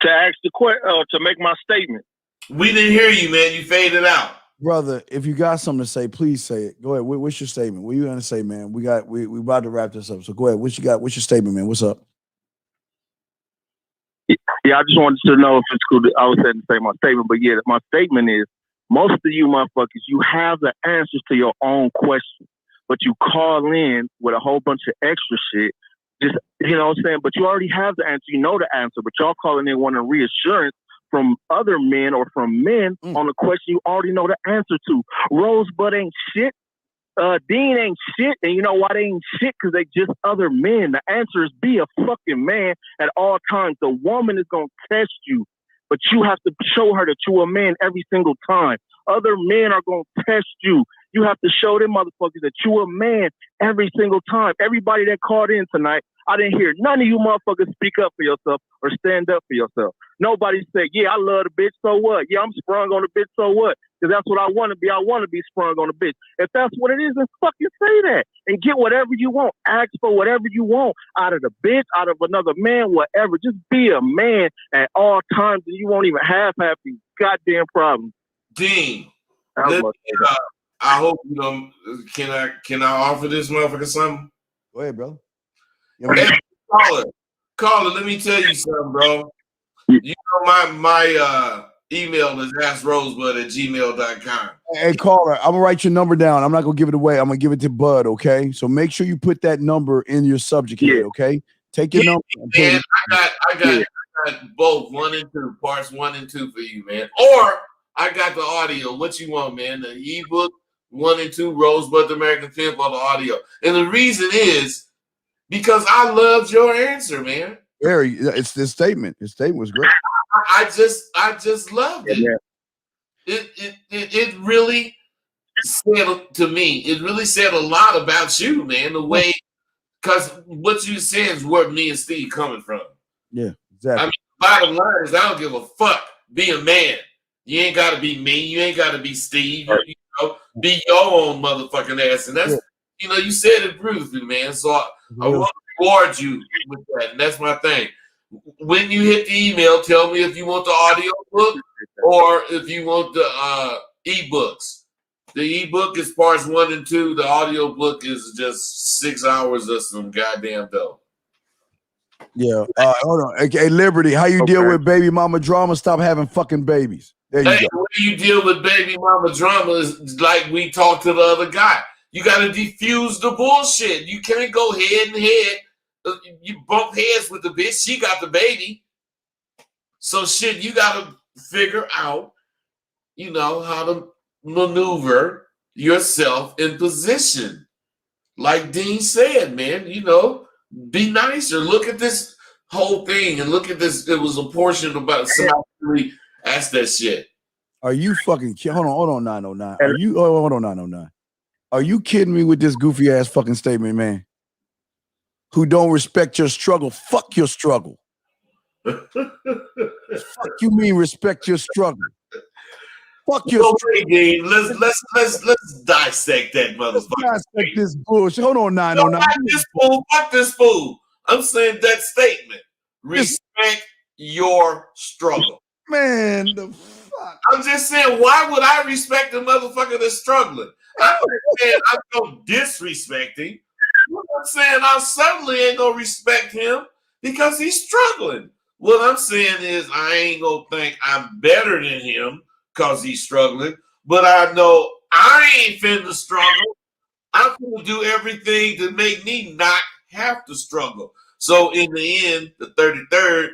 To ask the question, to make my statement. We didn't hear you, man. You faded out. Brother, if you got something to say, please say it. Go ahead. What's your statement? What are you gonna say, man? We about to wrap this up. So go ahead. What you got? What's your statement, man? What's up? Yeah, I just wanted to know if it's cool. I was saying to say my statement, but yeah, my statement is most of you motherfuckers, you have the answers to your own questions, but you call in with a whole bunch of extra shit. Just, you know what I'm saying? But you already have the answer. You know the answer, but y'all calling in wanting reassurance from other men or from men on a question you already know the answer to. Rosebud ain't shit. Dean ain't shit. And you know why they ain't shit? Because they just other men. The answer is be a fucking man at all times. The woman is going to test you, but you have to show her that you're a man every single time. Other men are going to test you. You have to show them motherfuckers that you a man every single time. Everybody that called in tonight, I didn't hear none of you motherfuckers speak up for yourself or stand up for yourself. Nobody said, yeah, I love the bitch, so what? Yeah, I'm sprung on the bitch, so what? Because that's what I want to be. I want to be sprung on the bitch. If that's what it is, then fucking say that and get whatever you want. Ask for whatever you want out of the bitch, out of another man, whatever. Just be a man at all times and you won't even have these goddamn problems. Dean, I hope you know. Can I offer this motherfucker something? Go ahead, bro. Hey, caller, let me tell you something, bro. You know my email is askrosebud@gmail.com. Hey, caller, I'm gonna write your number down. I'm not gonna give it away. I'm gonna give it to Bud. Okay, so make sure you put that number in your subject here. Okay, Take your number. Man, I got both 1 and 2, parts 1 and 2 for you, man. Or I got the audio. What you want, man? The ebook 1 and 2, Rosebud the American Pimp, or the audio. And the reason is because I loved your answer, man. Very, it's this statement. His statement was great. I just loved it. Yeah. It really said to me, it really said a lot about you, man. The way, because what you said is where me and Steve coming from. Yeah, exactly. I mean, bottom line is I don't give a fuck. Be a man. You ain't got to be me. You ain't got to be Steve. Right. You know, be your own motherfucking ass. And that's, you know, you said it beautifully, man. So I want to reward you with that. And that's my thing. When you hit the email, tell me if you want the audio book or if you want the ebooks. The ebook is parts 1 and 2. The audio book is just 6 hours of some goddamn dope. Yeah. Hold on. Okay, Liberty, how you deal with baby mama drama? Stop having fucking babies. There you go. The way you deal with baby mama drama is like we talked to the other guy. You got to defuse the bullshit. You can't go head and head. You bump heads with the bitch. She got the baby. So shit, you got to figure out, you know, how to maneuver yourself in position. Like Dean said, man, you know, be nicer. Look at this whole thing and look at this. It was a portion about somebody really asked that shit. Are you fucking hold on 909. Are you hold on 909. Are you kidding me with this goofy ass fucking statement, man? Who don't respect your struggle? Fuck your struggle. Fuck you mean respect your struggle? Fuck your struggle. Let's dissect that motherfucker. Let's dissect this bullshit. Hold on 909. Fuck this fool. I'm saying that statement. Respect your struggle. Man, the fuck. I'm just saying, why would I respect the motherfucker that's struggling? I'm not saying I'm no disrespecting. I'm saying I certainly ain't gonna respect him because he's struggling. What I'm saying is I ain't gonna think I'm better than him because he's struggling, but I know I ain't finna struggle. I'm gonna do everything to make me not have to struggle. So in the end, the 33rd,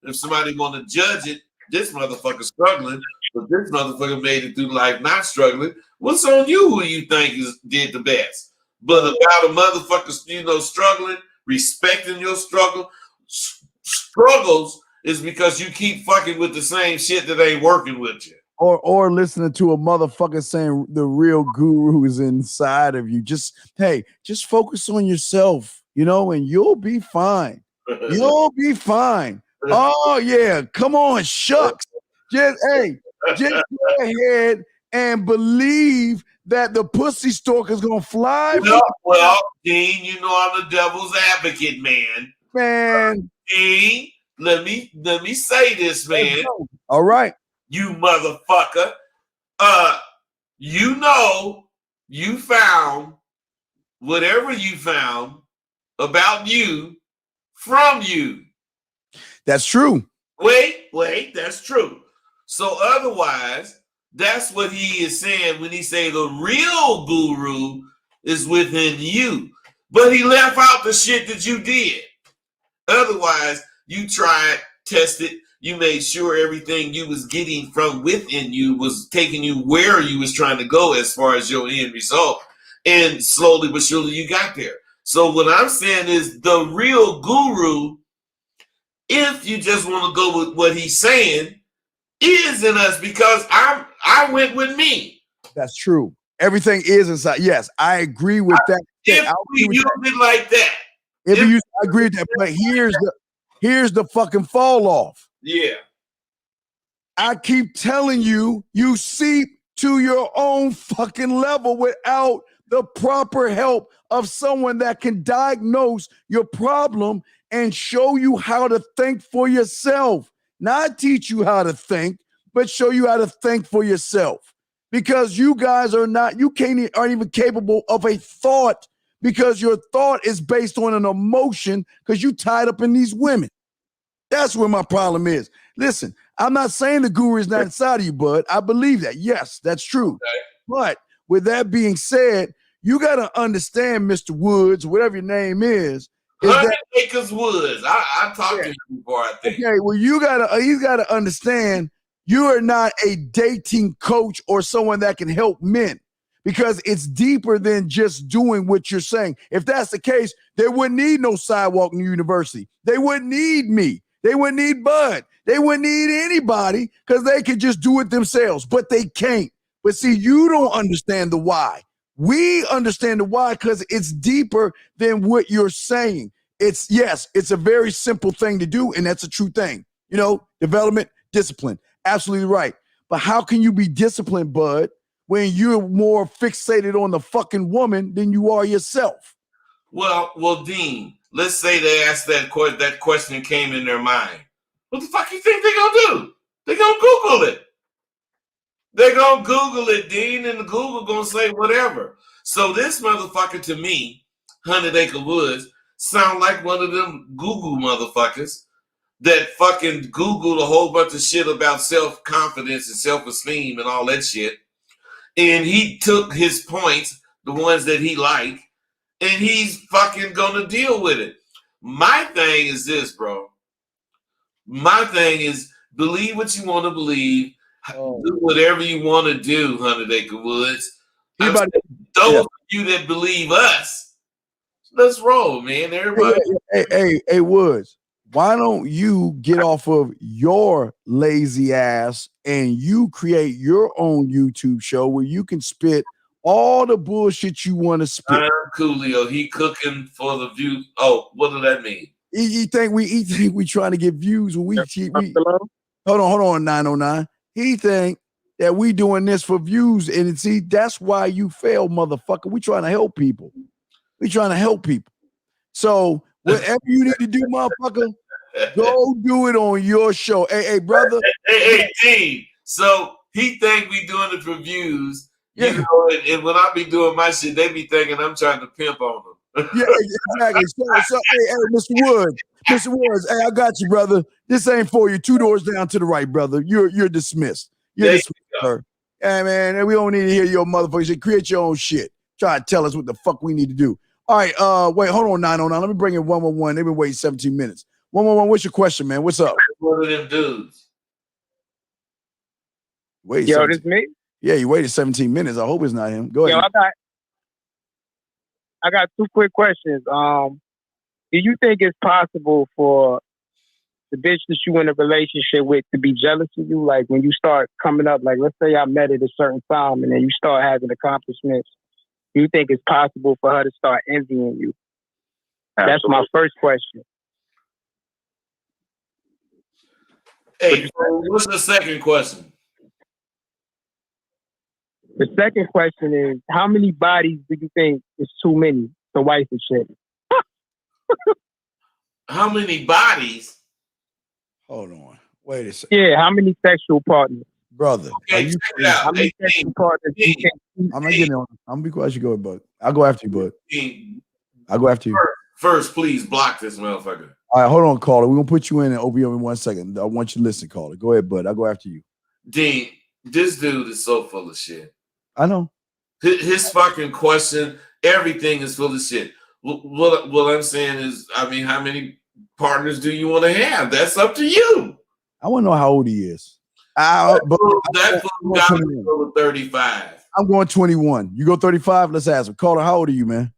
if somebody wanna judge it, this motherfucker struggling, but this motherfucker made it through life not struggling. What's on you? Who you think did the best? But about a motherfucker, you know, struggling, respecting your struggle, struggles is because you keep fucking with the same shit that ain't working with you. Or listening to a motherfucker saying the real guru is inside of you. Just focus on yourself, you know, and you'll be fine. You'll be fine. Oh yeah, come on, shucks. Just go ahead and believe that the pussy stalker's gonna fly. Well, Dean, you know I'm the devil's advocate, man. Man, Dean, let me say this, man. All right, you motherfucker. You know you found whatever you found about you from you. That's true. Wait, that's true. So otherwise, that's what he is saying when he say the real guru is within you. But he left out the shit that you did. Otherwise, you tried, tested, you made sure everything you was getting from within you was taking you where you was trying to go as far as your end result. And slowly but surely you got there. So what I'm saying is the real guru, if you just want to go with what he's saying, is in us because I went with me. That's true. Everything is inside. Yes, I agree with that. If we use it like that. I agree with that. But here's the fucking fall off. Yeah. I keep telling you, you seep to your own fucking level without the proper help of someone that can diagnose your problem and show you how to think for yourself. Not teach you how to think, but show you how to think for yourself. Because you guys aren't even capable of a thought because your thought is based on an emotion because you tied up in these women. That's where my problem is. Listen, I'm not saying the guru is not inside of you, bud. I believe that. Yes, that's true. Okay. But with that being said, you got to understand, Mr. Woods, whatever your name is, 100 acres woods. I talked to him before, I think. Okay, well, he's gotta understand you are not a dating coach or someone that can help men, because it's deeper than just doing what you're saying. If that's the case, they wouldn't need no sidewalk in university. They wouldn't need me. They wouldn't need Bud. They wouldn't need anybody, because they could just do it themselves, but they can't. But see, you don't understand the why. We understand the why because it's deeper than what you're saying. It's a very simple thing to do, and that's a true thing. You know, development, discipline. Absolutely right. But how can you be disciplined, Bud, when you're more fixated on the fucking woman than you are yourself? Well, Dean, let's say they asked that question came in their mind. What the fuck you think they're gonna do? They're gonna Google it. They're gonna Google it, Dean, and the Google gonna say whatever. So this motherfucker, to me, 100 Acre Woods, sound like one of them Google motherfuckers that fucking Googled a whole bunch of shit about self-confidence and self-esteem and all that shit. And he took his points, the ones that he liked, and he's fucking gonna deal with it. My thing is this, bro. My thing is believe what you want to believe. Do whatever you want to do, 100 Acre Woods. Those of you that believe us, let's roll, man. Everybody. Hey, Woods, why don't you get off of your lazy ass and you create your own YouTube show where you can spit all the bullshit you want to spit? Coolio, he cooking for the view. Oh, what does that mean? You think we trying to get views when we hold on 909. He think that we doing this for views, and see, that's why you fail, motherfucker. We trying to help people. We trying to help people. So whatever you need to do, motherfucker, go do it on your show. Hey, brother. Hey, Dean. So he think we doing it for views. You know, and when I be doing my shit, they be thinking I'm trying to pimp on them. Yeah, exactly. So hey, Mr. Woods, hey, I got you, brother. This ain't for you. 2 doors down to the right, brother. You're dismissed. You're dismissed, sir. Hey, man, we don't need to hear your motherfuckers. You create your own shit. Try to tell us what the fuck we need to do. All right, wait, hold on, 909. Let me bring in 111. They've been waiting 17 minutes. 111, what's your question, man? What's up? One of them dudes. Wait, yo, this me? Yeah, you waited 17 minutes. I hope it's not him. Go ahead. Yo, I got 2 quick questions. Do you think it's possible for the bitch that you in a relationship with to be jealous of you? Like when you start coming up, like let's say I met at a certain time and then you start having accomplishments, do you think it's possible for her to start envying you? Absolutely. That's my first question. Hey, what's the second question? The second question is, how many bodies do you think is too many to wife and shit? How many bodies? Hold on. Wait a second. Yeah, how many sexual partners? Brother, okay, check it out. How many sexual partners you can I'm not getting on. I'm gonna be quiet. You go ahead, Bud. I'll go after you, Bud. I'll go after you. First, please block this motherfucker. All right, hold on, caller. We're gonna put you in and open you up in 1 second. I want you to listen, caller. Go ahead, Bud. I'll go after you. Dean, this dude is so full of shit. I know. His fucking question, everything is full of shit. What I'm saying is, I mean, how many partners do you want to have? That's up to you. I want to know how old he is. That fool got to go to 35. I'm going 21. You go 35? Let's ask him. Caller, how old are you, man?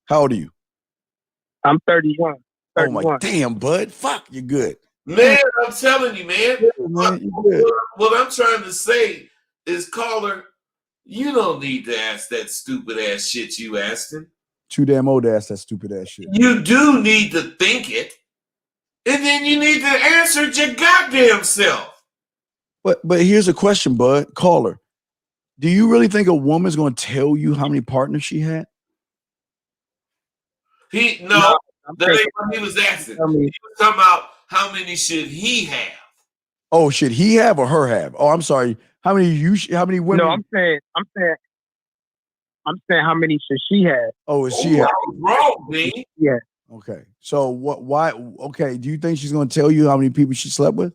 How old are you? I'm 31. 31. Oh, my damn, Bud. Fuck, you're good. Man, I'm telling you, man. What I'm trying to say is, caller, you don't need to ask that stupid ass shit you asked him. Too damn old to ask that stupid ass shit. You do need to think it, and then you need to answer it your goddamn self. But here's a question, Bud. Caller, do you really think a woman's going to tell you how many partners she had? That ain't what he was asking. He was talking about how many should he have. Oh, should he have or her have? Oh, I'm sorry. How many women? No, I'm saying how many should she have? Oh, is she have? Wrong, B. Yeah. Okay. So why? Okay. Do you think she's going to tell you how many people she slept with?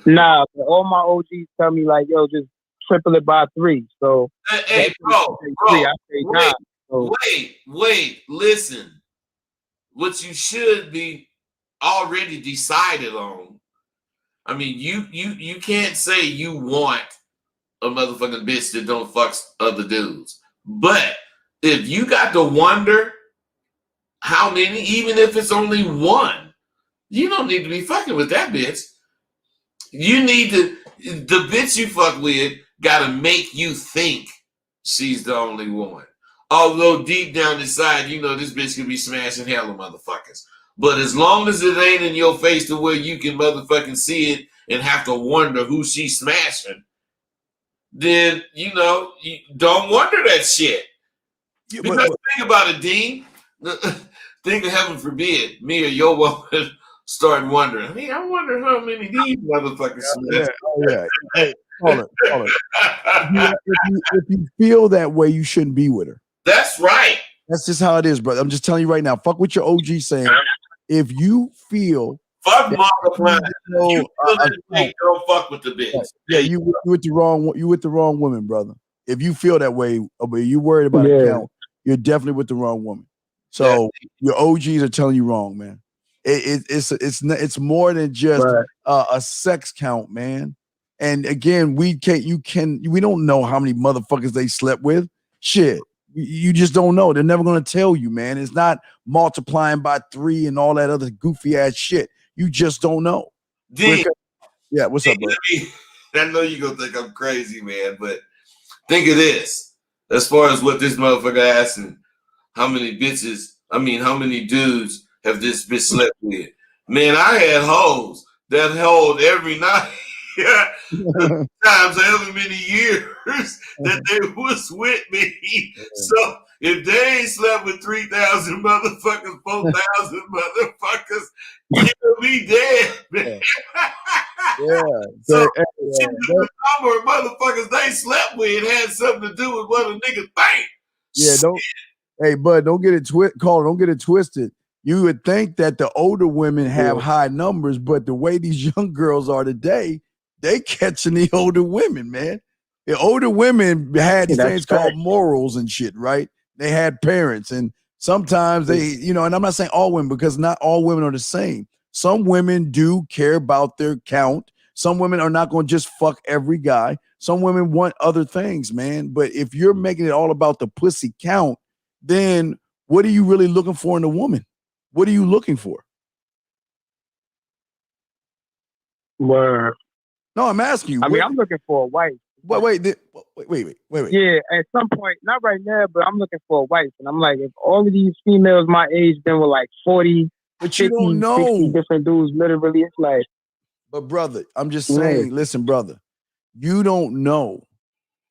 Nah, all my OGs tell me like, yo, just triple it by 3. So hey, bro, wait, listen. what you should be already decided on. I mean, you can't say you want a motherfucking bitch that don't fuck other dudes. But if you got to wonder how many, even if it's only one, you don't need to be fucking with that bitch. You need to, the bitch you fuck with gotta make you think she's the only one. Although deep down inside, you know this bitch can be smashing hell of motherfuckers. But as long as it ain't in your face to where you can motherfucking see it and have to wonder who she's smashing, then, you know, you don't wonder that shit. Yeah, because think about it, Dean. Think of heaven forbid, me or your woman start wondering. I mean, I wonder how many these motherfuckers smash. Yeah. Hey, call it. If you feel that way, you shouldn't be with her. That's right. That's just how it is, brother. I'm just telling you right now. Fuck what your OG saying. If you feel fuck multiplying, don't fuck with the bitch. Yeah, you with the wrong woman, brother. If you feel that way, but you worried about a count, you're definitely with the wrong woman. So your OGs are telling you wrong, man. It's more than just a sex count, man. And again, we don't know how many motherfuckers they slept with. Shit, you just don't know. They're never gonna tell you, man. It's not multiplying by 3 and all that other goofy ass shit. You just don't know. Yeah, what's up, bro? I know you're gonna think I'm crazy, man, but think of this. As far as what this motherfucker asking, how many dudes have this bitch slept with? Man, I had hoes that held every night. Times however many years that they was with me. So if they ain't slept with 3,000 motherfuckers, 4,000 motherfuckers, you'll be dead, man. So the number of motherfuckers they slept with had something to do with what a nigga think. Yeah, bud, don't get it don't get it twisted. You would think that the older women have high numbers, but the way these young girls are today, they catching the older women, man. The older women had these things called morals and shit, right? They had parents, and sometimes they, and I'm not saying all women, because not all women are the same. Some women do care about their count. Some women are not going to just fuck every guy. Some women want other things, man. But if you're making it all about the pussy count, then what are you really looking for in a woman? What are you looking for? Word. No, I'm asking you. I mean, I'm looking for a wife. Wait. Yeah, at some point, not right now, but I'm looking for a wife. And I'm like, if all of these females my age been with like 40, but 50, you don't know 60 different dudes, literally, it's like. But brother, I'm just saying, listen, brother, you don't know.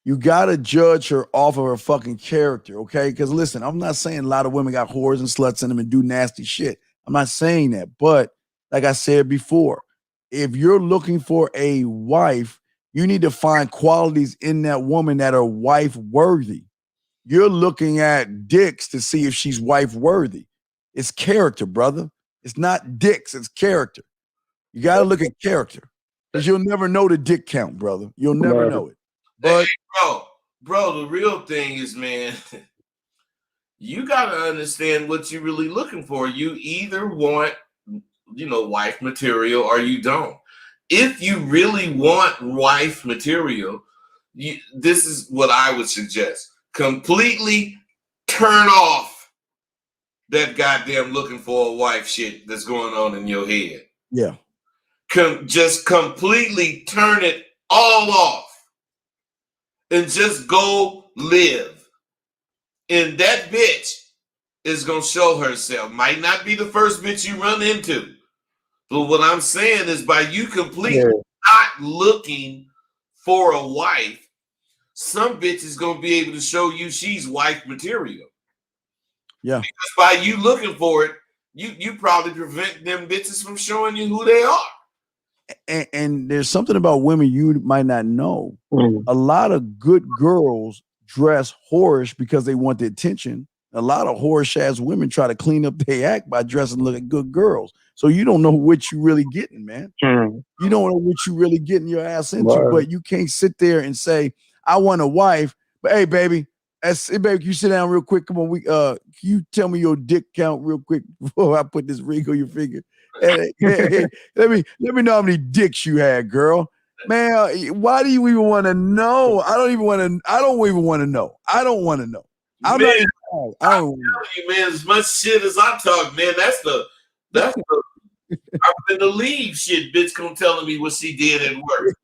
You got to judge her off of her fucking character, okay? Because listen, I'm not saying a lot of women got whores and sluts in them and do nasty shit. I'm not saying that. But like I said before, if you're looking for a wife, you need to find qualities in that woman that are wife worthy. You're looking at dicks to see if she's wife worthy. It's character, brother. It's not dicks, it's character. You got to look at character, because you'll never know the dick count, brother. You'll never know it. But bro, the real thing is, man, you got to understand what you're really looking for. You either want, wife material, or you don't. If you really want wife material, this is what I would suggest. Completely turn off that goddamn looking for a wife shit that's going on in your head. Yeah. Just completely turn it all off and just go live. And that bitch is going to show herself. Might not be the first bitch you run into. But what I'm saying is, by you completely not looking for a wife, some bitch is going to be able to show you she's wife material. Yeah. Because by you looking for it, you probably prevent them bitches from showing you who they are. And there's something about women you might not know. A lot of good girls dress whorish because they want the attention. A lot of whorish ass women try to clean up their act by dressing like good girls. So you don't know what you really getting, man. You don't know what you really getting your ass into. But you can't sit there and say, I want a wife, but hey, baby, Hey, babe, you sit down real quick. Come on, can you tell me your dick count real quick before I put this ring on your finger? Hey, let me know how many dicks you had, girl. Man, why do you even want to know? I don't even want to know. I don't want to know. I'm man, not even. I don't telling you, man, as much shit as I talk, man, that's the I'm finna leave shit, bitch come telling me what she did at work.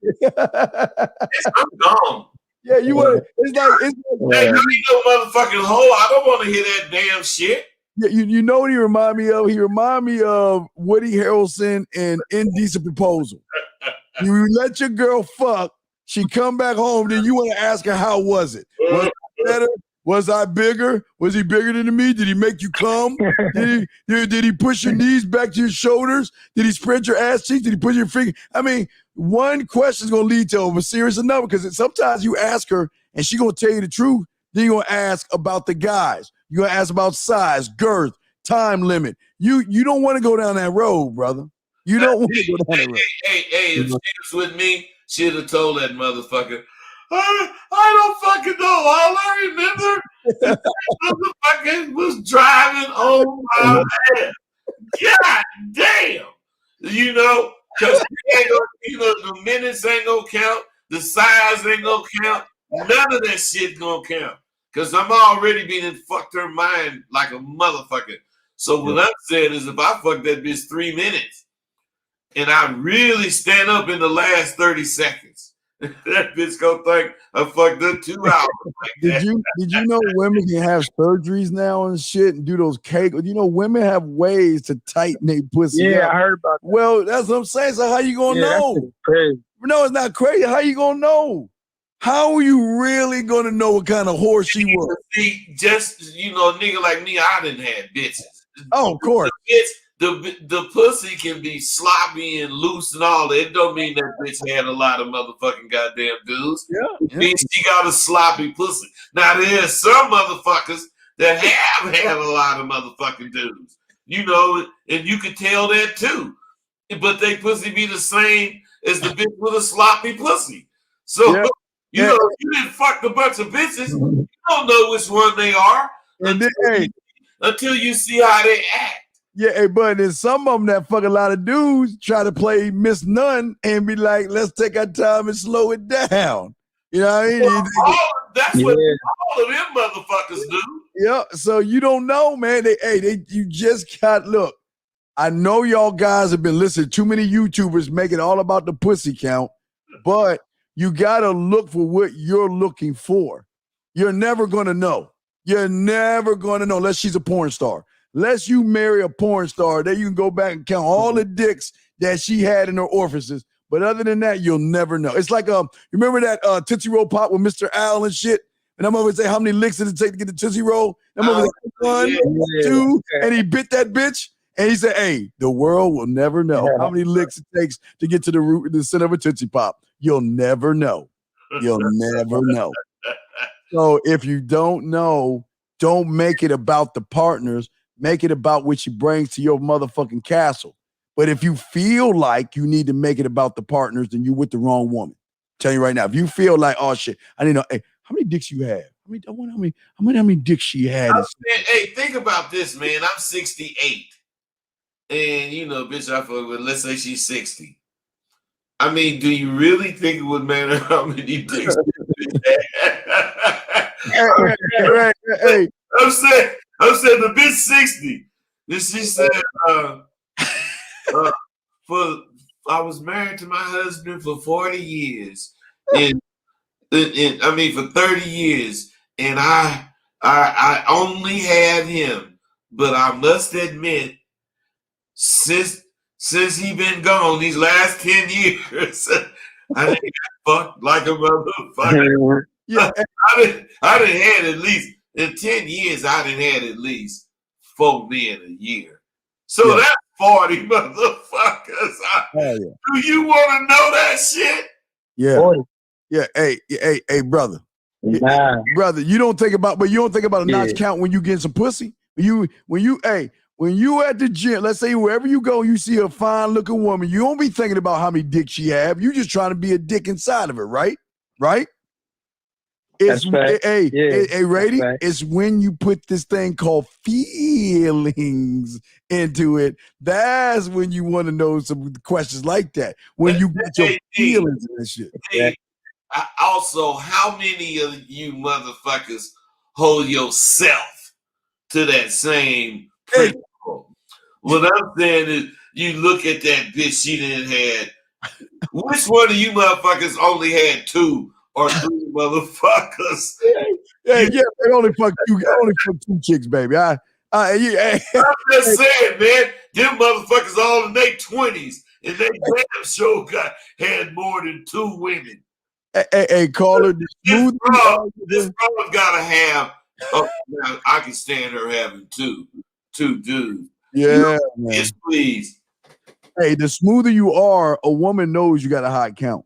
I'm gone. Yeah, you want to. It's like hey, you ain't no motherfucking hoe. I don't want to hear that damn shit. Yeah, you know what he remind me of? He remind me of Woody Harrelson in Indecent Proposal. You let your girl fuck, she come back home, then you want to ask her how was it? Was it better? Was I bigger? Was he bigger than me? Did he make you come? Did he push your knees back to your shoulders? Did he spread your ass cheeks? Did he put your finger? I mean, one question is going to lead to a serious another because sometimes you ask her and she going to tell you the truth. Then you're going to ask about the guys. You're going to ask about size, girth, time limit. You don't want to go down that road, brother. You don't want to go down that road. Hey, if she was with me, she'd have told that motherfucker, I don't fucking know. All I remember is that motherfucker was driving on my ass. God damn. You know, because the minutes ain't gonna count, the size ain't gonna count, none of that shit gonna count. Because I'm already being fucked her mind like a motherfucker. So what I'm saying is if I fuck that bitch 3 minutes and I really stand up in the last 30 seconds, that bitch gonna think I fucked up 2 hours. Did you know women can have surgeries now and shit and do those cake? You know, women have ways to tighten their pussy. Yeah, up. I heard about that. Well, that's what I'm saying. So how you gonna know? That's crazy. No, it's not crazy. How you gonna know? How are you really gonna know what kind of whore she was? See, just a nigga like me, I done had bitches. Oh, of course. The pussy can be sloppy and loose and all that. It don't mean that bitch had a lot of motherfucking goddamn dudes. It means she got a sloppy pussy. Now there's some motherfuckers that have had a lot of motherfucking dudes. And you can tell that too. But they pussy be the same as the bitch with a sloppy pussy. So you didn't fuck a bunch of bitches. You don't know which one they are until you see how they act. Yeah, but there's some of them that fuck a lot of dudes try to play Miss None and be like, let's take our time and slow it down. You know what I mean? That's what all of them motherfuckers do. Yeah, so you don't know, man. You just got, look, I know y'all guys have been listening to too many YouTubers make it all about the pussy count, but you got to look for what you're looking for. You're never going to know. You're never going to know unless she's a porn star. Unless you marry a porn star, then you can go back and count all the dicks that she had in her orifices. But other than that, you'll never know. It's like, you remember that Tootsie Roll Pop with Mr. Al and shit? And I'm over say, how many licks did it take to get the Tootsie Roll? And I'm over say, 1, 2, and he bit that bitch. And he said, hey, the world will never know how many licks it takes to get to the center of a Tootsie Pop. You'll never know. You'll never know. So if you don't know, don't make it about the partners. Make it about what she brings to your motherfucking castle. But if you feel like you need to make it about the partners, then you're with the wrong woman. I'm telling you right now, if you feel like, oh shit, I didn't know, hey, how many dicks you have? I wonder how many dicks she had. Hey, think about this, man. I'm 68. And bitch, I fuck with, let's say she's 60. I mean, do you really think it would matter how many dicks hey. I'm saying the bitch 60. Then she said, I was married to my husband for 40 years. And for 30 years. And I only had him. But I must admit, since he been gone these last 10 years, I done got fucked like a motherfucker. Yeah. I done had at least, in 10 years, I done had at least 4 men a year. So that's 40 motherfuckers. Do you want to know that shit? Yeah. 40. Yeah. Hey, brother. Nah. Brother, you don't think about a notch count when you get some pussy. When you at the gym, let's say wherever you go, you see a fine looking woman, you don't be thinking about how many dicks she have. You just trying to be a dick inside of her, right? Right? It's That's fact. Yeah, hey, that's Rady, fact. it's when you put this thing called feelings into it. That's when you want to know some questions like that. When you get your Hey, D, feelings in this shit. D, also, how many of you motherfuckers hold yourself to that same principle? What I'm saying is, you look at that bitch she didn't had. Which one of you motherfuckers only had 2 or 3 motherfuckers? Yeah, they only fuck 2 chicks, baby. I'm just saying, man, them motherfuckers all in their 20s, and they damn sure had more than 2 women. Hey, caller, this broad gotta have. Oh, now I can stand her having 2 dudes. Yeah, man. Yes, please. Hey, the smoother you are, a woman knows you got a high count.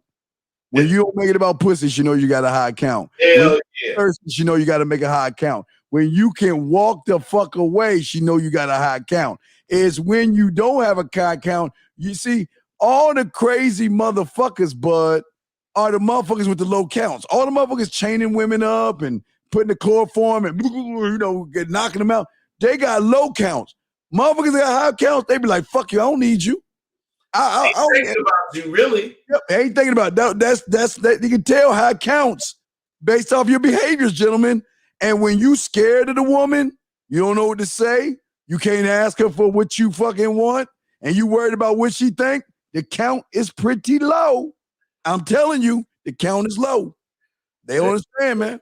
When you don't make it about pussy, she know you got a high count. Hell yeah. Thirsty, she know you got to make a high count. When you can walk the fuck away, she know you got a high count. It's when you don't have a high count. You see, all the crazy motherfuckers, bud, are the motherfuckers with the low counts. All the motherfuckers chaining women up and putting the chloroform and knocking them out. They got low counts. Motherfuckers that got high counts, they be like, "Fuck you, I don't need you." I ain't thinking about you, really. Yep, I ain't thinking about that. That's you can tell how it counts based off your behaviors, gentlemen. And when you scared of the woman, you don't know what to say. You can't ask her for what you fucking want, and you worried about what she think. The count is pretty low. I'm telling you, the count is low. They don't understand, man.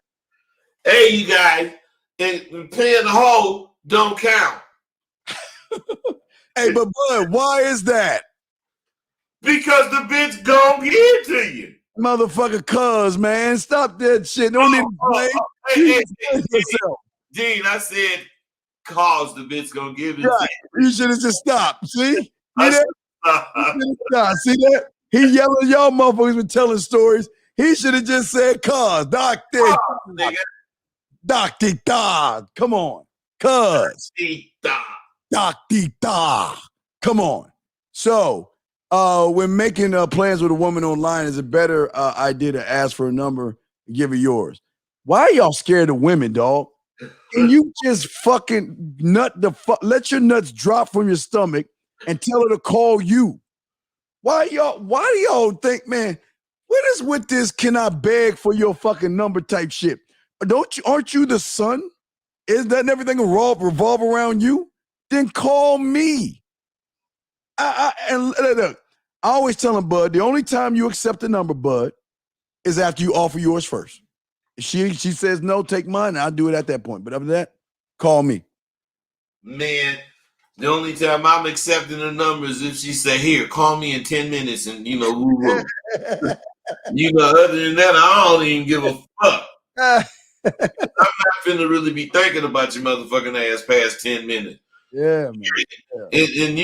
Hey, you guys, and paying the hoe don't count. Hey, but bud, why is that? Because the bitch gon' give it to you. Motherfucker, cuz, man. Stop that shit. Don't need to play. Yourself. Dean, I said cause the bitch gonna give it to you. You should have just stopped. See? See that? See that? He yelling, y'all motherfuckers been telling stories. He should have just said cuz. Doctor. Come on. Cuz. Doctor. Come on. So, when making plans with a woman online, is a better idea to ask for a number and give her yours. Why are y'all scared of women, dog? Can you just fucking let your nuts drop from your stomach and tell her to call you? Why do y'all think, man, what is with this can I beg for your fucking number type shit? Aren't you the son? Isn't that everything revolve around you? Then call me. And look, I always tell him, Bud, the only time you accept a number, Bud, is after you offer yours first. If she says no, take mine, I'll do it at that point. But after that, call me. Man, the only time I'm accepting a number is if she say, here, call me in 10 minutes and, woo-woo. Other than that, I don't even give a fuck. I'm not finna really be thinking about your motherfucking ass past 10 minutes. Yeah, man. Yeah. And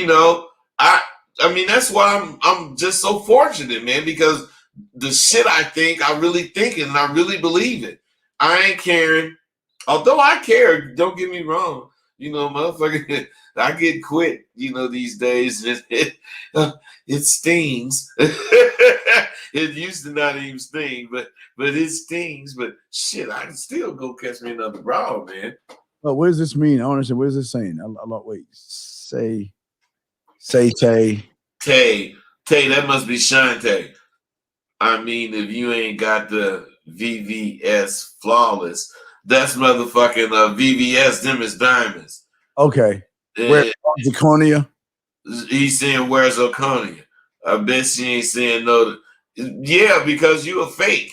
I mean, that's why I'm just so fortunate, man, because the shit I think, I really think it and I really believe it. I ain't caring. Although I care, don't get me wrong. Motherfucker, I get quit, these days. It stings. It used to not even sting, but it stings. But shit, I can still go catch me another bra, man. Oh, what does this mean? I don't understand. What is this saying? Wait. Say Tay. Tay, that must be Shantae. I mean, if you ain't got the VVS flawless, that's motherfucking VVS, them is diamonds. Okay. Where's Zirconia? He's saying, where's Zirconia? I bet she ain't saying no. Yeah, because you a fake.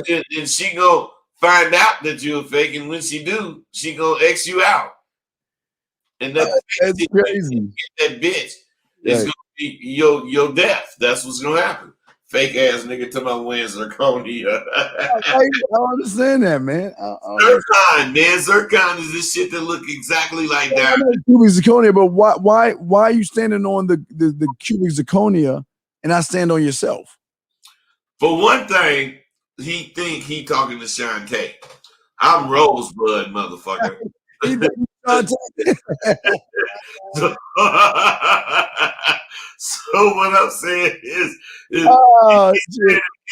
and she gonna find out that you a fake, and when she do, she gonna X you out. And that's crazy. That bitch is gonna be your death. That's what's gonna happen. Fake ass nigga to my wins zirconia. I understand that, man. Zircon, man. Zircon is this shit that look exactly like that. Cubic zirconia, but why are you standing on the cubic zirconia and not stand on yourself? For one thing, he think he talking to Shantae. I'm Rosebud, motherfucker. So what I'm saying is you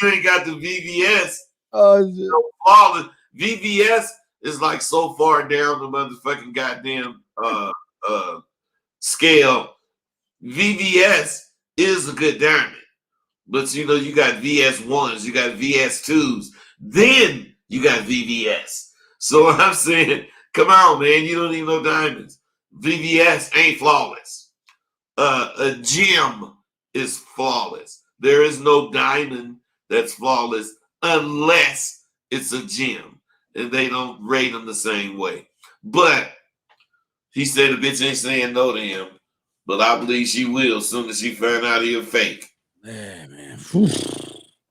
ain't got the VVS, Flawless. VVS is like so far down the motherfucking goddamn scale. VVS is a good diamond. But you know, you got VS1s, you got VS2s, then you got VVS. So I'm saying, come on, man, you don't need no diamonds. VVS ain't flawless. A gem is flawless. There is no diamond that's flawless unless it's a gem, and they don't rate them the same way. But he said the bitch ain't saying no to him, but I believe she will as soon as she find out he a fake. Yeah, man.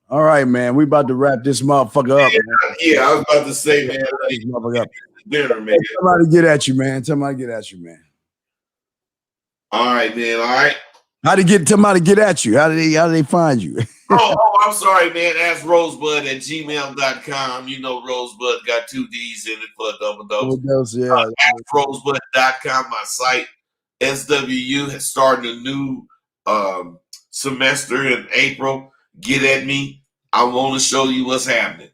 All right, man. We about to wrap this motherfucker up. Yeah, I was about to say, man. This motherfucker up. Dinner, man. Hey, somebody get at you, man. Somebody get at you, man. All right, man. All right. How to get somebody get at you? How do they find you? I'm sorry, man. Ask rosebud@gmail.com. You know Rosebud got 2 D's in it for a double dose. Yeah. Ask rosebud.com, my site. SWU has started a new semester in April. Get at me. I want to show you what's happening.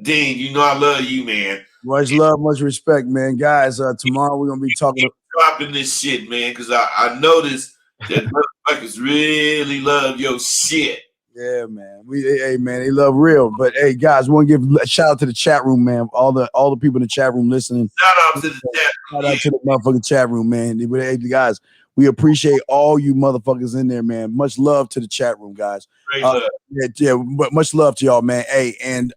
Dean, you know I love you, man. Much love, much respect, man. Guys, tomorrow we're gonna be talking dropping this shit, man, because I noticed that motherfuckers really love your shit. Yeah, man. Hey, man, they love real. But hey, guys, we want to give a shout out to the chat room, man. All the people in the chat room listening. Shout out to the chat room. Shout out to the motherfucking chat room, man. Hey, guys, we appreciate all you motherfuckers in there, man. Much love to the chat room, guys. Great love. Yeah, much love to y'all, man. Hey, and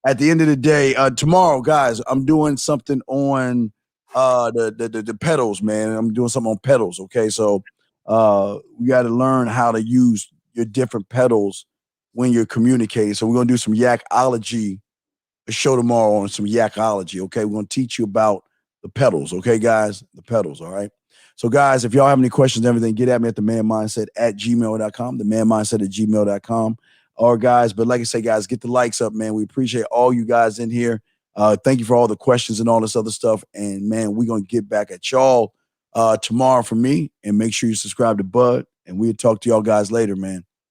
at the end of the day, tomorrow, guys, I'm doing something on the pedals, man. I'm doing something on pedals. Okay, so we got to learn how to use your different pedals when you're communicating. So we're gonna do some yak-ology, a show tomorrow on some yak-ology. Okay, we're gonna teach you about the pedals. Okay, guys, the pedals. All right. So, guys, if y'all have any questions, everything, get at me at themanmindset@gmail.com. Themanmindset@gmail.com. Or guys, but like I say, guys, get the likes up, man. We appreciate all you guys in here. Thank you for all the questions and all this other stuff. And man, we're gonna get back at y'all tomorrow for me. And make sure you subscribe to Bud. And we'll talk to y'all guys later, man.